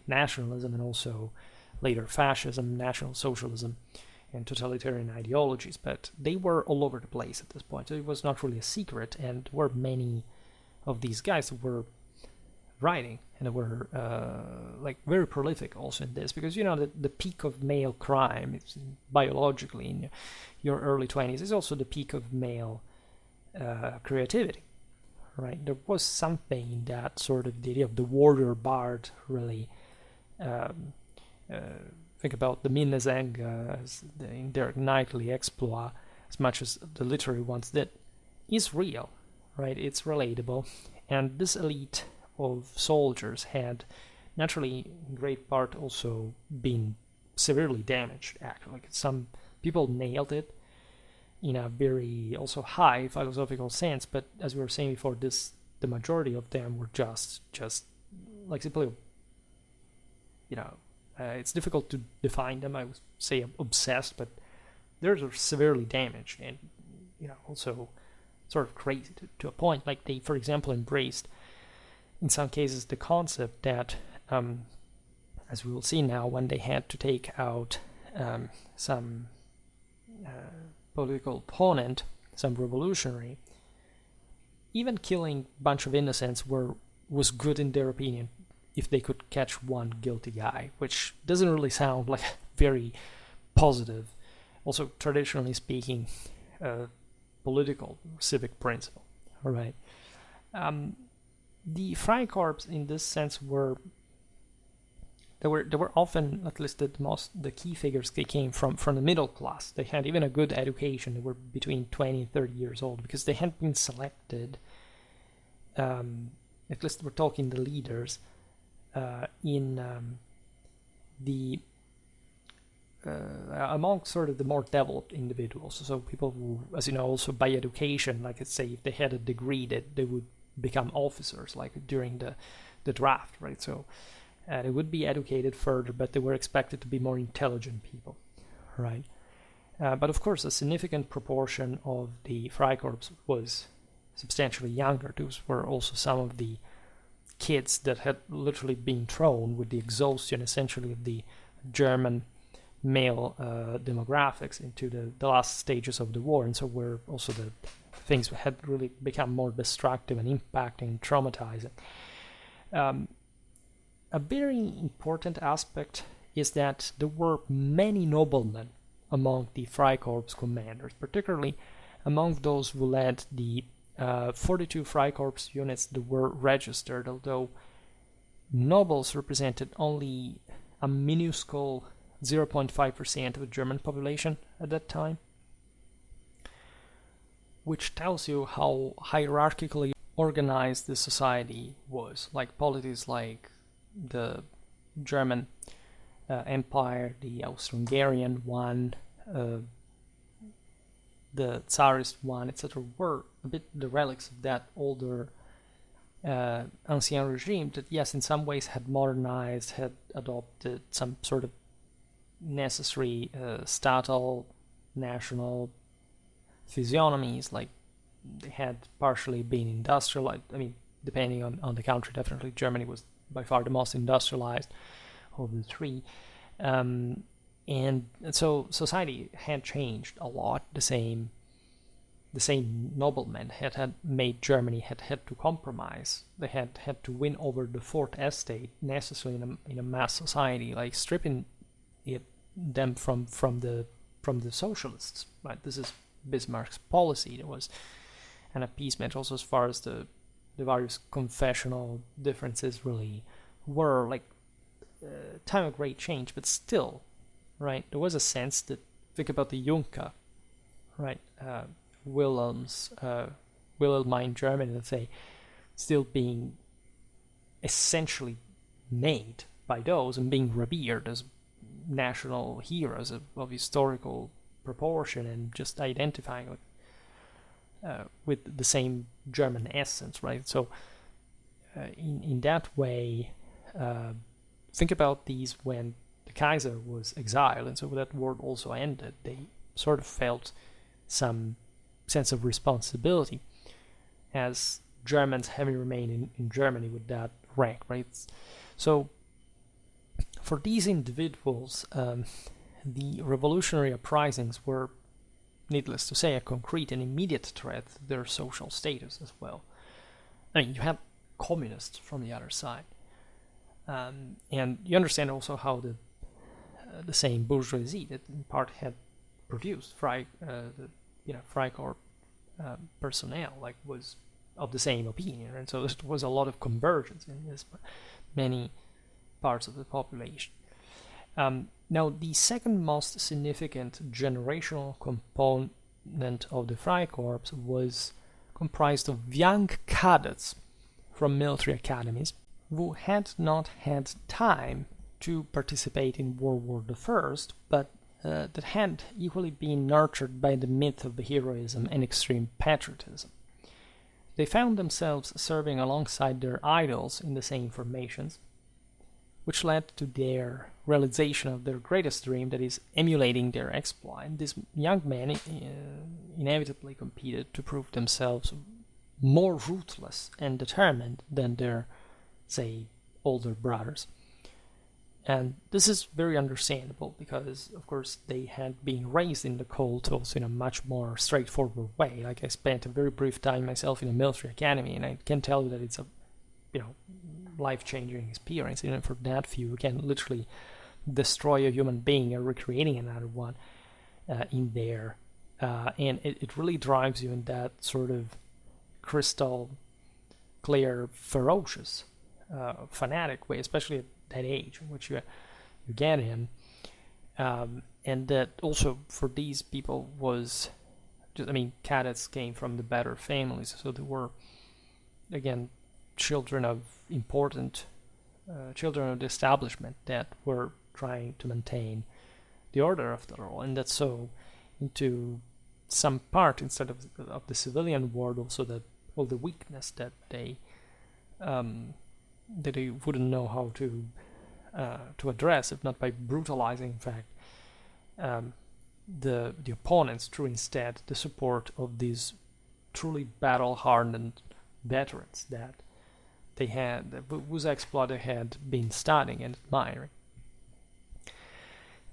nationalism and also later fascism, National Socialism, and totalitarian ideologies, but they were all over the place at this point. So it was not really a secret, and there were many of these guys who were writing and were like very prolific also in this, because you know the peak of male crime, it's biologically in your early 20s, is also the peak of male creativity, right? There was something in that sort of the idea of the warrior bard really. Think about the Minnesang in their knightly exploit, as much as the literary ones, that is real, right? It's relatable, and this elite of soldiers had naturally in great part also been severely damaged. Actually, like some people nailed it in a very also high philosophical sense, but as we were saying before, the majority of them were just like simply, you know. It's difficult to define them. I would say obsessed, but they're severely damaged and, you know, also sort of crazy to a point. Like they, for example, embraced, in some cases, the concept that, as we will see now, when they had to take out some political opponent, some revolutionary, even killing a bunch of innocents was good in their opinion, if they could catch one guilty guy, which doesn't really sound like very positive, also traditionally speaking, political civic principle. All right. The Freikorps, in this sense, were often, at least the key figures, they came from the middle class. They had even a good education. They were between 20 and 30 years old because they had been selected. At least we're talking the leaders. In the among sort of the more developed individuals, so people who, as you know, also by education, like let's say if they had a degree, that they would become officers, like during the draft, right? So they would be educated further, but they were expected to be more intelligent people, right? But of course, a significant proportion of the Freikorps was substantially younger. Those were also some of the kids that had literally been thrown with the exhaustion, essentially, of the German male demographics into the last stages of the war, and so where also the things had really become more destructive and impacting, traumatizing. A very important aspect is that there were many noblemen among the Freikorps commanders, particularly among those who led the 42 Freikorps units that were registered, although nobles represented only a minuscule 0.5% of the German population at that time, which tells you how hierarchically organized the society was. Like polities like the German Empire, the Austro-Hungarian one, the Tsarist one, etc., were a bit the relics of that older ancien regime that, yes, in some ways had modernized, had adopted some sort of necessary statal national physiognomies, like they had partially been industrialized. I mean, depending on the country, definitely Germany was by far the most industrialized of the three. And so society had changed a lot. The same noblemen had made Germany had to compromise. They had to win over the fourth estate necessarily in a mass society, like stripping them from the socialists. Right, this is Bismarck's policy. There was an appeasement also as far as the various confessional differences really were, like time of great change, but still, right, there was a sense that, think about the Junker, right, Wilhelmine Germany, let's say, still being essentially made by those and being revered as national heroes of historical proportion, and just identifying with the same German essence, right? So in that way, think about these when the Kaiser was exiled, and so when that war also ended, they sort of felt some sense of responsibility as Germans having remained in Germany with that rank, right? So for these individuals, the revolutionary uprisings were, needless to say, a concrete and immediate threat to their social status as well. I mean, you had communists from the other side, and you understand also how the same bourgeoisie that in part had produced Freikorps personnel, like, was of the same opinion, and so there was a lot of convergence in this many parts of the population. Now, the second most significant generational component of the Freikorps was comprised of young cadets from military academies who had not had time to participate in World War I, but that had equally been nurtured by the myth of heroism and extreme patriotism. They found themselves serving alongside their idols in the same formations, which led to their realization of their greatest dream, that is, emulating their exploit. These young men inevitably competed to prove themselves more ruthless and determined than their, say, older brothers. And this is very understandable because, of course, they had been raised in the cult also in a much more straightforward way. Like, I spent a very brief time myself in a military academy, and I can tell you that it's a life-changing experience. Even for that few, you can literally destroy a human being and recreating another one in there. And it really drives you in that sort of crystal clear, ferocious, fanatic way, especially at that age in which you get in. And that also for these people was just, cadets came from the better families, so they were, again, children of the establishment that were trying to maintain the order of the law, and that so into some part, instead of the civilian world, also that all the weakness that they wouldn't know how to address, if not by brutalizing, in fact, the opponents, through instead the support of these truly battle-hardened veterans that they had, whose exploit they had been studying and admiring.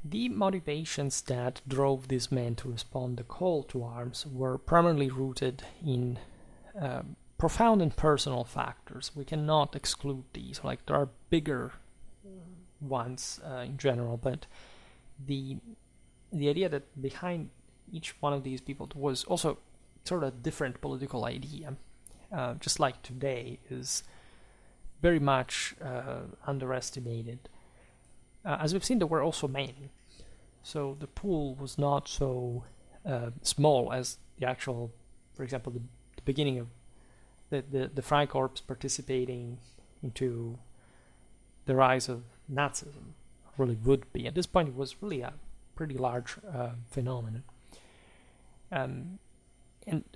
The motivations that drove these men to respond the call to arms were primarily rooted in profound and personal factors. We cannot exclude these. Like, there are bigger ones in general, but the idea that behind each one of these people was also sort of a different political idea, just like today, is very much underestimated. As we've seen, there were also many, so the pool was not so small as the actual, for example, the beginning of the Freikorps participating into the rise of Nazism really would be. At this point, it was really a pretty large phenomenon. And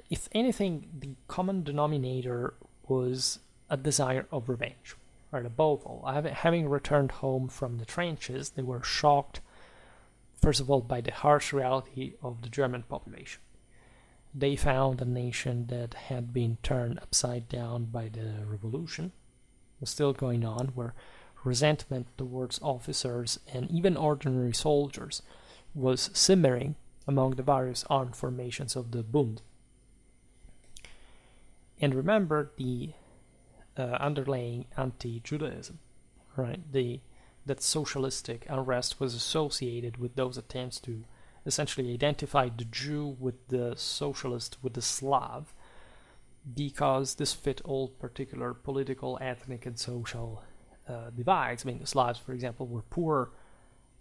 if anything, the common denominator was a desire of revenge. Right, above all, having returned home from the trenches, they were shocked, first of all, by the harsh reality of the German population. They found a nation that had been turned upside down by the revolution, was still going on, where resentment towards officers and even ordinary soldiers was simmering among the various armed formations of the Bund. And remember the underlying anti-Judaism, right? That socialistic unrest was associated with those attempts to essentially identify the Jew with the socialist, with the Slav, because this fit all particular political, ethnic, and social divides. I mean, the Slavs, for example, were poorer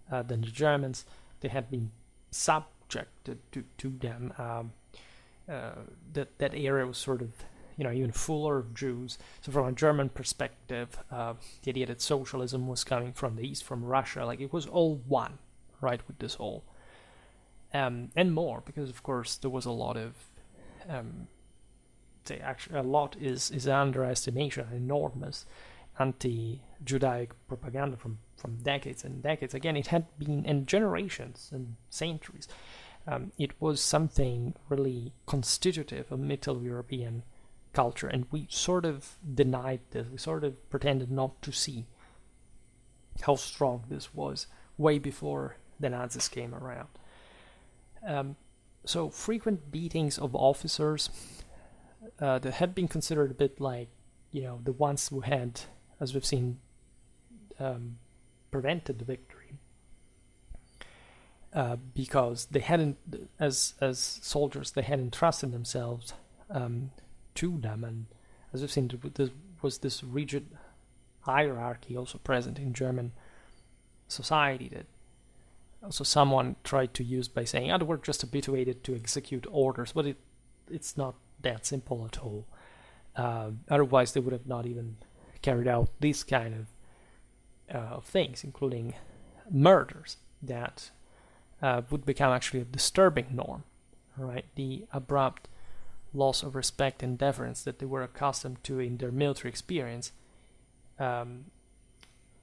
than the Germans. They had been subjected to them. That area was sort of, even fuller of Jews. So from a German perspective, the idea that socialism was coming from the east, from Russia, like, it was all one, right, with this whole. And more, because of course there was a lot of, a lot is an underestimation, enormous anti-Judaic propaganda from decades and decades. Again, it had been in generations and centuries. It was something really constitutive of Middle European culture, and we sort of denied this. We sort of pretended not to see how strong this was way before the Nazis came around. So frequent beatings of officers that had been considered a bit like, the ones who had, as we've seen, prevented the victory, because they hadn't, as soldiers, they had entrusted themselves to them, and as we've seen, there was this rigid hierarchy also present in German society that also someone tried to use by saying, they were just habituated to execute orders, but it's not that simple at all. Otherwise, they would have not even carried out these kind of things, including murders that would become actually a disturbing norm, right? The abrupt loss of respect and deference that they were accustomed to in their military experience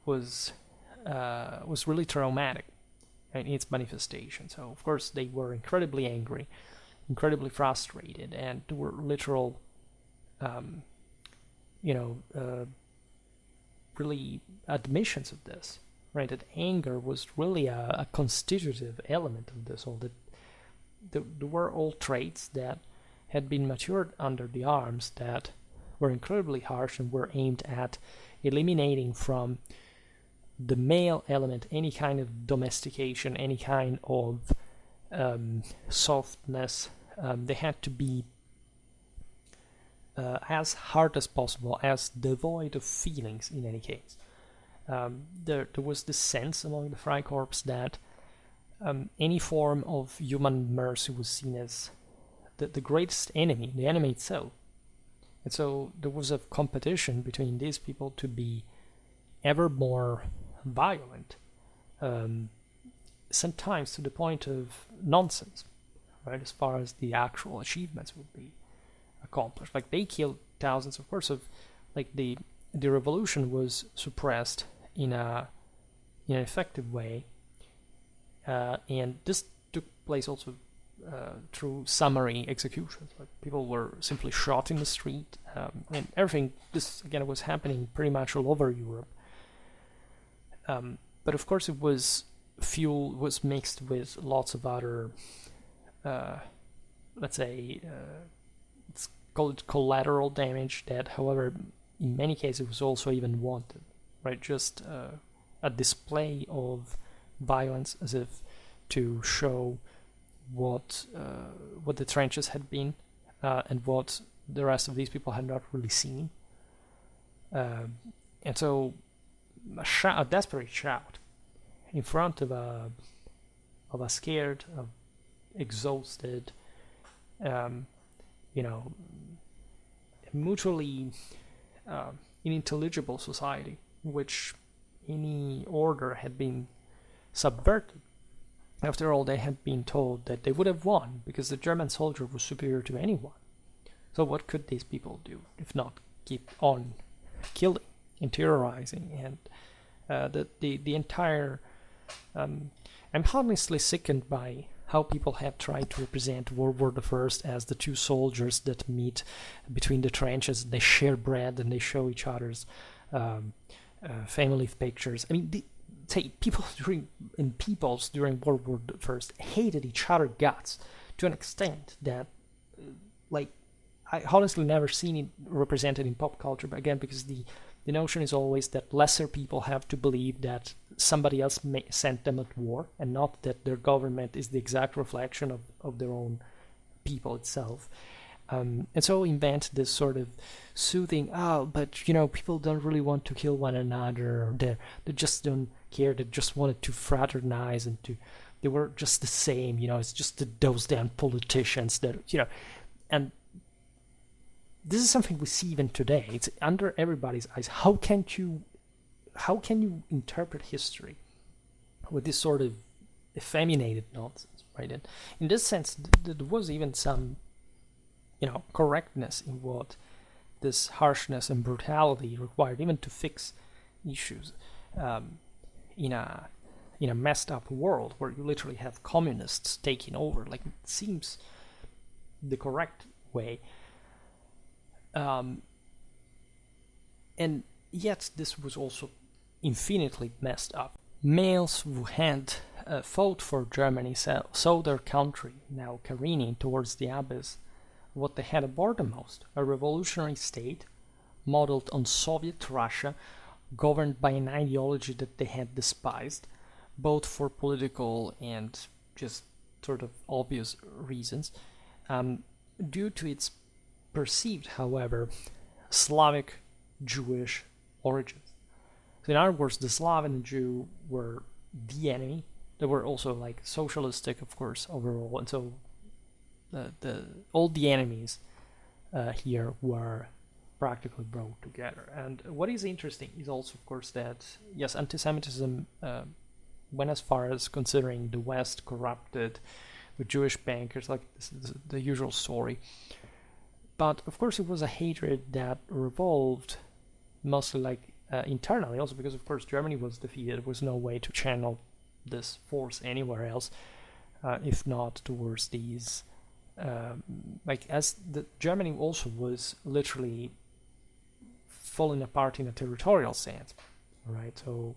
was really traumatic in its manifestation. So of course they were incredibly angry, incredibly frustrated, and there were literal really admissions of this, right? That anger was really a constitutive element of this all. That there were all traits that had been matured under the arms that were incredibly harsh and were aimed at eliminating from the male element any kind of domestication, any kind of softness. They had to be as hard as possible, as devoid of feelings in any case. There was this sense among the Freikorps that any form of human mercy was seen as the greatest enemy, the enemy itself. And so there was a competition between these people to be ever more violent sometimes to the point of nonsense, right? As far as the actual achievements would be accomplished, like they killed thousands. Of course, of like the revolution was suppressed in an effective way, and this took place also through summary executions. Like people were simply shot in the street, and everything. This again was happening pretty much all over Europe. But of course, fuel was mixed with lots of other, let's say, let's call it collateral damage. That, however, in many cases was also even wanted, right? Just a display of violence as if to show what the trenches had been, and what the rest of these people had not really seen. And so a desperate shout in front of a scared, exhausted, mutually unintelligible society in which any order had been subverted. After all, they had been told that they would have won because the German soldier was superior to anyone. So what could these people do if not keep on killing and terrorizing? And the entire... I'm honestly sickened by how people have tried to represent World War I as the two soldiers that meet between the trenches. They share bread and they show each other's family pictures. I mean, people during World War I hated each other guts to an extent that, I honestly never seen it represented in pop culture. But again, because the notion is always that lesser people have to believe that somebody else sent them at war, and not that their government is the exact reflection of their own people itself. And so invent this sort of soothing, but people don't really want to kill one another, or they just don't care, they just wanted to fraternize and they were just the same, it's just those damn politicians that, and this is something we see even today. It's under everybody's eyes. How can you interpret history with this sort of effeminated nonsense, right? And in this sense, there was even some, correctness in what this harshness and brutality required, even to fix issues in a messed up world where you literally have communists taking over. Like, it seems the correct way. And yet this was also infinitely messed up. Males who had fought for Germany saw their country now careening towards the abyss. What they had aboard the most, a revolutionary state modeled on Soviet Russia, governed by an ideology that they had despised, both for political and just sort of obvious reasons, due to its perceived, however, Slavic Jewish origins. So in other words, the Slav and the Jew were the enemy. They were also socialistic, of course, overall, and so all the enemies here were practically brought together. And what is interesting is also, of course, that yes, anti-Semitism went as far as considering the West corrupted with Jewish bankers, this is the usual story. But of course, it was a hatred that revolved mostly internally, also because of course Germany was defeated. There was no way to channel this force anywhere else, if not towards these. As the Germany also was literally falling apart in a territorial sense, right? So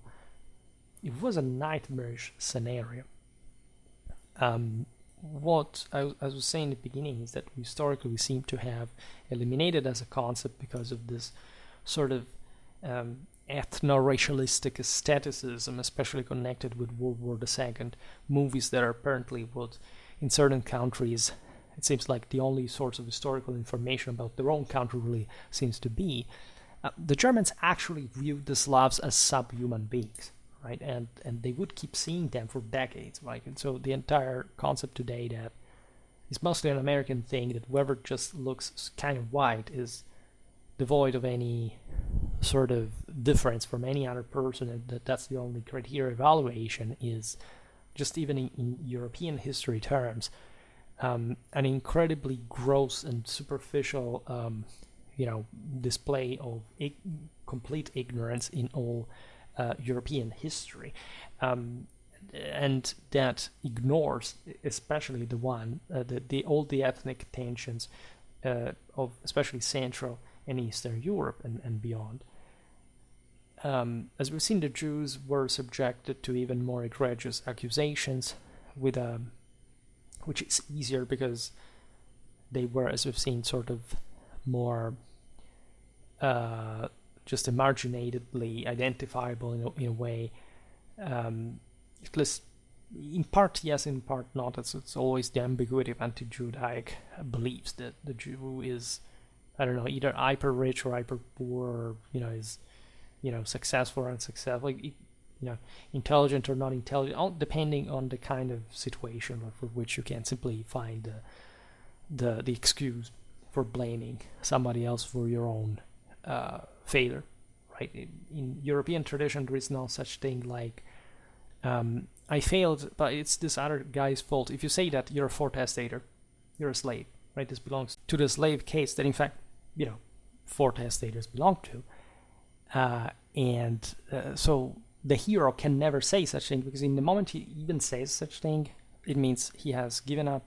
it was a nightmarish scenario. What I was saying in the beginning is that historically we seem to have eliminated as a concept because of this sort of ethno-racialistic aestheticism, especially connected with World War II, movies that are apparently what in certain countries it seems like the only source of historical information about their own country really seems to be. The Germans actually viewed the Slavs as subhuman beings, right? And they would keep seeing them for decades, right? And so the entire concept today that is mostly an American thing, that whoever just looks kind of white is devoid of any sort of difference from any other person, and that's the only criteria evaluation, is just even in European history terms, an incredibly gross and superficial, display of complete ignorance in all European history, and that ignores, especially all the ethnic tensions of especially Central and Eastern Europe and beyond. As we've seen, the Jews were subjected to even more egregious accusations, which is easier because they were, as we've seen, sort of more just emarginatedly identifiable in a way. At least in part yes, in part not. It's always the ambiguity of anti-Judaic beliefs that the Jew is, I don't know, either hyper rich or hyper poor, or is successful or unsuccessful, intelligent or not intelligent, all depending on the kind of situation for which you can simply find the excuse for blaming somebody else for your own failure, right? In European tradition, there is no such thing like I failed, but it's this other guy's fault. If you say that, you're a fortestator, you're a slave, right? This belongs to the slave case that, in fact, fortestators belong to. So the hero can never say such thing, because in the moment he even says such thing, it means he has given up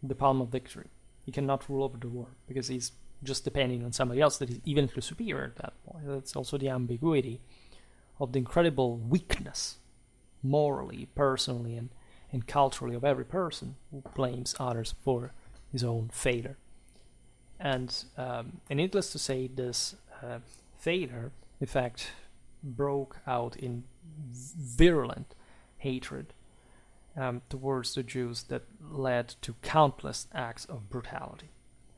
the palm of victory. He cannot rule over the war because he's just depending on somebody else that is even superior at that point. That's also the ambiguity of the incredible weakness, morally, personally, and culturally, of every person who blames others for his own failure. And needless to say, this failure, in fact, broke out in virulent hatred towards the Jews that led to countless acts of brutality.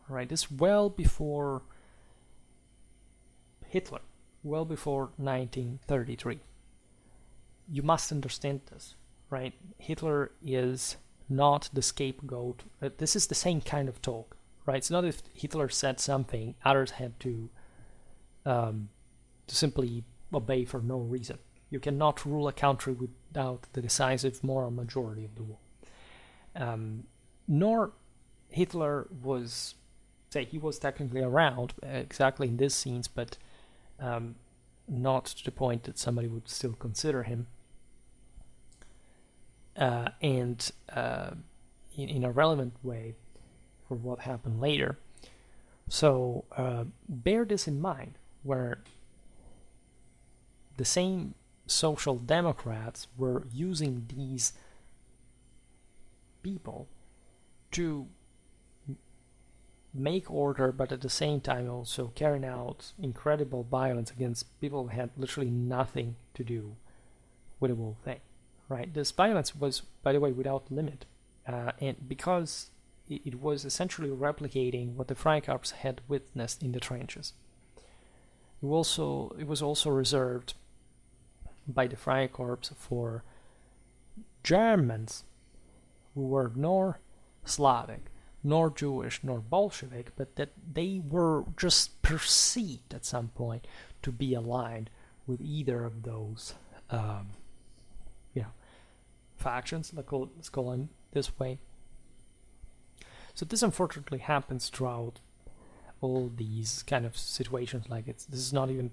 Right, this well before Hitler, well before 1933. You must understand this, right? Hitler is not the scapegoat. This is the same kind of talk, right? It's not if Hitler said something, others had to simply obey for no reason. You cannot rule a country without the decisive moral majority of the war. Nor Hitler was, he was technically around exactly in these scenes, but not to the point that somebody would still consider him. In a relevant way for what happened later. So bear this in mind, where the same social democrats were using these people to make order, but at the same time also carrying out incredible violence against people who had literally nothing to do with the whole thing. Right, this violence was, by the way, without limit, and because it was essentially replicating what the Freikorps had witnessed in the trenches. It was also reserved by the Freikorps for Germans who were nor Slavic, nor Jewish, nor Bolshevik, but that they were just perceived at some point to be aligned with either of those factions, let's call them this way. So this unfortunately happens throughout all these kind of situations. This is not even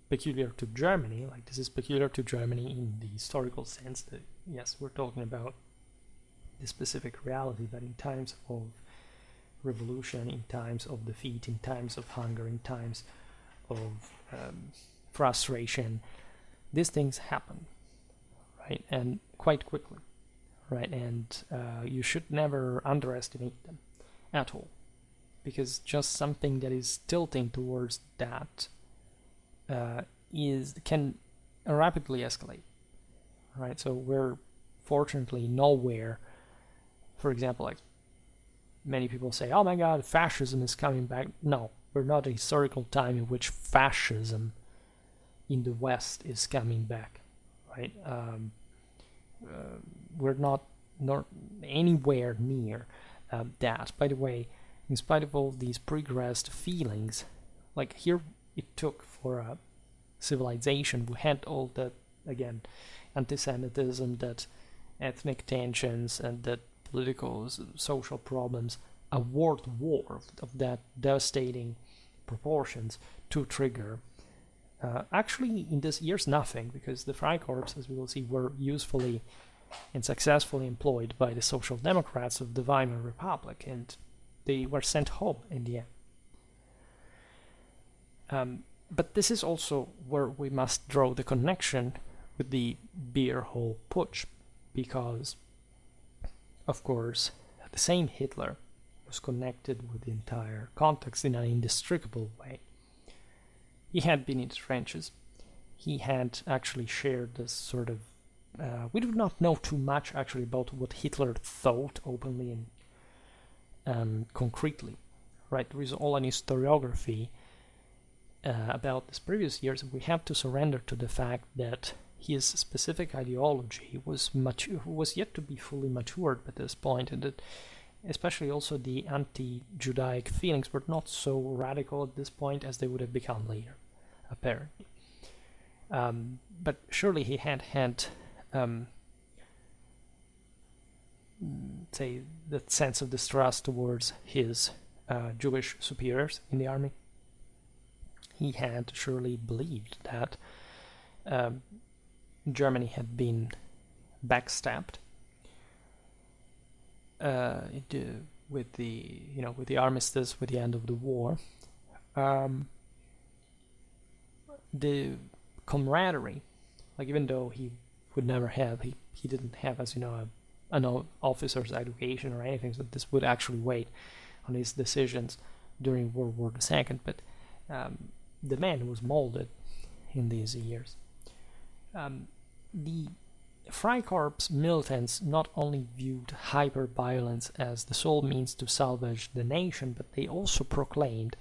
peculiar to Germany, this is peculiar to Germany in the historical sense that, yes, we're talking about the specific reality, but in times of revolution, in times of defeat, in times of hunger, in times of frustration, these things happen. Right, and quite quickly, right, and you should never underestimate them at all, because just something that is tilting towards that can rapidly escalate, right? So we're fortunately nowhere, for example, many people say, oh my god, fascism is coming back. No, we're not a historical time in which fascism in the West is coming back, right? We're not anywhere near that. By the way, in spite of all these progressed feelings, here it took for a civilization who had all that, again, anti-Semitism, that ethnic tensions, and that political, social problems, a world war of that devastating proportions to trigger. Actually, in this year's nothing, because the Freikorps, as we will see, were usefully and successfully employed by the Social Democrats of the Weimar Republic, and they were sent home in the end. But this is also where we must draw the connection with the beer hall putsch, because, of course, the same Hitler was connected with the entire context in an inextricable way. He had been in the trenches. He had actually shared this sort of... we do not know too much, actually, about what Hitler thought openly and concretely. Right? There is all an historiography about these previous years. We have to surrender to the fact that his specific ideology was yet to be fully matured at this point, and that especially also the anti-Judaic feelings were not so radical at this point as they would have become later, apparently. But surely he had say, that sense of distrust towards his Jewish superiors in the army. He had surely believed that Germany had been backstabbed with the armistice, with the end of the war. The camaraderie, like, even though he would never have, he didn't have, as you know, an officer's education or anything, so this would actually weigh on his decisions during World War II, but the man was molded in these years. The Freikorps militants not only viewed hyper-violence as the sole means to salvage the nation, but they also proclaimed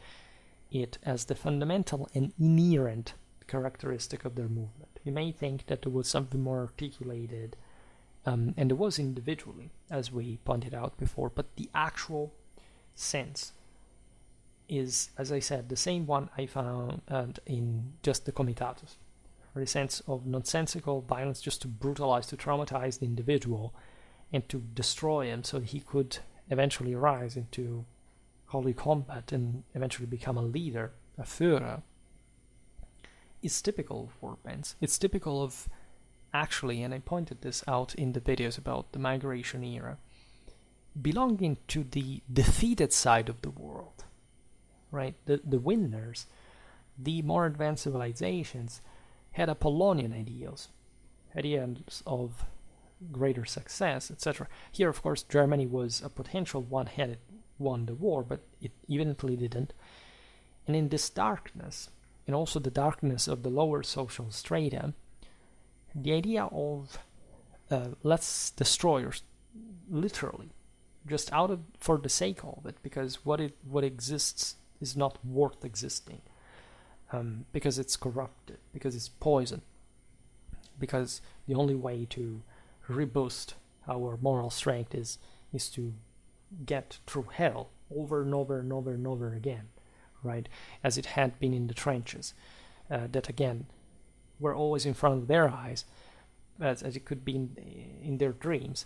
it as the fundamental and inherent characteristic of their movement. You may think that there was something more articulated, and there was individually, as we pointed out before, but the actual sense is, as I said, the same one I found in just the comitatus, or the sense of nonsensical violence just to brutalize, to traumatize the individual, and to destroy him so he could eventually rise into holy combat and eventually become a leader, a Führer, is typical of war bands. It's typical of, actually, and I pointed this out in the videos about the migration era, belonging to the defeated side of the world, right? The winners, the more advanced civilizations, had Apollonian ideals of greater success, etc. Here, of course, Germany was a potential one had it won the war, but it evidently didn't. And in this darkness, and also the darkness of the lower social strata, the idea of let's destroy, or literally, just for the sake of it, because what exists is not worth existing, because it's corrupted, because it's poison, because the only way to reboost our moral strength is to get through hell over and over and over and over again, right? As it had been in the trenches, that again were always in front of their eyes, as it could be in their dreams,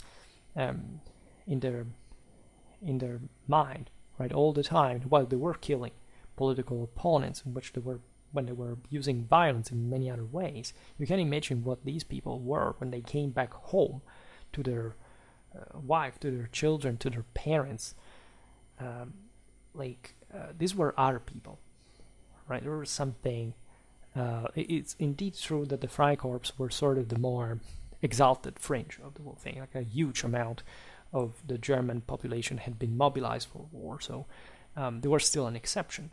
in their mind, right, all the time, while they were killing political opponents, when they were using violence in many other ways. You can imagine what these people were when they came back home to their wife, to their children, to their parents. These were other people, right? There was something. It's indeed true that the Freikorps were sort of the more exalted fringe of the whole thing. Like, a huge amount of the German population had been mobilized for war, so they were still an exception.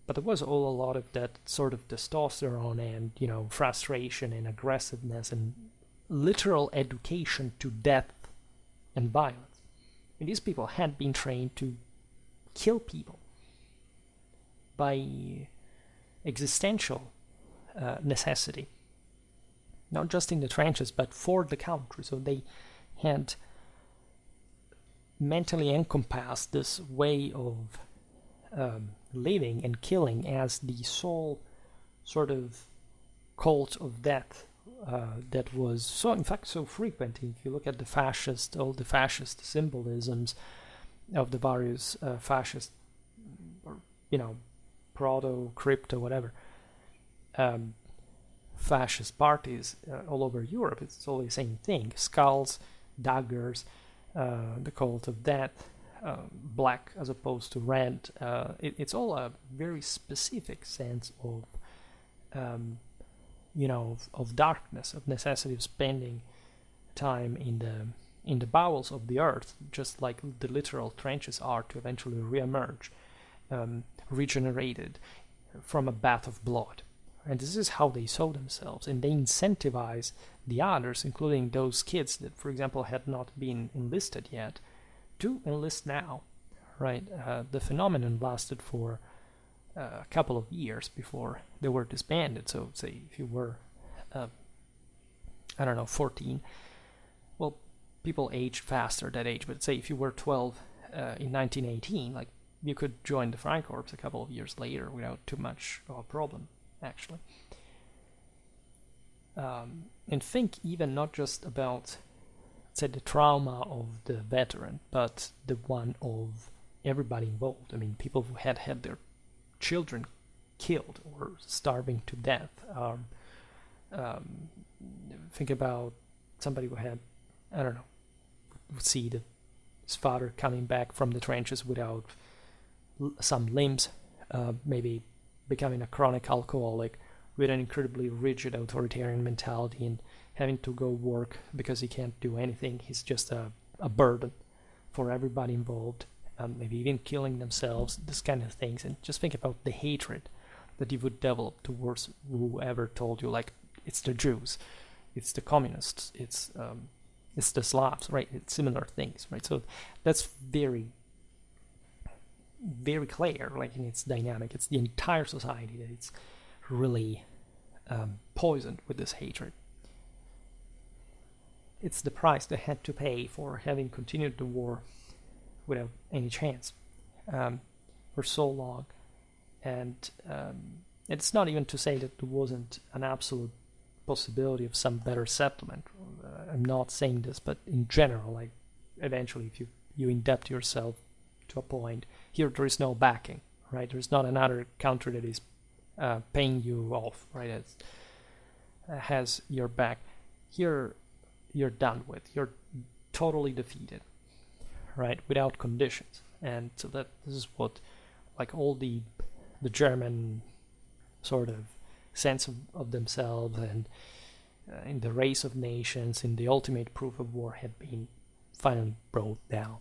But there was all a lot of that sort of testosterone and, frustration and aggressiveness and literal education to death and violence. And these people had been trained to kill people by existential necessity, not just in the trenches, but for the country. So they had mentally encompassed this way of living and killing as the sole sort of cult of death that was in fact so frequent. If you look at all the fascist symbolisms of the various fascist, or proto, crypto, whatever, fascist parties all over Europe, it's all the same thing: skulls, daggers, the cult of death, black as opposed to red. It's all a very specific sense of of darkness, of necessity of spending time in the bowels of the earth, just like the literal trenches are, to eventually reemerge, regenerated from a bath of blood. And this is how they saw themselves, and they incentivize the others, including those kids that, for example, had not been enlisted yet, to enlist now, right? The phenomenon lasted for a couple of years before they were disbanded. So, say if you were, 14, well, people aged faster that age, but say if you were 12 in 1918, like, you could join the Freikorps a couple of years later without too much of a problem, actually. And think even not just about, say, the trauma of the veteran, but the one of everybody involved. I mean, people who had their children killed or starving to death. Think about somebody who had, see his father coming back from the trenches without some limbs, maybe becoming a chronic alcoholic with an incredibly rigid authoritarian mentality and having to go work because he can't do anything. He's just a burden for everybody involved, maybe even killing themselves, this kind of things. And just think about the hatred that you would develop towards whoever told you, like, it's the Jews, it's the communists, it's the Slavs, right? It's similar things, right? So that's very, very clear, like, in its dynamic. It's the entire society that it's really poisoned with this hatred. It's the price they had to pay for having continued the war without any chance for so long. And it's not even to say that there wasn't an absolute possibility of some better settlement. I'm not saying this, but in general, like, eventually, if you indebt yourself to a point, here there is no backing, right? There's not another country that is paying you off, right? It has your back. Here, you're done with. You're totally defeated, right? Without conditions. And so this is what, like, all the German sort of sense of themselves and in the race of nations, in the ultimate proof of war, had been finally brought down.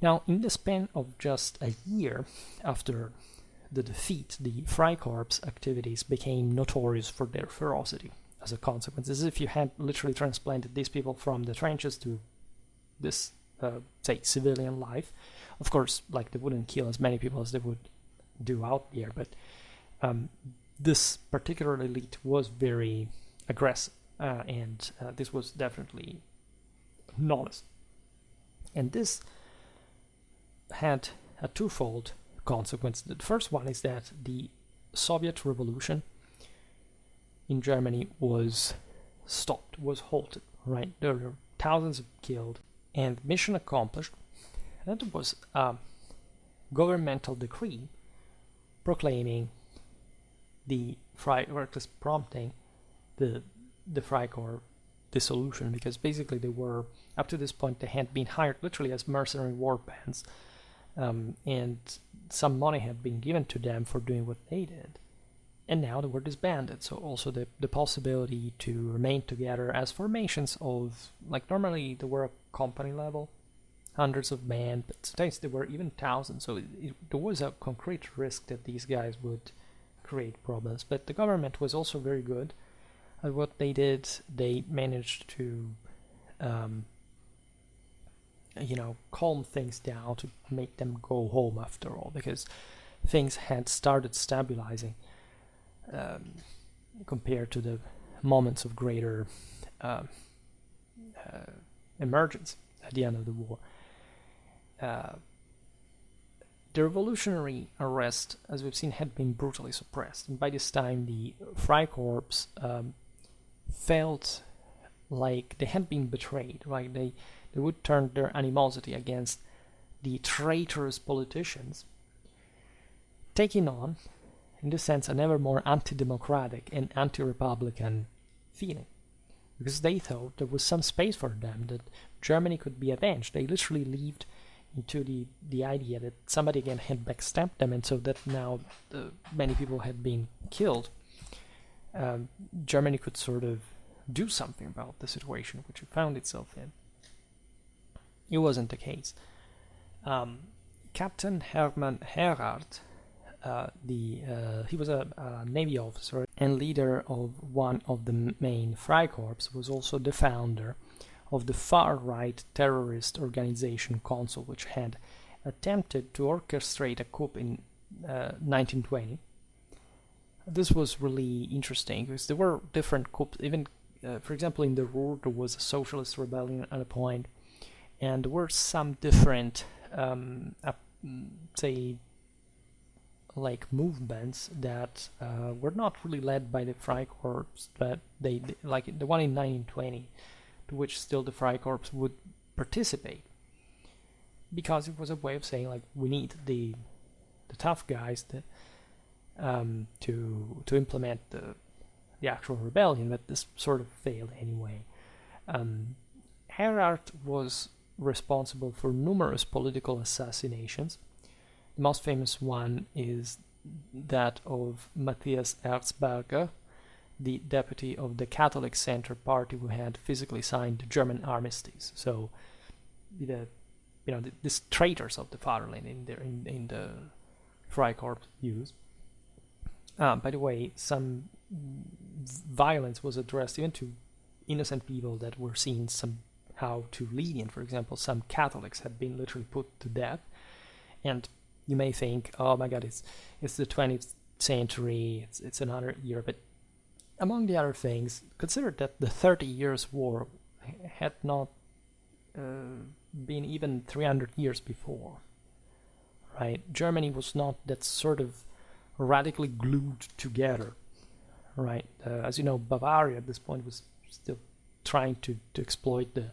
Now, in the span of just a year after the defeat, the Freikorps activities became notorious for their ferocity as a consequence. As if you had literally transplanted these people from the trenches to this, say, civilian life. Of course, like, they wouldn't kill as many people as they would do out there, but this particular elite was very aggressive, and this was definitely honest. And this had a twofold consequence. The first one is that the Soviet revolution in Germany was stopped, was halted, right? There were thousands of killed, and mission accomplished. That was a governmental decree proclaiming or at least prompting the Freikorps dissolution, because basically they were, up to this point, they had been hired literally as mercenary war bands, and some money had been given to them for doing what they did, and now they were disbanded. So also the possibility to remain together as formations of, like, normally they were a company level, hundreds of men, but sometimes there were even thousands, so there was a concrete risk that these guys would create problems. But the government was also very good at what they did. They managed to calm things down, to make them go home after all, because things had started stabilizing compared to the moments of greater emergence at the end of the war. the revolutionary arrest, as we've seen, had been brutally suppressed. And by this time, the Freikorps felt like they had been betrayed, right? They would turn their animosity against the traitorous politicians, taking on, in this sense, an ever more anti-democratic and anti-republican feeling. Because they thought there was some space for them, that Germany could be avenged. They literally lived into the idea that somebody again had backstabbed them, and so that now many people had been killed. Germany could sort of do something about the situation which it found itself in. It wasn't the case. Captain Hermann Herart, he was a Navy officer and leader of one of the main Freikorps, was also the founder of the far-right terrorist organization Consul, which had attempted to orchestrate a coup in 1920. This was really interesting because there were different coups. Even, for example, in the Ruhr there was a socialist rebellion at a point, and there were some different, say, like movements that were not really led by the Freikorps, but they like the one in 1920, to which still the Freikorps would participate, because it was a way of saying, like, we need the tough guys to implement the actual rebellion, but this sort of failed anyway. Herart was responsible for numerous political assassinations. The most famous one is that of Matthias Erzberger, the deputy of the Catholic Center Party, who had physically signed the German armistice. So, these traitors of the fatherland in the Freikorps views. By the way, some violence was addressed even to innocent people that were seen somehow too lenient. For example, some Catholics had been literally put to death, and you may think, oh my God, it's the 20th century, it's another year, but among the other things, consider that the 30 Years' War had not been even 300 years before, right? Germany was not that sort of radically glued together, right? As you know, Bavaria at this point was still trying to exploit the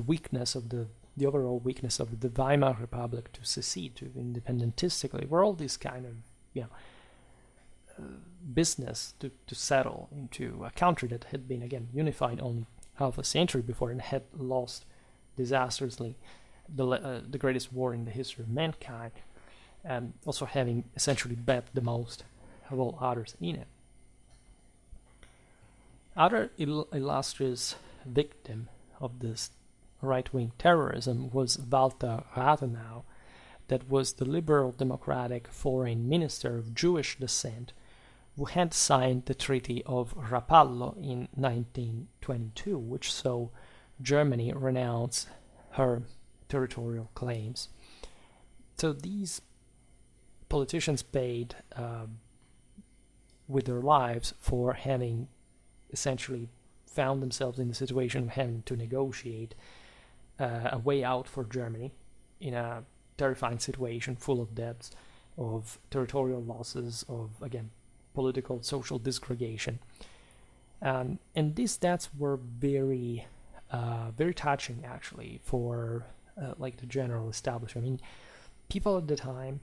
weakness of the overall weakness of the Weimar Republic to secede, to independentistically. Were all this kind of, business to settle into a country that had been, again, unified only half a century before and had lost disastrously the greatest war in the history of mankind, and also having essentially bet the most of all others in it. Other illustrious victim of this right-wing terrorism was Walter Rathenau, that was the liberal democratic foreign minister of Jewish descent, who had signed the Treaty of Rapallo in 1922, which saw Germany renounce her territorial claims. So these politicians paid with their lives for having essentially found themselves in the situation of having to negotiate a way out for Germany in a terrifying situation full of debts, of territorial losses, of, again, political, social disgregation. And these debts were very touching, actually, for like the general establishment. I mean, people at the time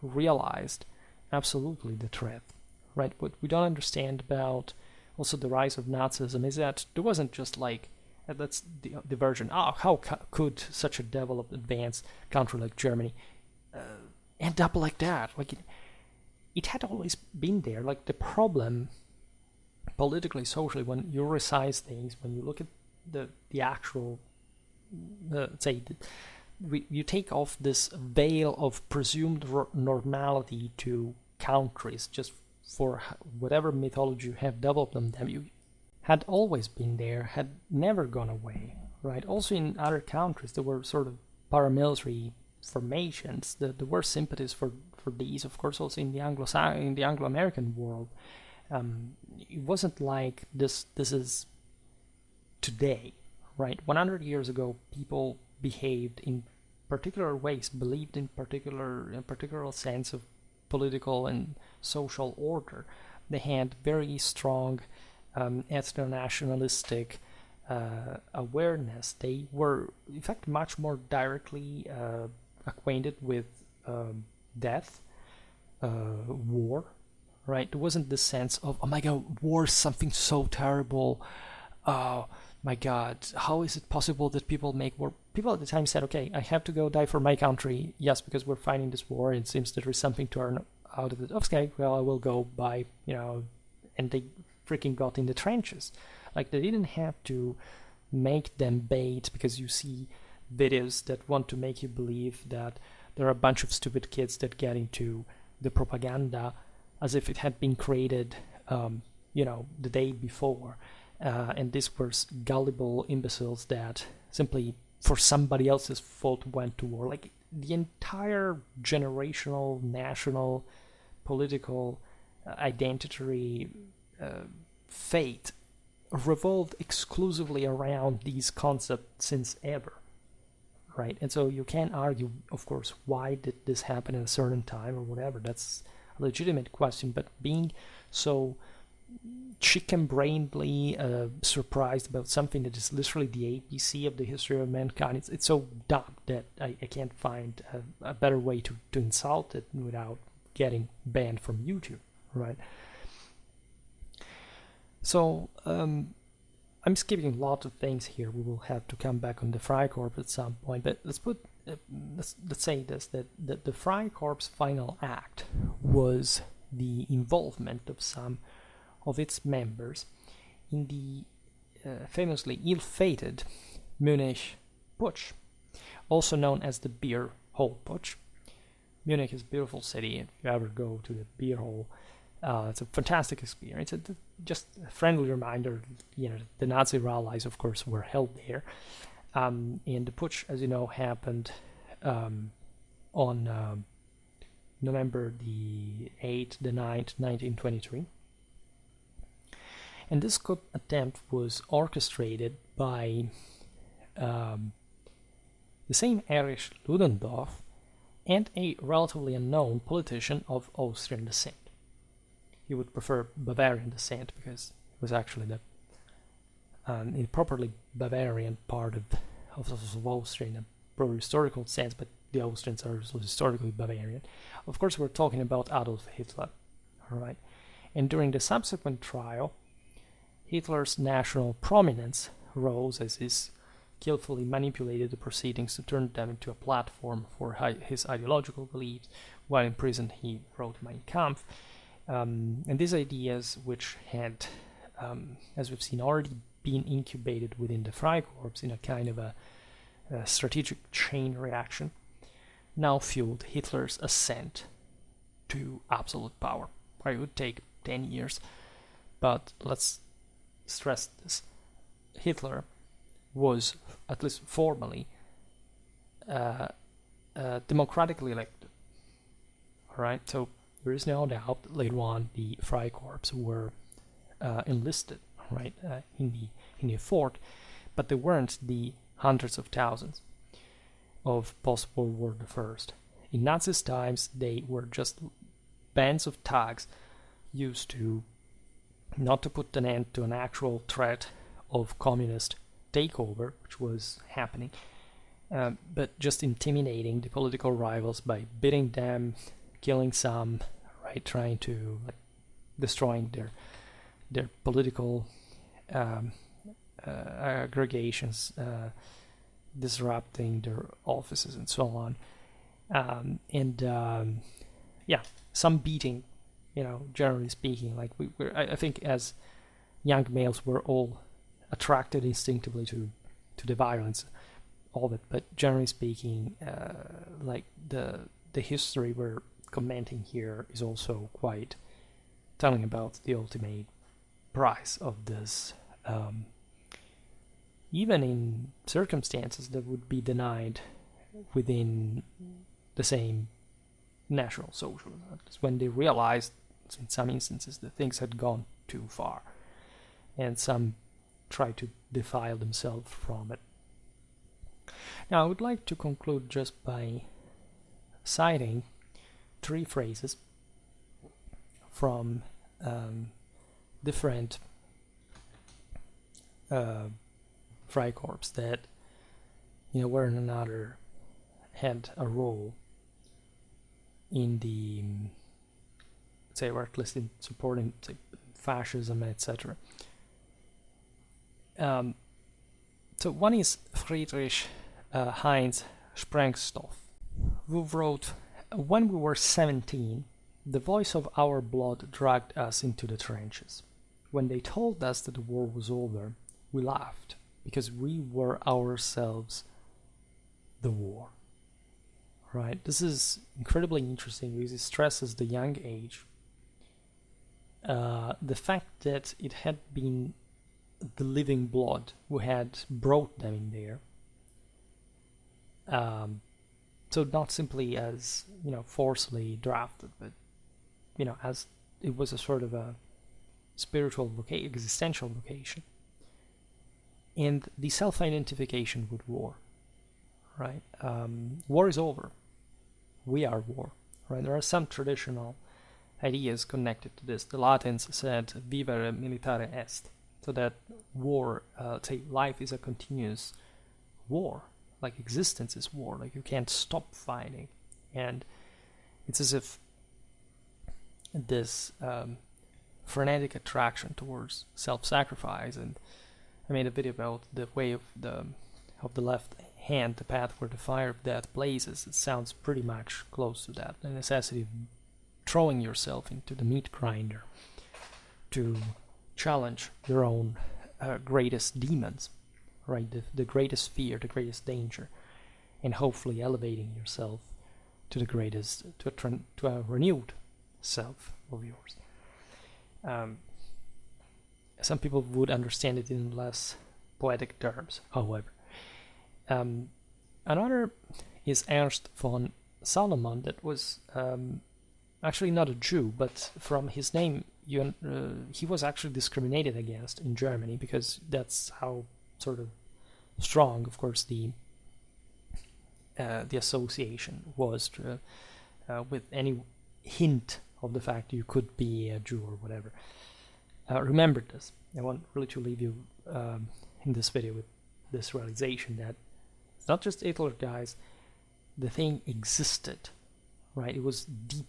realized absolutely the threat, right? What we don't understand about also the rise of Nazism is that there wasn't just like, that's the version, how could such a developed, advanced country like Germany end up like that? Like, it had always been there. Like, the problem, politically, socially, when you resize things, when you look at the actual, you take off this veil of presumed normality to countries just for whatever mythology you have developed on them, you had always been there, had never gone away, right? Also in other countries, there were sort of paramilitary formations. There were sympathies for these, of course, also in the Anglo-American world. It wasn't like this is today, right? 100 years ago, people behaved in particular ways, believed in particular sense of political and social order. They had very strong ethno-nationalistic awareness. They were, in fact, much more directly acquainted with death, war, right? There wasn't the sense of, oh my god, war is something so terrible. Oh my god, how is it possible that people make war? People at the time said, okay, I have to go die for my country, yes, because we're fighting this war. It seems there is something to earn out of it. Okay, well, I will go buy, and they freaking got in the trenches. Like, they didn't have to make them bait, because you see videos that want to make you believe that there are a bunch of stupid kids that get into the propaganda as if it had been created, the day before. And these were gullible imbeciles that simply, for somebody else's fault, went to war. Like, the entire generational, national, political, identitary fate revolved exclusively around these concepts since ever, right? And so you can argue, of course, why did this happen at a certain time or whatever. That's a legitimate question, but being so chicken-brainedly surprised about something that is literally the ABC of the history of mankind, it's so dumb that I can't find a better way to insult it without getting banned from YouTube, right? So I'm skipping a lot of things here. We will have to come back on the Freikorps at some point, but let's say this, that the Freikorps' final act was the involvement of some of its members in the famously ill-fated Munich Putsch, also known as the Beer Hall Putsch. Munich is a beautiful city. If you ever go to the beer hall, it's a fantastic experience. Just a friendly reminder, the Nazi rallies, of course, were held there. And the putsch, as you know, happened on November the 8th, the 9th, 1923. And this coup attempt was orchestrated by the same Erich Ludendorff and a relatively unknown politician of Austrian descent. He would prefer Bavarian descent because it was actually the improperly Bavarian part of Austria in a pro-historical sense, but the Austrians are also historically Bavarian. Of course, we're talking about Adolf Hitler, all right? And during the subsequent trial, Hitler's national prominence rose as he skillfully manipulated the proceedings to turn them into a platform for his ideological beliefs. While in prison, he wrote Mein Kampf. And these ideas, which had, as we've seen, already been incubated within the Freikorps in a kind of a strategic chain reaction, now fueled Hitler's ascent to absolute power. It would take 10 years, but let's stress this. Hitler was, at least formally, democratically elected. All right, so there is no doubt that later on the Freikorps were enlisted, right, in the effort, but they weren't the hundreds of thousands of post-World War I. In Nazi times, they were just bands of thugs used to not to put an end to an actual threat of communist takeover, which was happening, but just intimidating the political rivals by beating them, killing some, right, trying to destroying their political aggregations, disrupting their offices and so on, some beating, generally speaking. Like I think as young males we're all attracted instinctively to the violence of it, but generally speaking, like the history we're commenting here is also quite telling about the ultimate price of this, even in circumstances that would be denied within the same National Socialism. That's when they realized, in some instances, that things had gone too far, and some tried to defile themselves from it. Now, I would like to conclude just by citing 3 phrases from different Freikorps that, one another had a role in the, say, or at least in supporting, say, fascism, etc. So one is Friedrich Heinz Sprengstoff, who wrote, "When we were 17, the voice of our blood dragged us into the trenches. When they told us that the war was over, we laughed, because we were ourselves the war." Right? This is incredibly interesting because it stresses the young age. The fact that it had been the living blood who had brought them in there. So not simply as, forcibly drafted, but, as it was a sort of a spiritual existential vocation. And the self-identification with war, right? War is over. We are war, right? There are some traditional ideas connected to this. The Latins said, "Vivere militare est," so that war, say, life is a continuous war, like existence is war, like you can't stop fighting. And it's as if this frenetic attraction towards self-sacrifice, and I made a video about the way of the left hand, the path where the fire of death blazes. It sounds pretty much close to that, the necessity of throwing yourself into the meat grinder to challenge your own greatest demons, right? The greatest fear, the greatest danger, and hopefully elevating yourself to the greatest, to a renewed self of yours. Some people would understand it in less poetic terms, however. Another is Ernst von Salomon, that was actually not a Jew, but from his name, he was actually discriminated against in Germany, because that's how sort of strong, of course, the association was with any hint of the fact you could be a Jew or whatever. Remember this. I want really to leave you in this video with this realization that it's not just Hitler, guys. The thing existed, right? It was deep.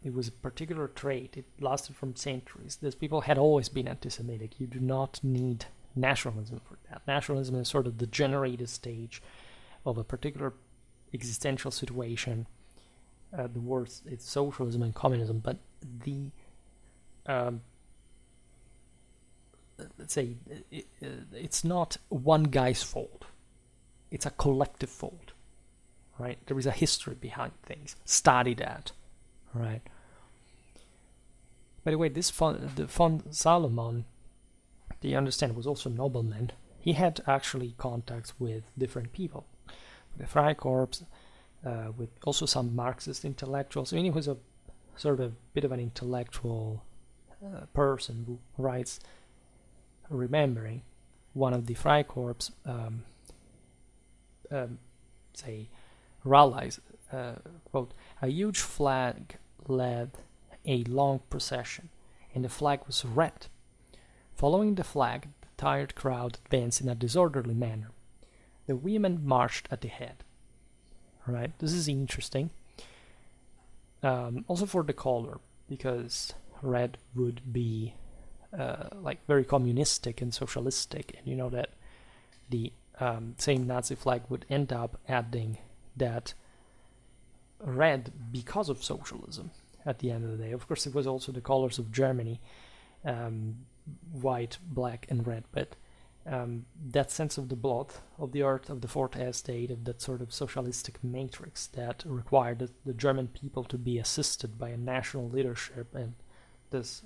It was a particular trait. It lasted from centuries. These people had always been anti-Semitic. You do not need nationalism for that. Nationalism is sort of the generated stage of a particular existential situation. The words, it's socialism and communism, but the let's say it's not one guy's fault. It's a collective fault, right? There is a history behind things. Study that, right? By the way, the von Salomon, do you understand, was also a nobleman. He had actually contacts with different people, the Freikorps, with also some Marxist intellectuals. I mean, he was a sort of bit of an intellectual person who writes, remembering one of the Freikorps, say, rallies, quote, "A huge flag led a long procession, and the flag was red. Following the flag, the tired crowd advanced in a disorderly manner. The women marched at the head." Right? This is interesting. Also for the color, because red would be like very communistic and socialistic, and you know that the same Nazi flag would end up adding that red because of socialism at the end of the day. Of course, it was also the colors of Germany, white, black, and red, but that sense of the blood, of the earth, of the fourth estate, of that sort of socialistic matrix that required the German people to be assisted by a national leadership, and this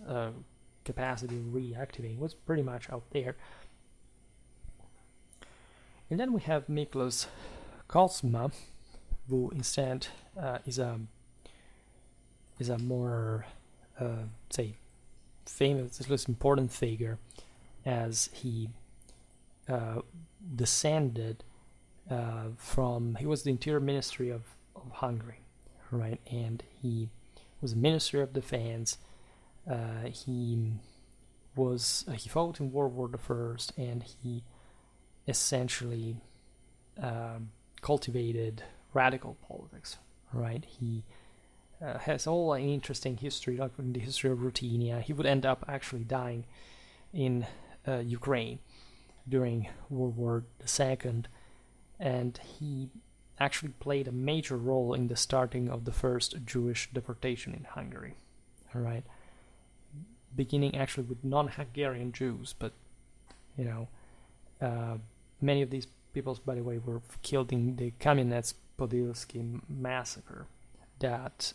capacity of reactivating was pretty much out there. And then we have Miklos Kozma, who instead is a more, say, famous, at least important figure, as he descended he was the Interior Ministry of Hungary, right? And he was a Ministry of Defense. He fought in World War I, and he essentially cultivated radical politics, right? He has all an interesting history, like in the history of Ruthenia. He would end up actually dying in Ukraine during World War II, and he actually played a major role in the starting of the first Jewish deportation in Hungary, all right? Beginning actually with non-Hungarian Jews, but many of these peoples, by the way, were killed in the Kamianets-Podilsky massacre that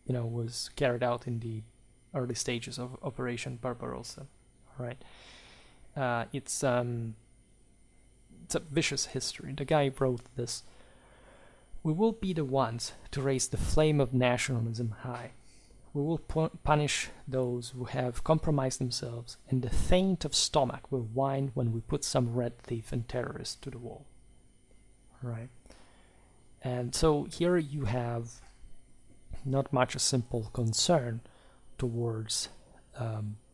was carried out in the early stages of Operation Barbarossa. Right? It's a vicious history. The guy wrote this: "We will be the ones to raise the flame of nationalism high. We will punish those who have compromised themselves, and the faint of stomach will whine when we put some red thief and terrorist to the wall." Right? And so here you have not much a simple concern towards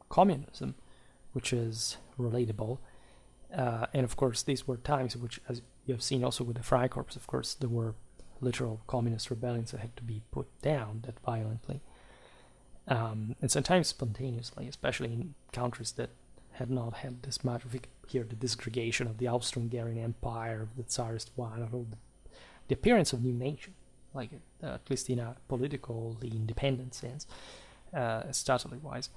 communism, which is relatable. And of course, these were times in which, as you have seen also with the Freikorps, of course, there were literal communist rebellions that had to be put down that violently. And sometimes spontaneously, especially in countries that had not had this much. We hear the disgregation of the Austro-Hungarian Empire, of the Tsarist one, of the appearance of new nation, like at least in a politically independent sense, statally-wise.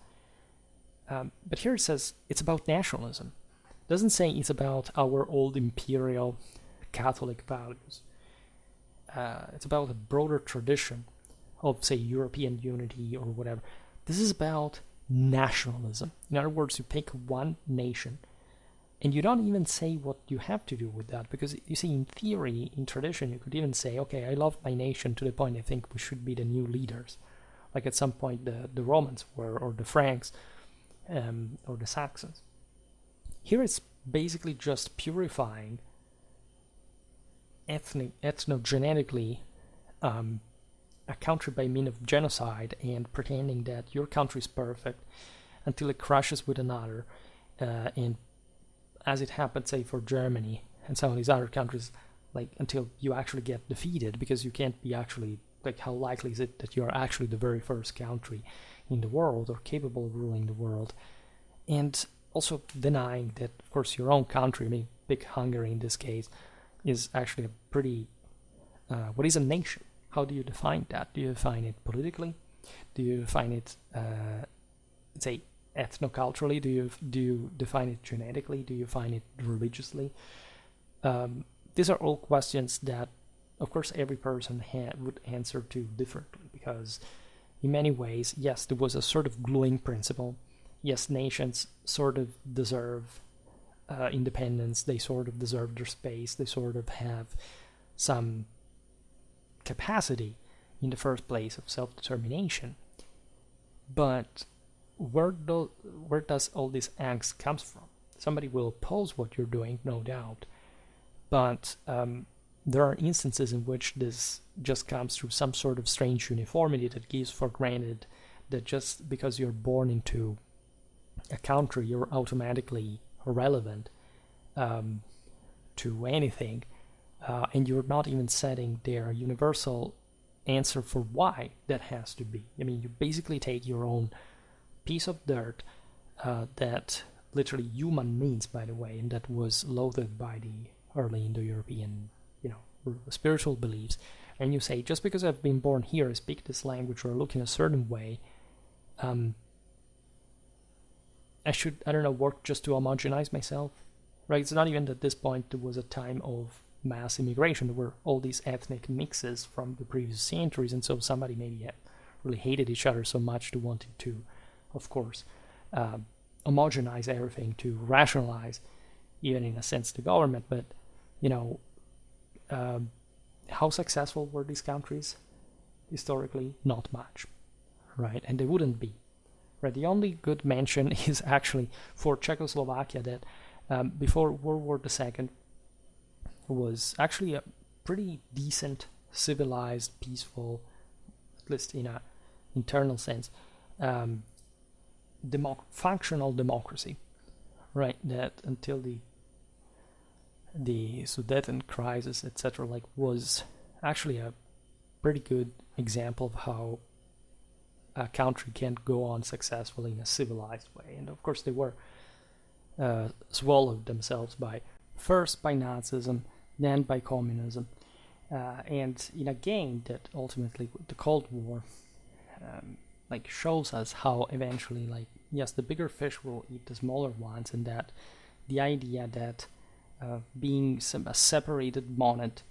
But here it says it's about nationalism. It doesn't say it's about our old imperial Catholic values. It's about a broader tradition of, say, European unity or whatever. This is about nationalism. In other words, you pick one nation, and you don't even say what you have to do with that, because you see, in theory, in tradition, you could even say, okay, I love my nation to the point I think we should be the new leaders. Like at some point the Romans were, or the Franks, or the Saxons. Here it's basically just purifying ethnogenetically a country by means of genocide and pretending that your country is perfect until it crashes with another. And as it happened, say, for Germany and some of these other countries, like until you actually get defeated, because you can't be actually, like, how likely is it that you are actually the very first country in the world or capable of ruling the world? And also denying that, of course, your own country, I mean, big Hungary in this case, is actually a pretty, what is a nation? How do you define that? Do you define it politically? Do you define it, say, ethnoculturally? Do you define it genetically? Do you define it religiously? These are all questions that, of course, every person would answer to differently, because in many ways, yes, there was a sort of gluing principle. Yes, nations sort of deserve independence. They sort of deserve their space. They sort of have some capacity in the first place of self-determination. But where does all this angst comes from? Somebody will oppose what you're doing, no doubt, but there are instances in which this just comes through some sort of strange uniformity that gives for granted that just because you're born into a country, you're automatically relevant to anything, and you're not even setting their universal answer for why that has to be. I mean, you basically take your own piece of dirt that literally human means, by the way, and that was loathed by the early Indo-European, spiritual beliefs, and you say, just because I've been born here, I speak this language, or look in a certain way, I should, work just to homogenize myself, right? It's not even at this point there was a time of mass immigration. There were all these ethnic mixes from the previous centuries, and so somebody maybe really hated each other so much they wanted to, of course, homogenize everything, to rationalize, even in a sense, the government. But, how successful were these countries historically? Not much, right? And they wouldn't be. Right, the only good mention is actually for Czechoslovakia, that before World War II, was actually a pretty decent, civilized, peaceful, at least in a internal sense, functional democracy, right? That until the Sudeten crisis, etc., like, was actually a pretty good example of how a country can go on successfully in a civilized way. And of course, they were swallowed themselves first by Nazism, then by communism, and in a game that ultimately, the Cold War, like, shows us how eventually, like, yes, the bigger fish will eat the smaller ones, and that the idea that being a separated monad,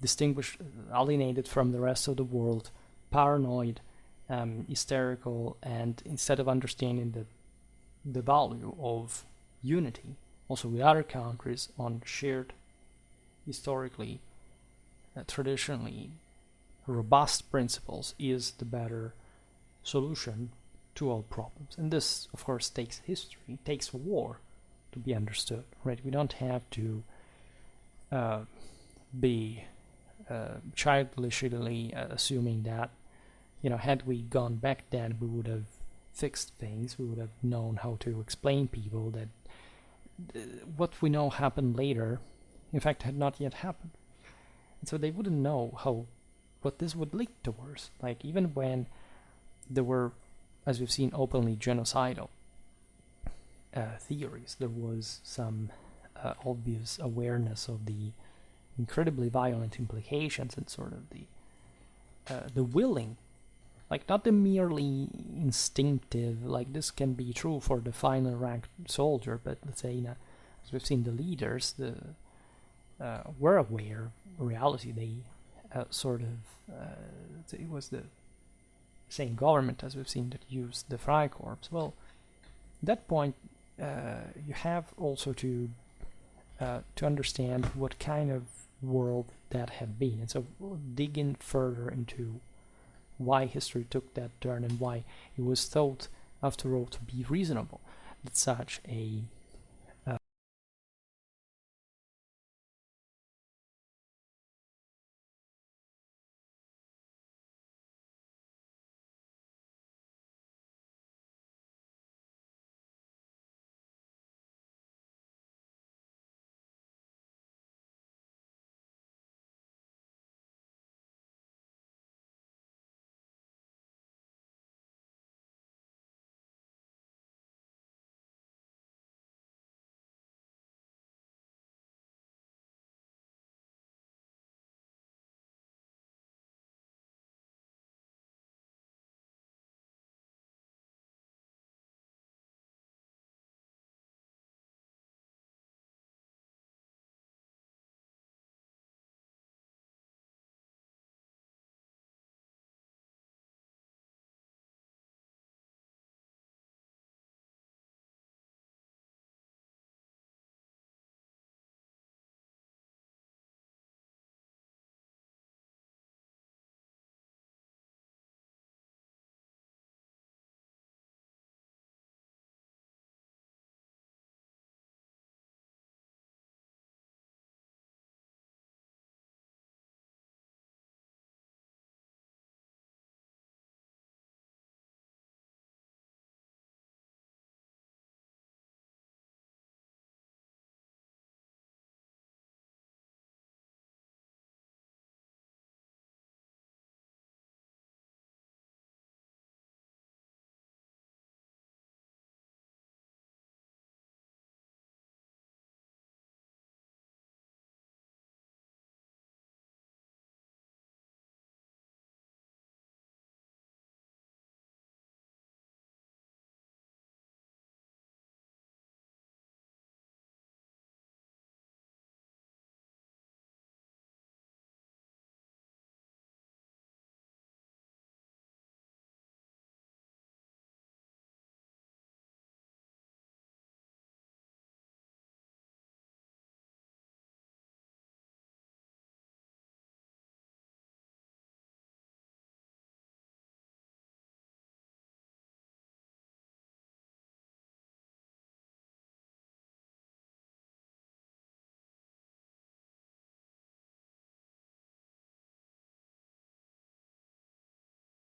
distinguished, alienated from the rest of the world, paranoid, hysterical, and instead of understanding the value of unity, also with other countries on shared, historically, traditionally robust principles, is the better solution to all problems. And this, of course, takes history, takes war to be understood, right? We don't have to be childishly assuming that, had we gone back then, we would have fixed things, we would have known how to explain people that what we know happened later, in fact, had not yet happened. And so they wouldn't know what this would lead towards. Like, even when there were, as we've seen, openly genocidal theories, there was some obvious awareness of the incredibly violent implications and sort of the willing, like, not the merely instinctive, like, this can be true for the final ranked soldier, but let's say, as we've seen, the leaders were aware of reality. They it was the same government, as we've seen, that used the Freikorps. Well, at that point, you have also to understand what kind of world that had been, and so we'll dig in further into why history took that turn and why it was thought, after all, to be reasonable that such a